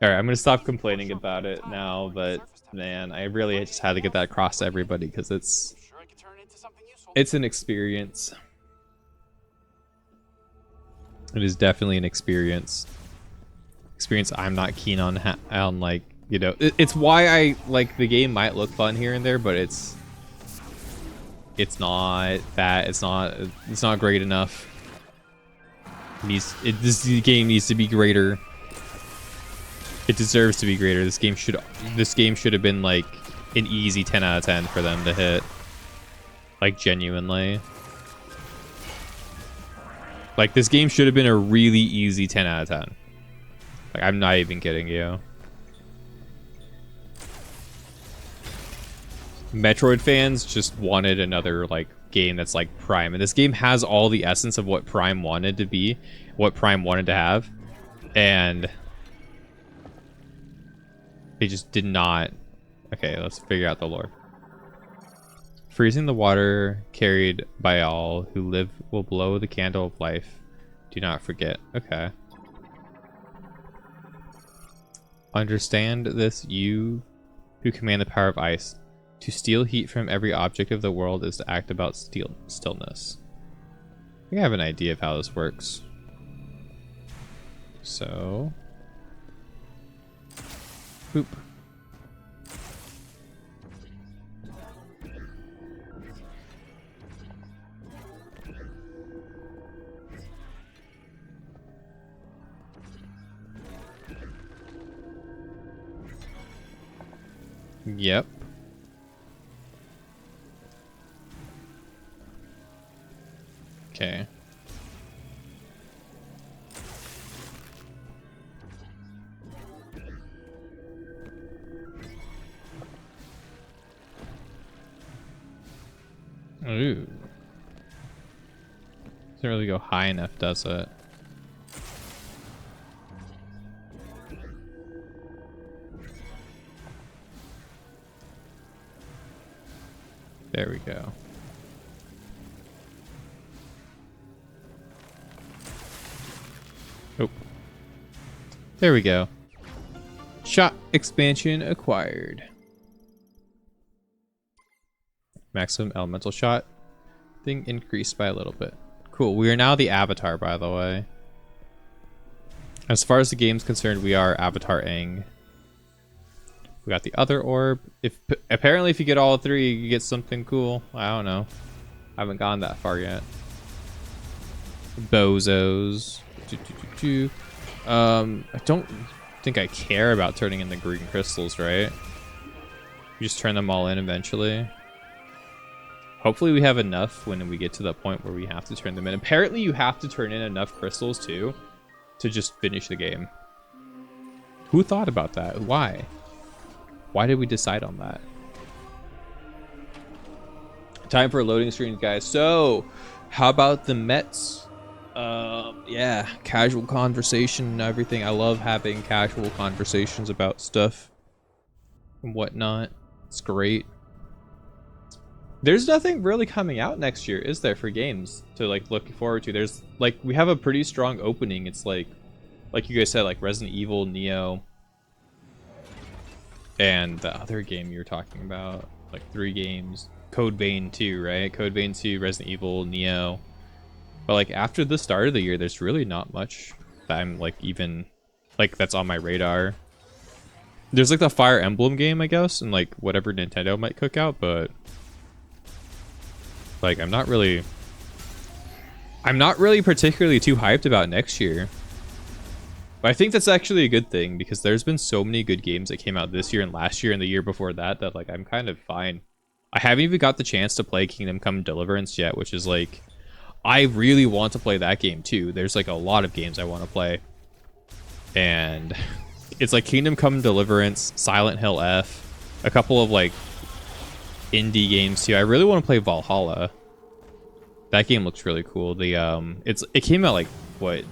Alright, I'm gonna stop complaining about it now, but man, I really just had to get that across to everybody because it's an experience. It is definitely an experience. Experience I'm not keen on, like, you know, it's why I like the game might look fun here and there, but it's It's not that. It's not great enough. This game needs to be greater. It deserves to be greater. This game should have been like an easy 10 out of 10 for them to hit. Like genuinely. Like this game should have been a really easy 10 out of 10. Like I'm not even kidding you. Metroid fans just wanted another like game that's like Prime, and this game has all the essence of what Prime wanted to be, what Prime wanted to have, and they just did not. Okay, let's figure out the lore. Freezing the water carried by all who live will blow the candle of life. Do not forget. Okay. Understand this, you who command the power of ice. To steal heat from every object of the world is to act about stillness. I think I have an idea of how this works. So... boop. Yep. Okay. Ooh. Doesn't really go high enough, does it? There we go. Oh. There we go. Shot expansion acquired. Maximum elemental shot thing increased by a little bit. Cool. We are now the Avatar, by the way. As far as the game's concerned, we are Avatar Aang. We got the other orb. Apparently if you get all three, you get something cool. I don't know. I haven't gone that far yet. Bozos. I don't think I care about turning in the green crystals, right? You just turn them all in eventually. Hopefully we have enough when we get to the point where we have to turn them in. Apparently you have to turn in enough crystals too to just finish the game. Who thought about that? Why? Why did we decide on that? Time for a loading screen, guys. So, how about the Mets? Yeah, casual conversation and everything. I love having casual conversations about stuff and whatnot. It's great. There's nothing really coming out next year, is there, for games to like look forward to? There's like, we have a pretty strong opening. It's like you guys said, like Resident Evil, Neo, and the other game you were talking about, like 3 games. Code Vein 2, right? Code Vein 2, Resident Evil, Neo. But like after the start of the year, there's really not much that I'm like even like that's on my radar. There's like the Fire Emblem game, I guess, and like whatever Nintendo might cook out, but like I'm not really particularly too hyped about next year. But I think that's actually a good thing because there's been so many good games that came out this year and last year and the year before that that like I'm kind of fine. I haven't even got the chance to play Kingdom Come Deliverance yet, which is like, I really want to play that game too. There's like a lot of games I want to play. And it's like Kingdom Come Deliverance, Silent Hill F, a couple of like indie games too. I really want to play Valhalla. That game looks really cool. It came out like what?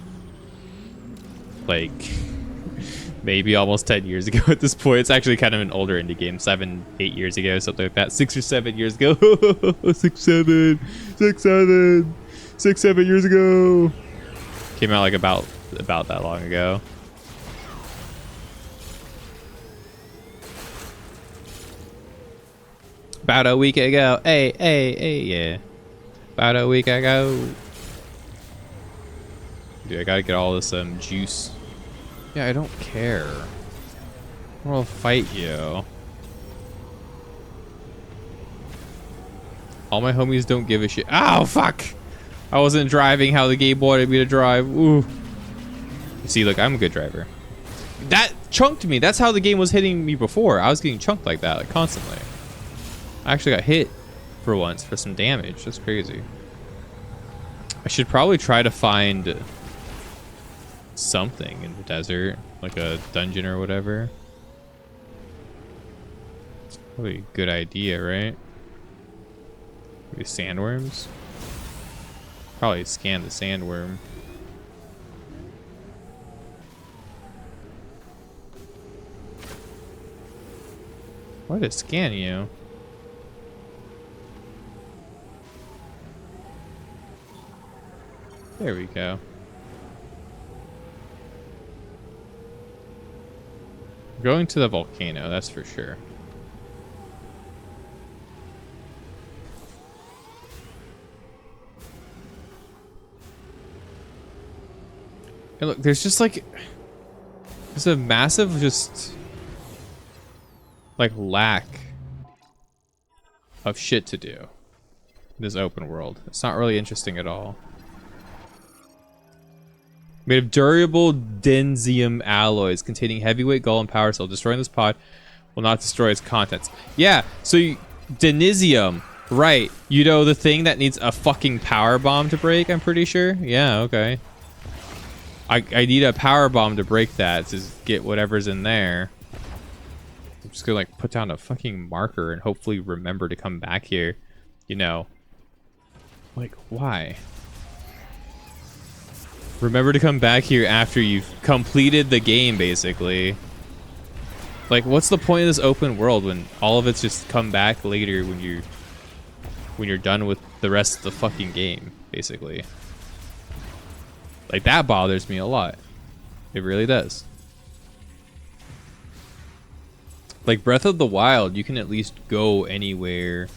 Like maybe almost 10 years ago at this point. It's actually kind of an older indie game, 7, 8 years ago, something like that. 6 or 7 years ago. 6, 7 years ago. Came out like about that long ago. About a week ago. Hey, yeah. About a week ago. Dude, I gotta get all this juice. Yeah, I don't care. I'll fight you. All my homies don't give a shit. Oh, fuck! I wasn't driving how the game wanted me to drive. Ooh. You see, look, I'm a good driver. That chunked me. That's how the game was hitting me before. I was getting chunked like that, like, constantly. I actually got hit for once for some damage. That's crazy. I should probably try to find something in the desert, like a dungeon or whatever. Probably a good idea, right? Maybe sandworms? Probably scan the sandworm. Why did it scan you? There we go. Going to the volcano, that's for sure. And look, there's just like, there's a massive just like lack of shit to do in this open world. It's not really interesting at all. Made of durable densium alloys containing heavyweight golem power cell. Destroying this pod will not destroy its contents. Yeah, so denisium, right? You know, the thing that needs a fucking power bomb to break, I'm pretty sure. Yeah, okay. I need a power bomb to break that to get whatever's in there. I'm just gonna like put down a fucking marker and hopefully remember to come back here. You know, like why? Remember to come back here after you've completed the game, basically. Like, what's the point of this open world when all of it's just come back later when you're done with the rest of the fucking game, basically? Like, that bothers me a lot. It really does. Like, Breath of the Wild, you can at least go anywhere.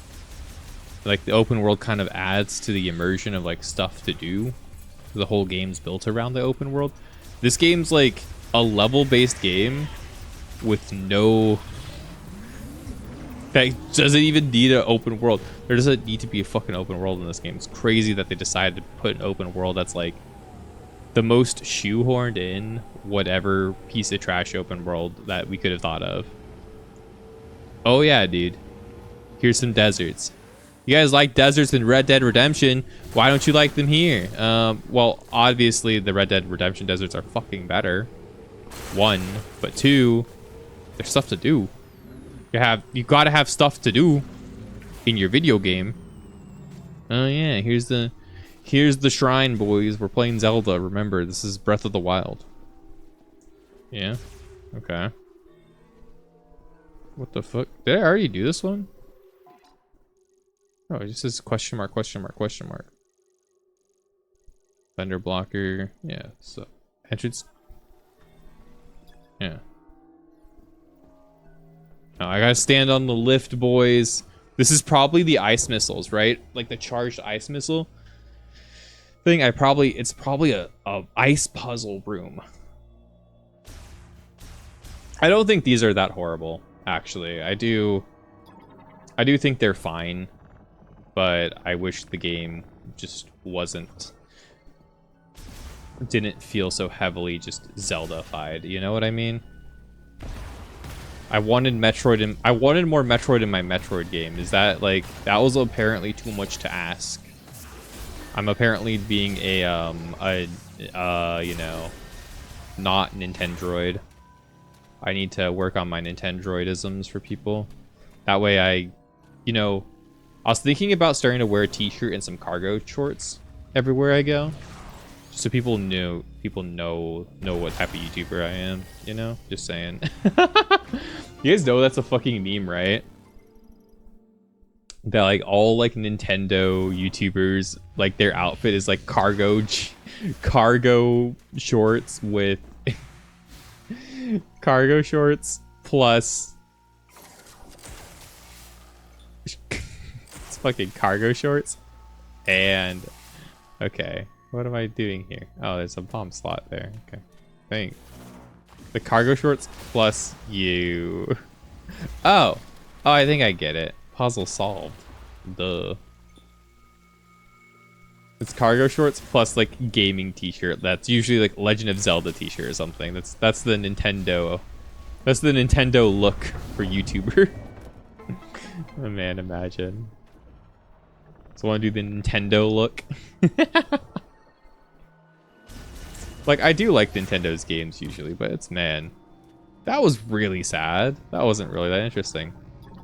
Like, the open world kind of adds to the immersion of, like, stuff to do. The whole game's built around the open world. This game's, like, a level-based game with no... That doesn't even need an open world. There doesn't need to be a fucking open world in this game. It's crazy that they decided to put an open world that's, like, the most shoehorned in whatever piece of trash open world that we could have thought of. Oh yeah, dude. Here's some deserts. You guys like deserts in Red Dead Redemption. Why don't you like them here? Well, obviously the Red Dead Redemption deserts are fucking better. One, but two, there's stuff to do. You gotta have stuff to do in your video game. Oh yeah, here's the shrine, boys. We're playing Zelda. Remember, this is Breath of the Wild. Yeah. Okay. What the fuck? Did I already do this one? Oh, it just says question mark, question mark, question mark. Thunder blocker. Yeah, so entrance. Yeah. Now I gotta stand on the lift, boys. This is probably the ice missiles, right? Like the charged ice missile thing. It's probably a ice puzzle room. I don't think these are that horrible, actually. I do think they're fine. But I wish the game just didn't feel so heavily just Zelda-fied, you know what I mean? I wanted more Metroid in my Metroid game. Is that, like, that was apparently too much to ask. I'm apparently being you know, not Nintendroid. I need to work on my Nintendroidisms for people. That way you know, I was thinking about starting to wear a t-shirt and some cargo shorts everywhere I go. Just so people know what type of YouTuber I am, you know? Just saying. You guys know that's a fucking meme, right? That like all like Nintendo YouTubers, like their outfit is like cargo shorts with cargo shorts plus fucking cargo shorts and okay, what am I doing here? Oh, there's a bomb slot there. Okay, thanks. The cargo shorts plus you. Oh, I think I get it. Puzzle solved. Duh. It's cargo shorts plus like gaming t-shirt. That's usually like Legend of Zelda t-shirt or something. That's the Nintendo. That's the Nintendo look for YouTuber. Oh man, imagine. So want to do the Nintendo look? Like I do like Nintendo's games usually, but it's man, that was really sad. That wasn't really that interesting.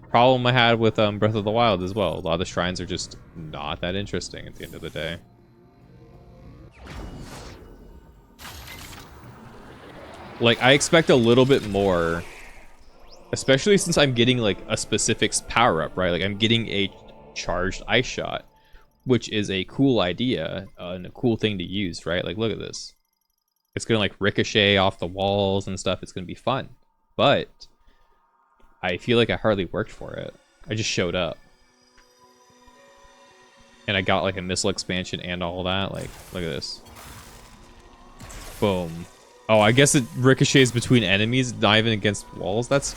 Problem I had with Breath of the Wild as well. A lot of the shrines are just not that interesting at the end of the day. Like I expect a little bit more, especially since I'm getting like a specific power up, right? Like I'm getting a charged ice shot, which is a cool idea and a cool thing to use, right? Like look at this. It's gonna like ricochet off the walls and stuff. It's gonna be fun, but I feel like I hardly worked for it. I just showed up. And I got like a missile expansion and all that. Like, look at this. Boom. Oh, I guess it ricochets between enemies, not even against walls. That's...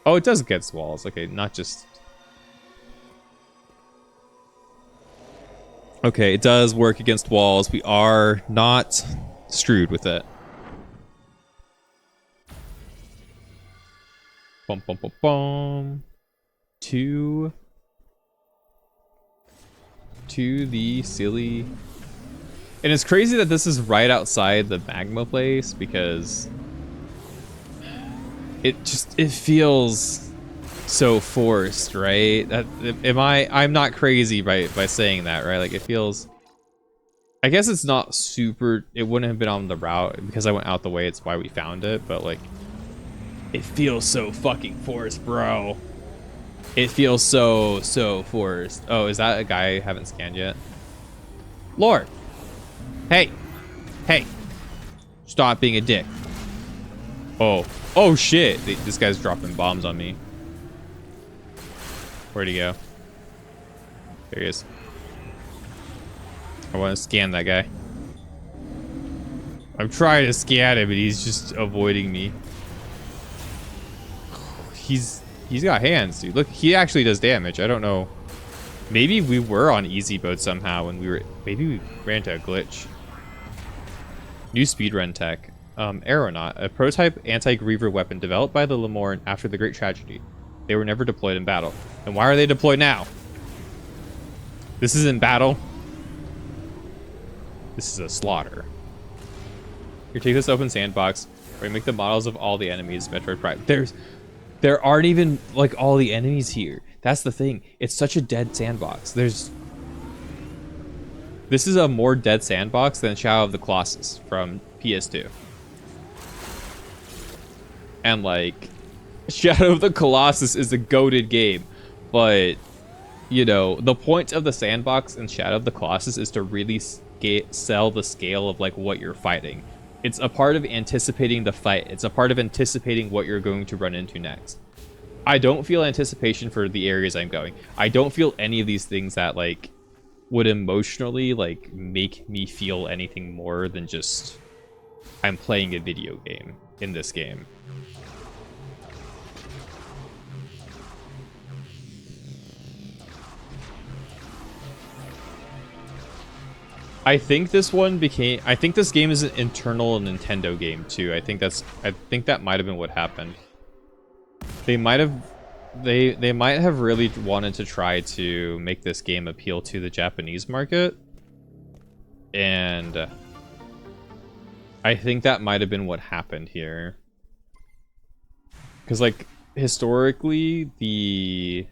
Oh, it does against walls. Okay, not just... Okay, it does work against walls. We are not screwed with it. Bum, bum, bum, bum. To the silly... And it's crazy that this is right outside the magma place because it feels so forced, right? I'm not crazy by saying that, right? Like it feels, I guess it's not super, it wouldn't have been on the route because I went out the way, it's why we found it, but like it feels so fucking forced, bro. It feels so forced. Oh, is that a guy I haven't scanned yet? Lord. Hey. Hey. Stop being a dick. Oh. Oh shit. This guy's dropping bombs on me. Where'd he go? There he is. I want to scan that guy. I'm trying to scan him, but he's just avoiding me. He's got hands, dude. Look, he actually does damage. I don't know. Maybe we were on easy mode somehow when we were... Maybe we ran into a glitch. New speedrun tech. Aeronaut, a prototype anti-griever weapon developed by the Lemorn after the Great Tragedy. They were never deployed in battle. And why are they deployed now? This isn't battle. This is a slaughter. Here, take this open sandbox where you make the models of all the enemies. Metroid Prime. There aren't even like all the enemies here. That's the thing. It's such a dead sandbox. This is a more dead sandbox than Shadow of the Colossus from PS2. And like, Shadow of the Colossus is a goated game, but you know, the point of the sandbox in Shadow of the Colossus is to really sell the scale of like what you're fighting. It's a part of anticipating the fight. It's a part of anticipating what you're going to run into next. I don't feel anticipation for the areas I'm going. I don't feel any of these things that like would emotionally like make me feel anything more than just I'm playing a video game in this game. I think this game is an internal Nintendo game too. I think that might have been what happened. They might have really wanted to try to make this game appeal to the Japanese market. And I think that might have been what happened here. Because like historically the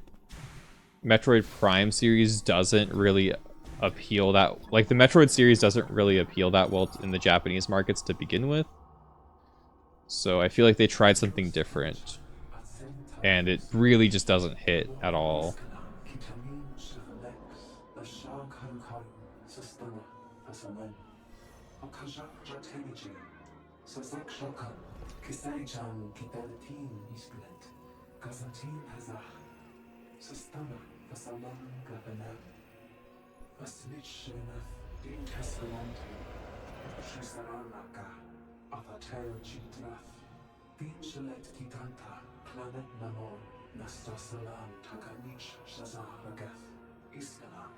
Metroid Prime series doesn't really appeal that, like the Metroid series doesn't really appeal that well in the Japanese markets to begin with. So I feel like they tried something different and it really just doesn't hit at all. Planet Namor, Nastasalam, Takanich, Shazar, Ragath, Iskalam.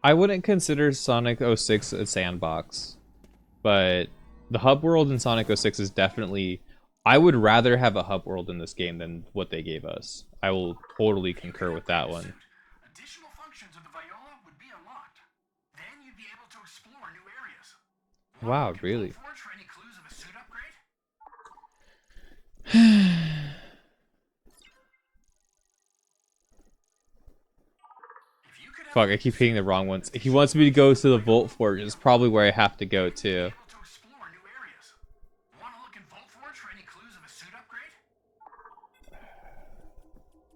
I wouldn't consider Sonic 06 a sandbox, but the hub world in Sonic 06 is definitely. I would rather have a hub world in this game than what they gave us. I will totally concur with that one. Additional functions of the Viola would be unlocked. Then you'd be able to explore new areas. Wow, really? Forge for any clues of a suit upgrade? Fuck, I keep hitting the wrong ones. He wants me to go to the Volt Forge. It's probably where I have to go to.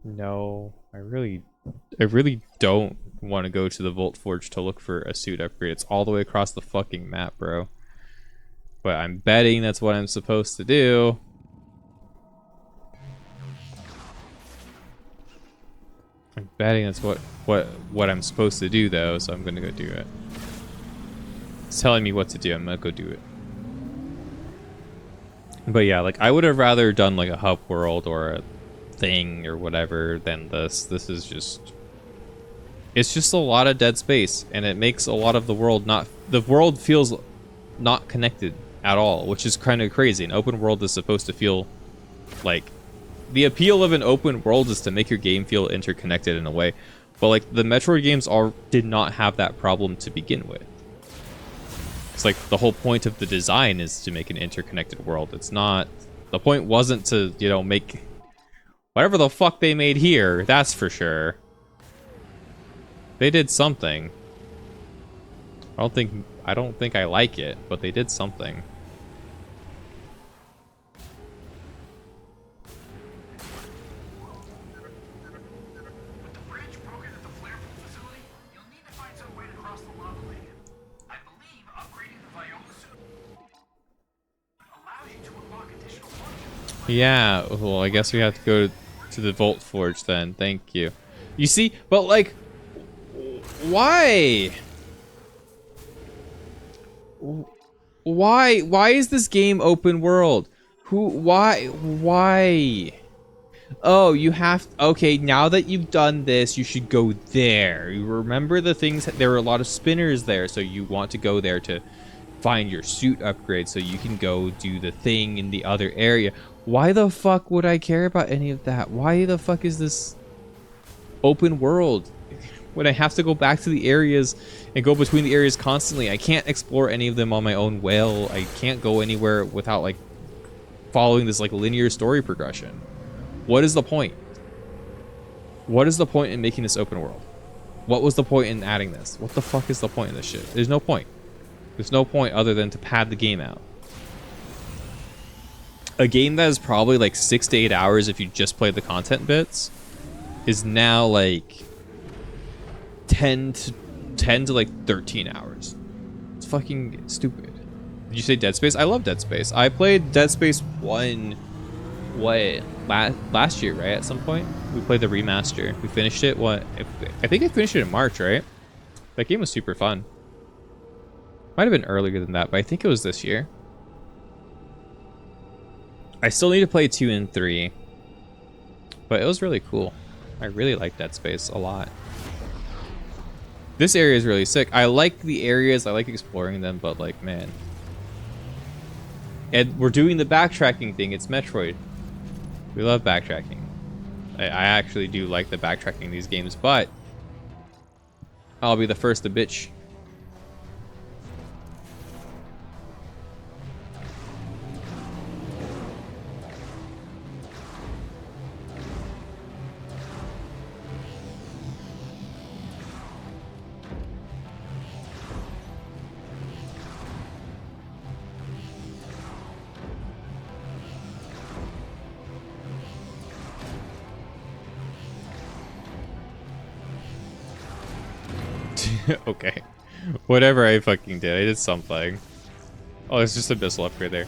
No, I really don't want to go to the Volt Forge to look for a suit upgrade. It's all the way across the fucking map, bro. But I'm betting that's what I'm supposed to do. I'm betting that's what I'm supposed to do, though, so I'm gonna go do it. It's telling me what to do. I'm gonna go do it. But yeah, like, I would have rather done like a hub world or a thing or whatever than this. This is just, it's just a lot of dead space, and it makes a lot of the world not, the world feels not connected at all, which is kind of crazy. An open world is supposed to feel like, the appeal of an open world is to make your game feel interconnected in a way, but like the Metroid games did not have that problem to begin with. It's like the whole point of the design is to make an interconnected world. It's not, the point wasn't to, you know, make whatever the fuck they made here, that's for sure. They did something. I don't think I like it, but they did something. With the bridge broken at the flare pool facility, you'll need to find some way to cross the lava lake. I believe upgrading the Viola suit allows you to unlock additional functions. Yeah, well, I guess we have to go to the Volt Forge then. Thank you. You see, but like, why? Why is this game open world? Why? Oh, you have, okay, now that you've done this, you should go there. You remember the things, there were a lot of spinners there, so you want to go there to find your suit upgrade so you can go do the thing in the other area. Why the fuck would I care about any of that? Why the fuck is this open world when I have to go back to the areas and go between the areas constantly? I can't explore any of them on my own will. I can't go anywhere without like following this like linear story progression. What is the point? What is the point in making this open world? What was the point in adding this? What the fuck is the point of this shit? There's no point. There's no point other than to pad the game out. A game that is probably like 6 to 8 hours if you just play the content bits is now like 10 to like 13 hours. It's fucking stupid. Did you say Dead Space? I love Dead Space. I played Dead Space 1 last year, right? At some point we played the remaster. We finished it, I think I finished it in March, right? That game was super fun. Might have been earlier than that, but I think it was this year. I still need to play 2 and 3, but it was really cool. I really like Dead Space a lot. This area is really sick. I like the areas, I like exploring them, but like, man. And we're doing the backtracking thing. It's Metroid. We love backtracking. I actually do like the backtracking in these games, but I'll be the first to bitch. Okay. Whatever I fucking did, I did something. Oh, it's just a missile upgrade there.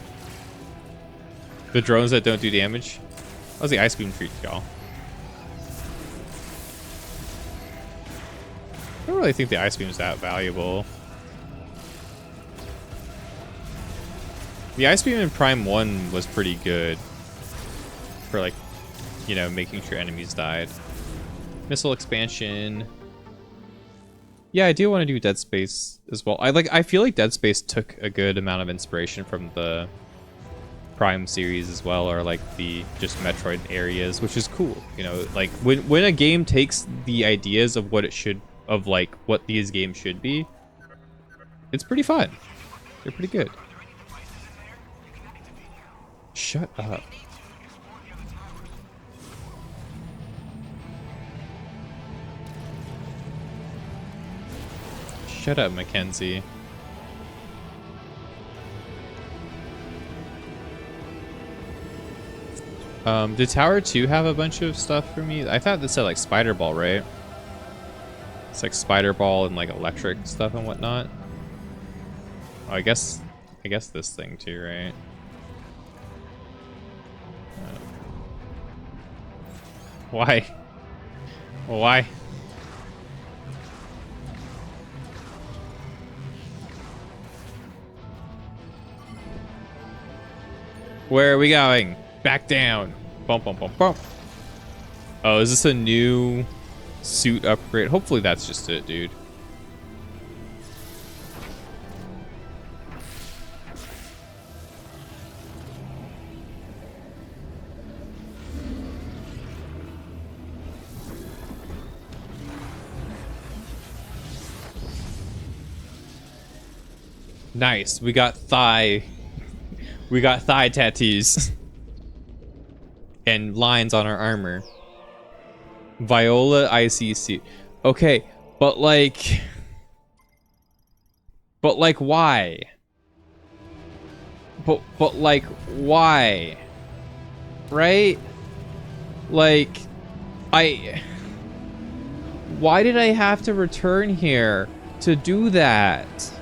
The drones that don't do damage. That was the ice beam treat, y'all. I don't really think the ice beam is that valuable. The ice beam in Prime 1 was pretty good for, like, you know, making sure enemies died. Missile expansion. Yeah, I do want to do Dead Space as well. I feel like Dead Space took a good amount of inspiration from the Prime series as well, or like the just Metroid areas, which is cool. You know, like when a game takes the ideas of what it should, of like what these games should be, it's pretty fun. They're pretty good. Shut up. Shut up, Mackenzie. Did Tower 2 have a bunch of stuff for me? I thought this said like Spider Ball, right? It's like Spider Ball and like electric stuff and whatnot. Oh, I guess this thing too, right? Why? Why? Where are we going? Back down. Bump, bump, bump, bump. Oh, is this a new suit upgrade? Hopefully that's just it, dude. Nice. We got thigh tattoos. And lines on our armor. Viola IC suit. Okay, but like why? But like why? Right? Like why did I have to return here to do that?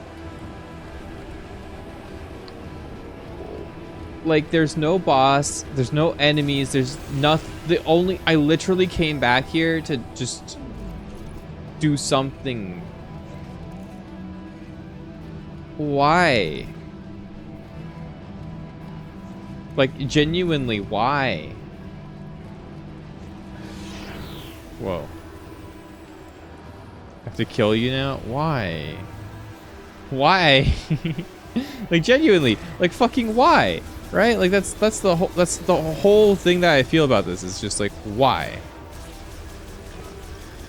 Like, there's no boss, there's no enemies, there's nothing. I literally came back here to just do something. Why? Like, genuinely, why? Whoa. I have to kill you now? Why? Why? Like, genuinely, like, fucking why? Right? Like, that's the whole thing that I feel about this, is just like, why?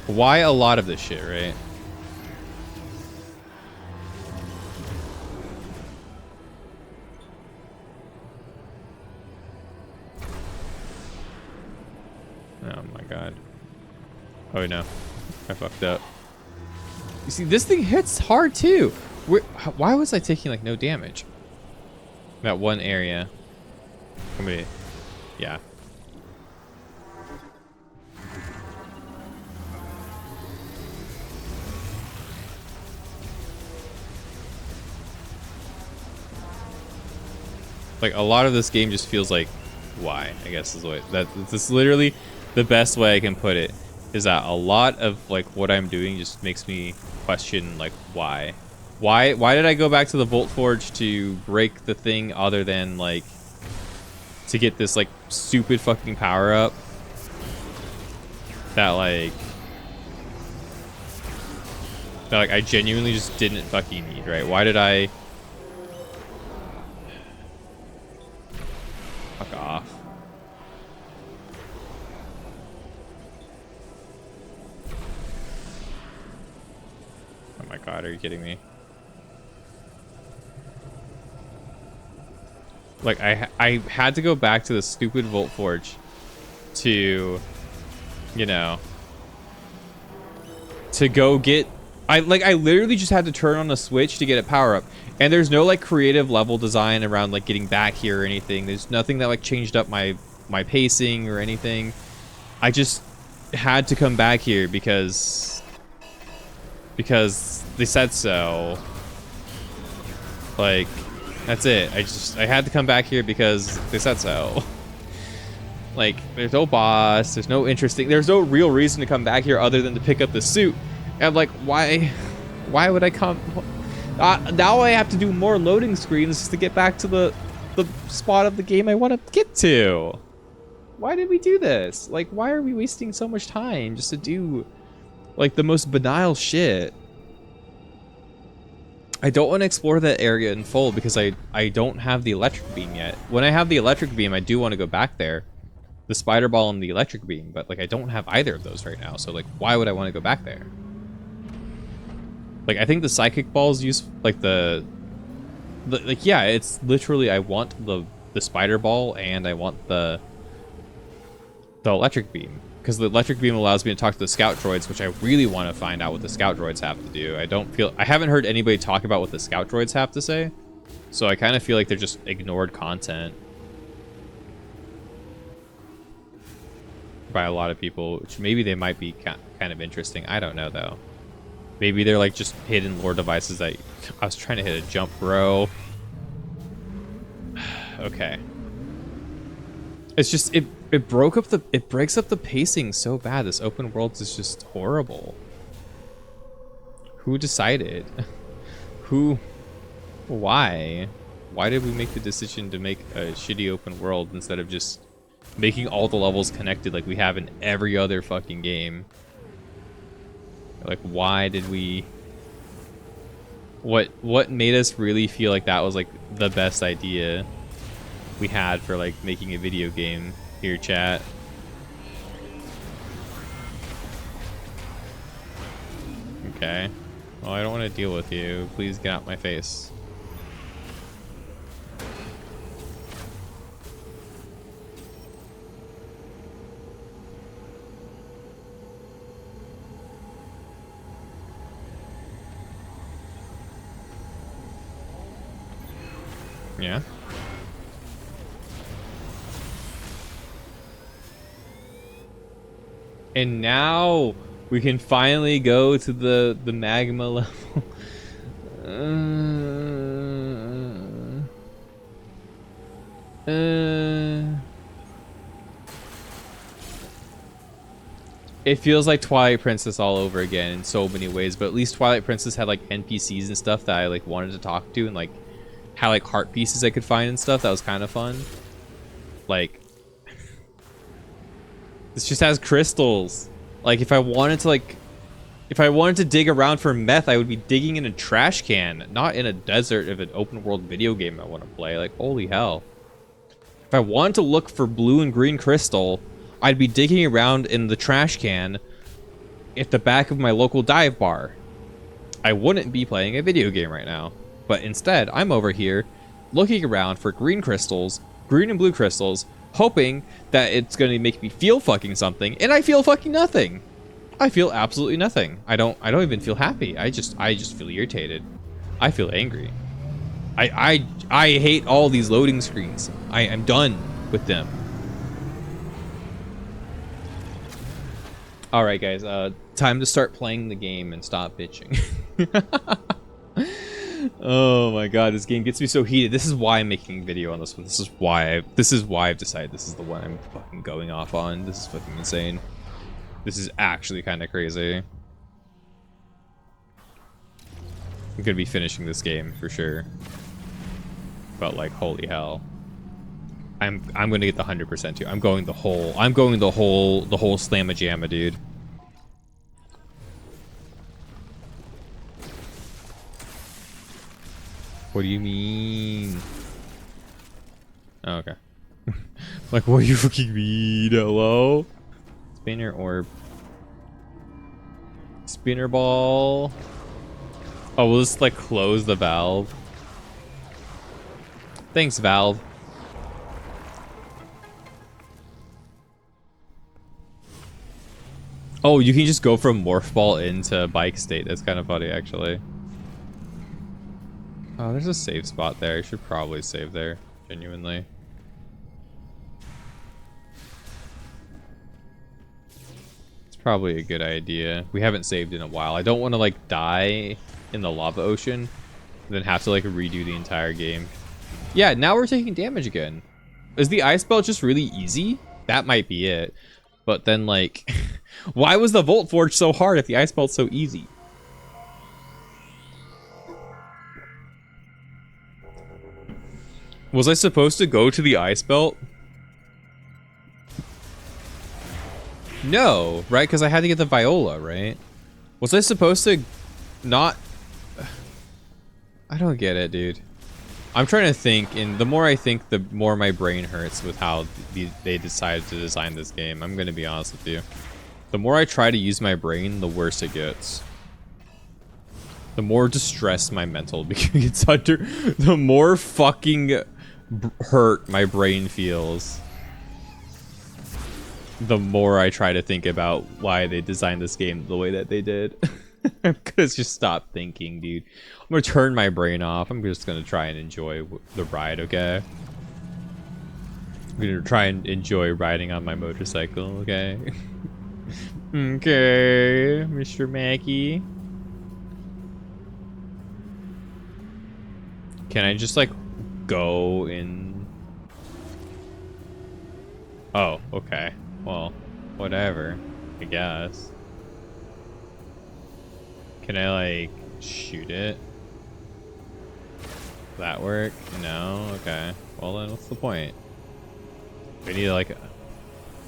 Why a lot of this shit, right? Oh my god. Oh no. I fucked up. You see, this thing hits hard too. Why was I taking like no damage? That one area. I mean, yeah. Like, a lot of this game just feels like, why? I guess is what that's literally the best way I can put it, is that a lot of like what I'm doing just makes me question like why. Why did I go back to the Volt Forge to break the thing, other than like to get this like stupid fucking power up that like I genuinely just didn't fucking need, right? Why did I fuck off? Oh my god, are you kidding me? Like, I had to go back to the stupid Volt Forge to, you know, to go get... I literally just had to turn on a switch to get a power up. And there's no, like, creative level design around, like, getting back here or anything. There's nothing that, like, changed up my pacing or anything. I just had to come back here because they said so. Like... That's it. I had to come back here because they said so. Like, there's no boss, there's no real reason to come back here other than to pick up the suit. I'm like, why would I come? Now I have to do more loading screens just to get back to the spot of the game I want to get to. Why did we do this? Like, why are we wasting so much time just to do like the most banal shit? I don't want to explore that area in full because I don't have the electric beam yet. When I have the electric beam, I do want to go back there. The spider ball and the electric beam, but like I don't have either of those right now. So like, why would I want to go back there? Like, I think the psychic balls use like like, yeah, it's literally I want the spider ball and I want the electric beam, because the electric beam allows me to talk to the scout droids, which I really want to find out what the scout droids have to do. I haven't heard anybody talk about what the scout droids have to say, so I kind of feel like they're just ignored content by a lot of people, which maybe they might be kind of interesting. I don't know though. Maybe they're like just hidden lore devices that I was trying to hit a jump, bro. Okay. It's just it breaks up the pacing so bad. This open world is just horrible. Who decided? Why did we make the decision to make a shitty open world instead of just making all the levels connected like we have in every other fucking game? Like, why did we... What made us really feel like that was like the best idea we had for like making a video game? Here, chat. Okay. Well, I don't want to deal with you. Please get out my face. Yeah. And now we can finally go to the magma level. It feels like Twilight Princess all over again in so many ways, but at least Twilight Princess had like NPCs and stuff that I like wanted to talk to, and like had like heart pieces I could find and stuff. That was kind of fun. Like, this just has crystals. Like, if I wanted to dig around for meth, I would be digging in a trash can, not in a desert of an open world video game I want to play. Like, holy hell. If I wanted to look for blue and green crystal, I'd be digging around in the trash can at the back of my local dive bar. I wouldn't be playing a video game right now. But instead, I'm over here looking around for green crystals, green and blue crystals, hoping that it's going to make me feel fucking something, and I feel fucking nothing. I feel absolutely nothing. I don't even feel happy. I just feel irritated. I feel angry. I hate all these loading screens. I'm done with them. All right, guys. Time to start playing the game and stop bitching. Oh my god, this game gets me so heated. This is why I'm making a video on this one. This is why I've decided this is the one I'm fucking going off on. This is fucking insane. This is actually kind of crazy. I'm gonna be finishing this game for sure. But like, holy hell. I'm gonna get the 100% too. I'm going the whole slamma jamma, dude. What do you mean? Oh, okay. Like, what do you fucking mean? Hello? Spinner orb. Spinner ball. Oh, we'll just like close the valve. Thanks, valve. Oh, you can just go from morph ball into bike state. That's kind of funny, actually. Oh, there's a save spot there. I should probably save there, genuinely. It's probably a good idea. We haven't saved in a while. I don't want to like die in the lava ocean, and then have to like redo the entire game. Yeah, now we're taking damage again. Is the ice belt just really easy? That might be it. But then, like, why was the Volt Forge so hard if the Ice Belt's so easy? Was I supposed to go to the Ice Belt? No, right? Because I had to get the Viola, right? Was I supposed to not... I don't get it, dude. I'm trying to think, and the more I think, the more my brain hurts with how they decided to design this game. I'm going to be honest with you. The more I try to use my brain, the worse it gets. The more distressed my mental gets under, the more fucking hurt my brain feels. The more I try to think about why they designed this game the way that they did. I'm gonna just stop thinking, dude. I'm gonna turn my brain off. I'm just gonna try and enjoy the ride, okay? I'm gonna try and enjoy riding on my motorcycle, okay? Okay, Mr. Mackey. Can I just, like, go in? Oh, okay. Well, whatever, I guess. Can I, like, shoot it? Does that work? No? Okay. Well, then what's the point? We need, like,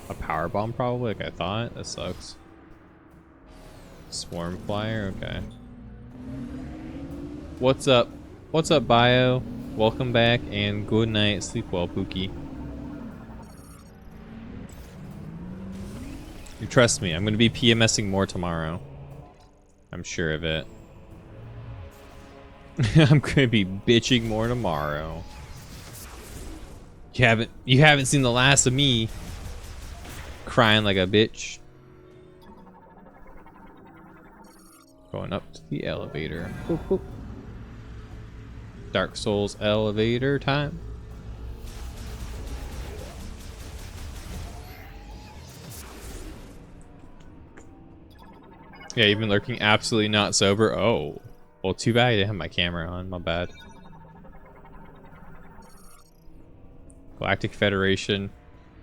a power bomb, probably, like I thought. That sucks. Swarm flyer? Okay. What's up? What's up, Bio? Welcome back, and good night. Sleep well, Pookie. You trust me, I'm going to be PMSing more tomorrow. I'm sure of it. I'm gonna be bitching more tomorrow. You haven't seen the last of me crying like a bitch. Going up to the elevator. Boop, boop. Dark Souls elevator time. Yeah, you've been lurking absolutely not sober. Oh. Well, too bad I didn't have my camera on. My bad. Galactic Federation.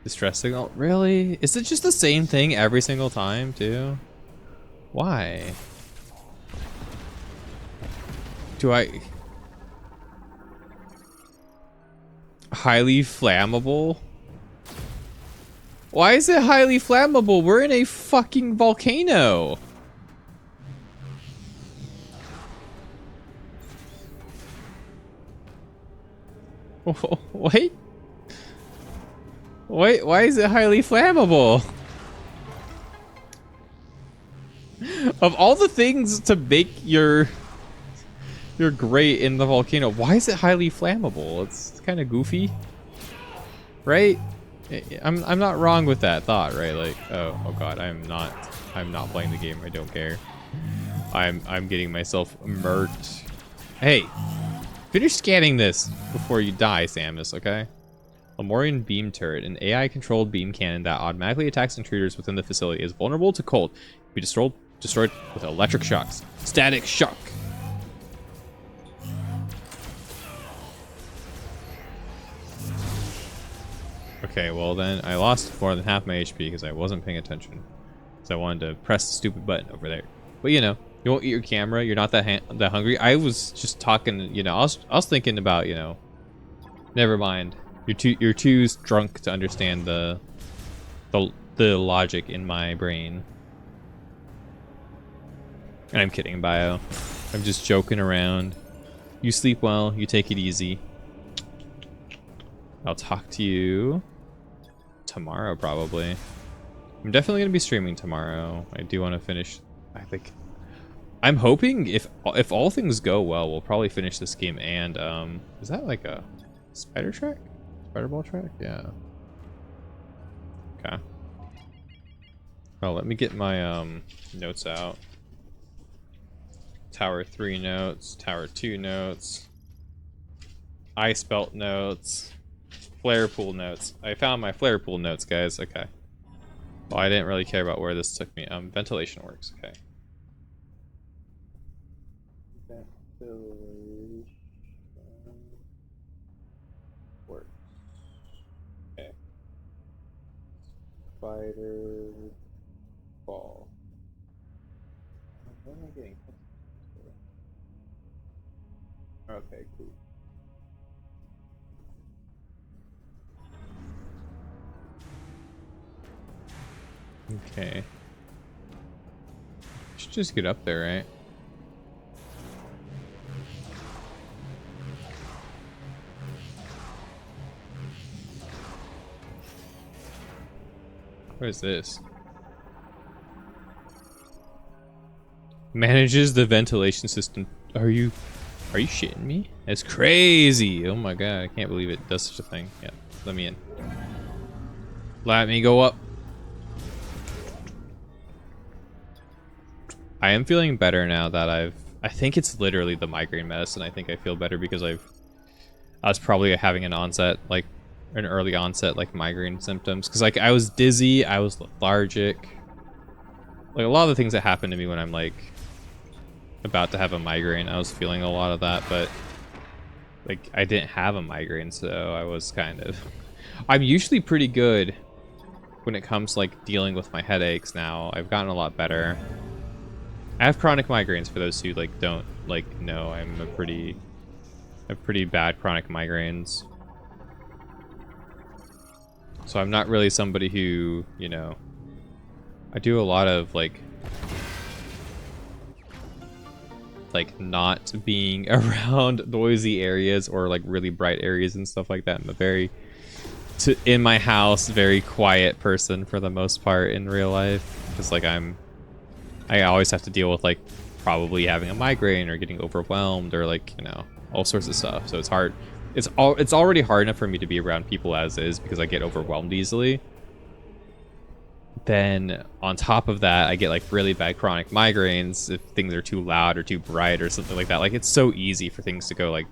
Distress signal. Really? Is it just the same thing every single time, too? Why? Do I... Highly flammable? Why is it highly flammable? We're in a fucking volcano. Wait. Wait, why is it highly flammable? Of all the things to make your grate in the volcano, why is it highly flammable? It's kind of goofy, right? I'm not wrong with that thought, right? Like, oh god, I'm not playing the game. I don't care. I'm getting myself murked. Hey, finish scanning this before you die, Samus, okay? Lemurian beam turret, an AI-controlled beam cannon that automatically attacks intruders within the facility, is vulnerable to cold. Be destroyed with electric shocks. Static shock. Okay, well then I lost more than half my HP because I wasn't paying attention. So I wanted to press the stupid button over there. But you know, you won't eat your camera. You're not that hungry. I was just talking. You know, I was thinking about, you know. Never mind. You're too drunk to understand the logic in my brain. And I'm kidding, Bio. I'm just joking around. You sleep well. You take it easy. I'll talk to you tomorrow, probably. I'm definitely gonna be streaming tomorrow. I do want to finish. I think I'm hoping if all things go well, we'll probably finish this game. And is that like a spider track? Spider ball track? Yeah. Okay. Oh, let me get my notes out. Tower 3 notes, Tower 2 notes, Ice Belt notes, Flare Pool notes. I found my Flare Pool notes, guys. Okay. Well, I didn't really care about where this took me. Ventilation works. Okay. Ventilation works. Okay. Spider ball. What am I getting? Okay, cool. Okay. Should just get up there, right? What is this? Manages the ventilation system. Are you shitting me? That's crazy. Oh my god, I can't believe it does such a thing. Yeah, let me in. Let me go up. I am feeling better now that I think it's literally the migraine medicine. I think I feel better because I was probably having an onset, like an early onset, like migraine symptoms. Cause like I was dizzy, I was lethargic. Like a lot of the things that happen to me when I'm like about to have a migraine, I was feeling a lot of that, but like I didn't have a migraine, so I was kind of, I'm usually pretty good when it comes to like dealing with my headaches now. I've gotten a lot better. I have chronic migraines for those who like don't like know. I have pretty bad chronic migraines. So I'm not really somebody who, you know, I do a lot of like not being around noisy areas or like really bright areas and stuff like that. I'm a very in my house, very quiet person for the most part in real life. Because like I always have to deal with like probably having a migraine or getting overwhelmed or like, you know, all sorts of stuff. So it's hard. It's already hard enough for me to be around people as is because I get overwhelmed easily. Then on top of that, I get like really bad chronic migraines if things are too loud or too bright or something like that. Like it's so easy for things to go like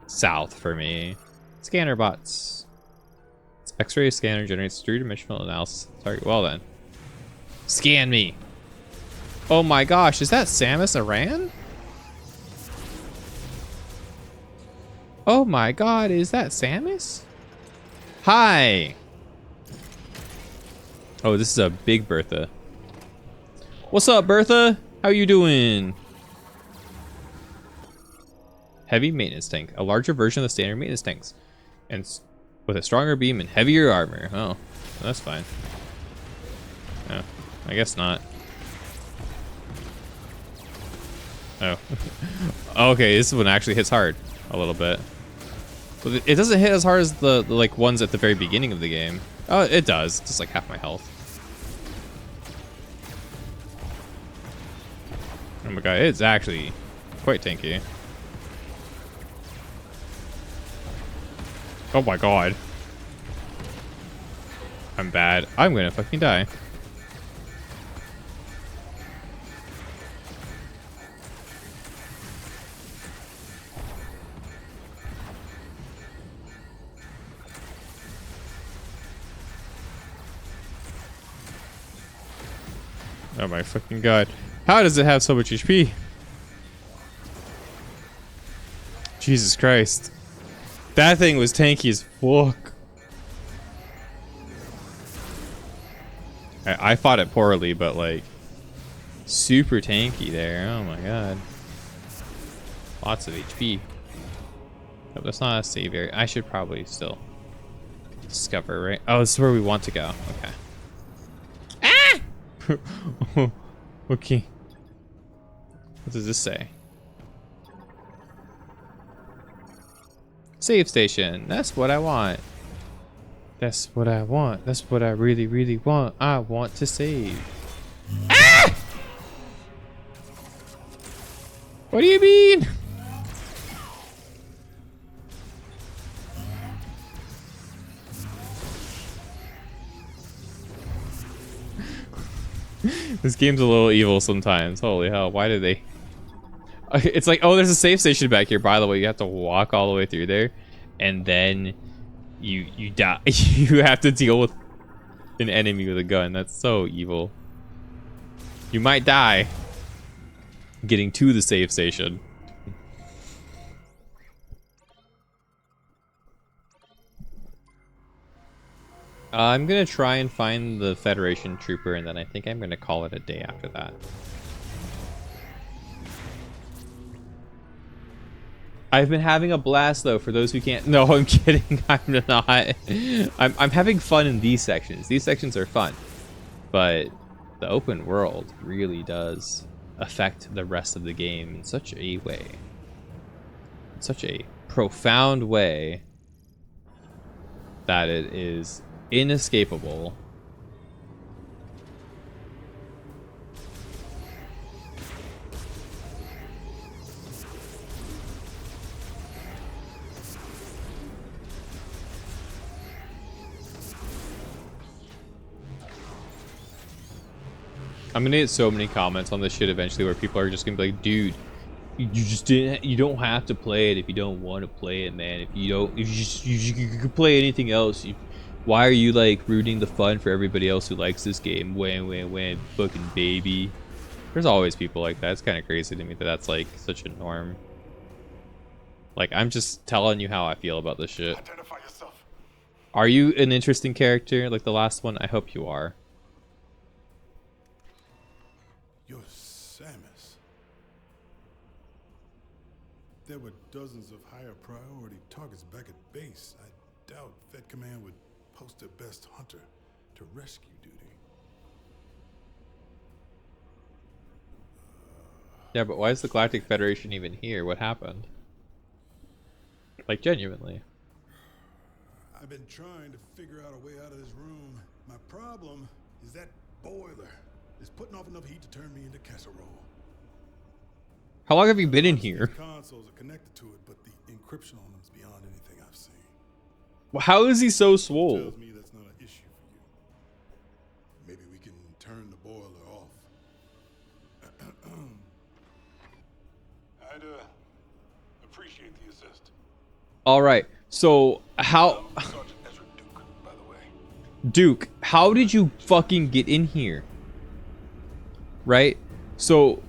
south for me. Scanner bots. X-ray scanner generates three-dimensional analysis. Sorry, well then. Scan me. Oh my gosh, is that Samus Aran? Oh my god, is that Samus? Hi. Oh, this is a big Bertha. What's up, Bertha? How you doing? Heavy maintenance tank. A larger version of the standard maintenance tanks. And with a stronger beam and heavier armor. Oh, that's fine. No, I guess not. Oh. Okay, this one actually hits hard. A little bit. But it doesn't hit as hard as the like ones at the very beginning of the game. Oh, it does. Just like half my health. Oh my god, it's actually quite tanky. Oh my god. I'm bad. I'm gonna fucking die. Oh my fucking god. How does it have so much HP? Jesus Christ. That thing was tanky as fuck. I fought it poorly, but like super tanky there. Oh my god. Lots of HP. Oh, that's not a save area. I should probably still discover, right? Oh, this is where we want to go. Okay. Okay. What does this say? Save station. That's what I want. That's what I want. That's what I really, really want. I want to save. Ah! What do you mean? This game's a little evil sometimes. Holy hell, why did they... It's like, oh, there's a save station back here. By the way, you have to walk all the way through there. And then you die. You have to deal with an enemy with a gun. That's so evil. You might die getting to the save station. I'm gonna try and find the Federation trooper, and then I think I'm gonna call it a day after that. I've been having a blast though. For those who can't, no, I'm kidding. I'm not. I'm having fun in these sections. These sections are fun, but the open world really does affect the rest of the game in such a way, in such a profound way, that it is inescapable. I'm gonna get so many comments on this shit eventually where people are just gonna be like, dude, you don't have to play it if you don't want to play it, man. If you don't, if you could play anything else. Why are you like ruining the fun for everybody else who likes this game? When, fucking baby. There's always people like that. It's kind of crazy to me that that's like such a norm. Like, I'm just telling you how I feel about this shit. Identify yourself. Are you an interesting character like the last one? I hope you are. You're Samus. There were dozens of higher priority targets back at base. I doubt Fed Command would post their best hunter to rescue duty. Yeah, but why is the Galactic Federation even here? What happened? Like, genuinely. I've been trying to figure out a way out of this room. My problem is that boiler is putting off enough heat to turn me into casserole. How long have you been in here? The consoles are connected to it, but the encryption on them is beyond anything I've seen. Well, how is he so swole? Tells me that's not an issue for you. Maybe we can turn the boiler off. I'd appreciate the assist. All right. So how, Sergeant Ezra Duke, by the way. Duke? How did you fucking get in here? Right. So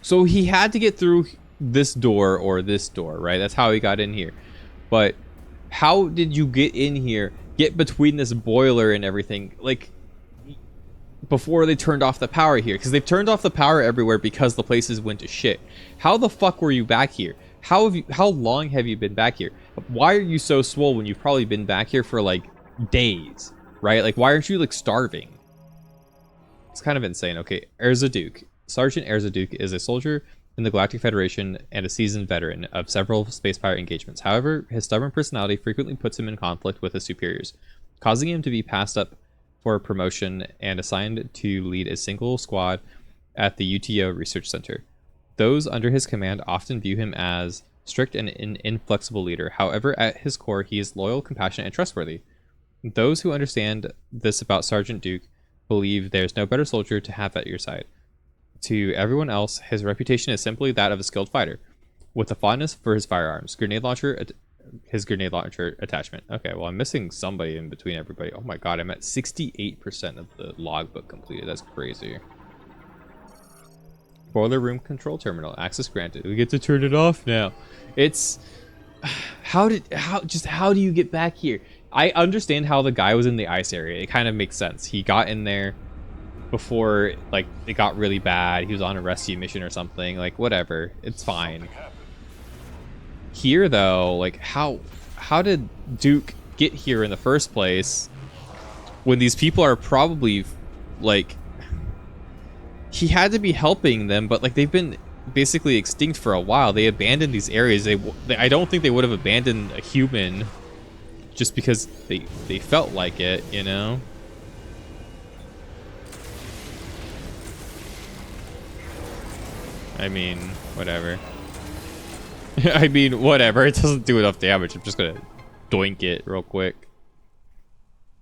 he had to get through this door or this door, right? That's how he got in here. But how did you get in here? Get between this boiler and everything, like, before they turned off the power here, because they've turned off the power everywhere because the places went to shit. How the fuck were you back here? How long have you been back here? Why are you so swole when you've probably been back here for like days, right? Like, why aren't you like starving? It's kind of insane. Okay, Erza Duke. Sergeant Erza Duke is a soldier in the Galactic Federation and a seasoned veteran of several space pirate engagements. However, his stubborn personality frequently puts him in conflict with his superiors, causing him to be passed up for promotion and assigned to lead a single squad at the UTO Research Center. Those under his command often view him as strict and an inflexible leader. However, at his core, he is loyal, compassionate, and trustworthy. Those who understand this about Sergeant Duke believe there's no better soldier to have at your side. To everyone else, his reputation is simply that of a skilled fighter, with a fondness for his firearms, his grenade launcher attachment. Okay, well, I'm missing somebody in between everybody. Oh my god, I'm at 68% of the logbook completed. That's crazy. Boiler room control terminal. Access granted. We get to turn it off now. It's... How do you get back here? I understand how the guy was in the ice area. It kind of makes sense. He got in there before, like, it got really bad. He was on a rescue mission or something. Like, whatever. It's fine. Here, though, like, how did Duke get here in the first place when these people are probably, like... He had to be helping them, but, like, they've been basically extinct for a while. They abandoned these areas. I don't think they would have abandoned a human just because they felt like it, you know? I mean, whatever. I mean, whatever. It doesn't do enough damage. I'm just gonna doink it real quick.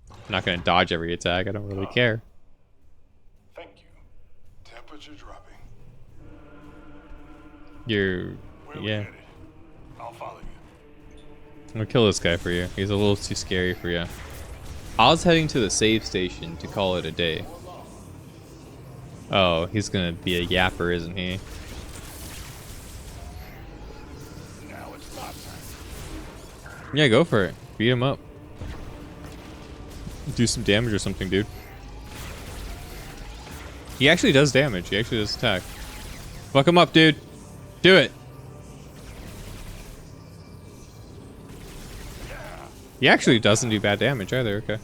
I'm not gonna dodge every attack. I don't really care. Thank you. Temperature dropping. Yeah. Headed? I'll follow you. I'm gonna kill this guy for you. He's a little too scary for you. I was heading to the save station to call it a day. Oh, he's gonna be a yapper, isn't he? Yeah, go for it. Beat him up. Do some damage or something, dude. He actually does damage. He actually does attack. Fuck him up, dude. Do it. He actually doesn't do bad damage either. Okay.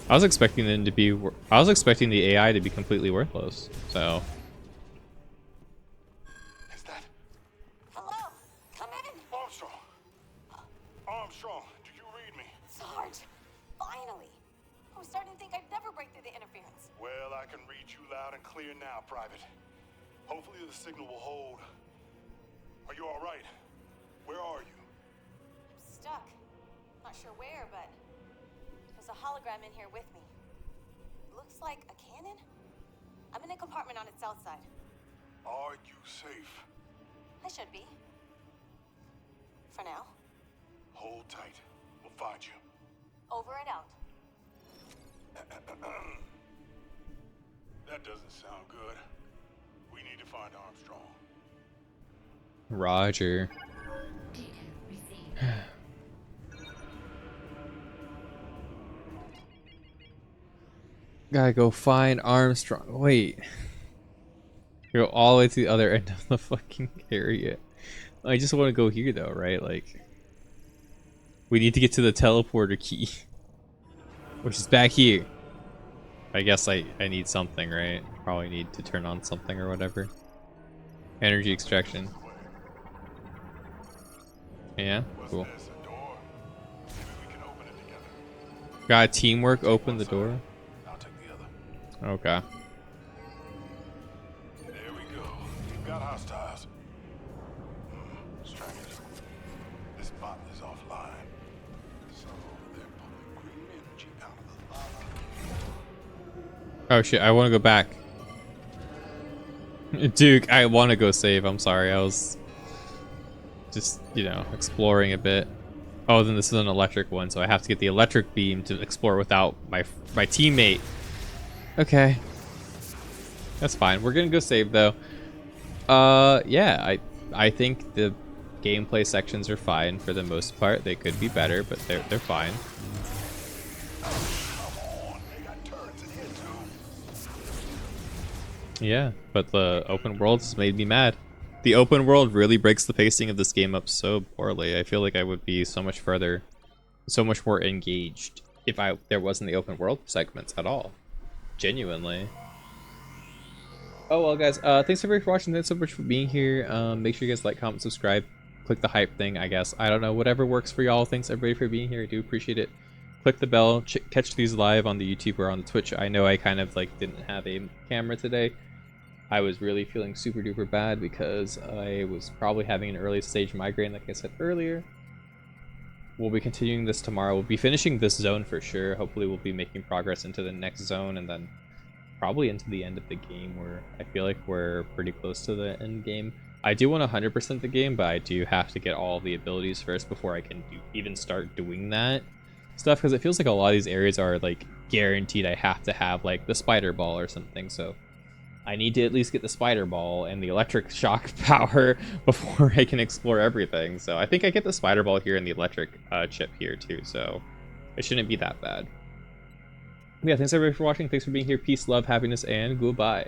I was expecting them to be. I was expecting the AI to be completely worthless. So. Is that Hello? Come in! Armstrong? Armstrong, do you read me? Sarge! Finally! I was starting to think I'd never break through the interference. Well, I can read you loud and clear now, Private. Hopefully the signal will hold. Are you all right? Where are you? I'm stuck. Not sure where, but there's a hologram in here with me. Looks like a cannon? I'm in a compartment on its south side. Are you safe? I should be. For now. Hold tight. We'll find you. Over and out. That doesn't sound good. We need to find Armstrong. Roger. Gotta go find Armstrong. Wait. Go all the way to the other end of the fucking area. I just want to go here though, right? Like, we need to get to the teleporter key, which is back here. I guess I need something, right? Probably need to turn on something or whatever. Energy extraction. Yeah, cool. There's a door. Maybe we can open it together. Got teamwork. Open the door. I'll take the other. Okay. There we go. You've got hostiles. Strange. This bot is offline. So they're pumping green energy out of the lava. Oh shit, I want to go back. Duke, I want to go save. I'm sorry, I was just, you know, exploring a bit. Oh, then this is an electric one, so I have to get the electric beam to explore without my teammate. Okay. That's fine. We're gonna go save though. Yeah, I think the gameplay sections are fine for the most part. They could be better, but they're fine. Yeah, but the open world has made me mad. The open world really breaks the pacing of this game up so poorly. I feel like I would be so much further, so much more engaged if there wasn't the open world segments at all. Genuinely. Oh well, guys, thanks everybody for watching. Thanks so much for being here. Make sure you guys like, comment, subscribe, click the hype thing, I guess. I don't know, whatever works for y'all. Thanks everybody for being here. I do appreciate it. Click the bell, catch these live on the YouTube or on the Twitch. I know I kind of like didn't have a camera today. I was really feeling super duper bad because I was probably having an early stage migraine, like I said earlier. We'll be continuing this tomorrow. We'll be finishing this zone for sure. Hopefully we'll be making progress into the next zone and then probably into the end of the game, where I feel like we're pretty close to the end game. I do want 100% the game, but I do have to get all the abilities first before I can even start doing that stuff, because it feels like a lot of these areas are like guaranteed I have to have like the spider ball or something, so I need to at least get the spider ball and the electric shock power before I can explore everything. So I think I get the spider ball here and the electric chip here too, so it shouldn't be that bad. Yeah, thanks everybody for watching. Thanks for being here. Peace, love, happiness, and goodbye.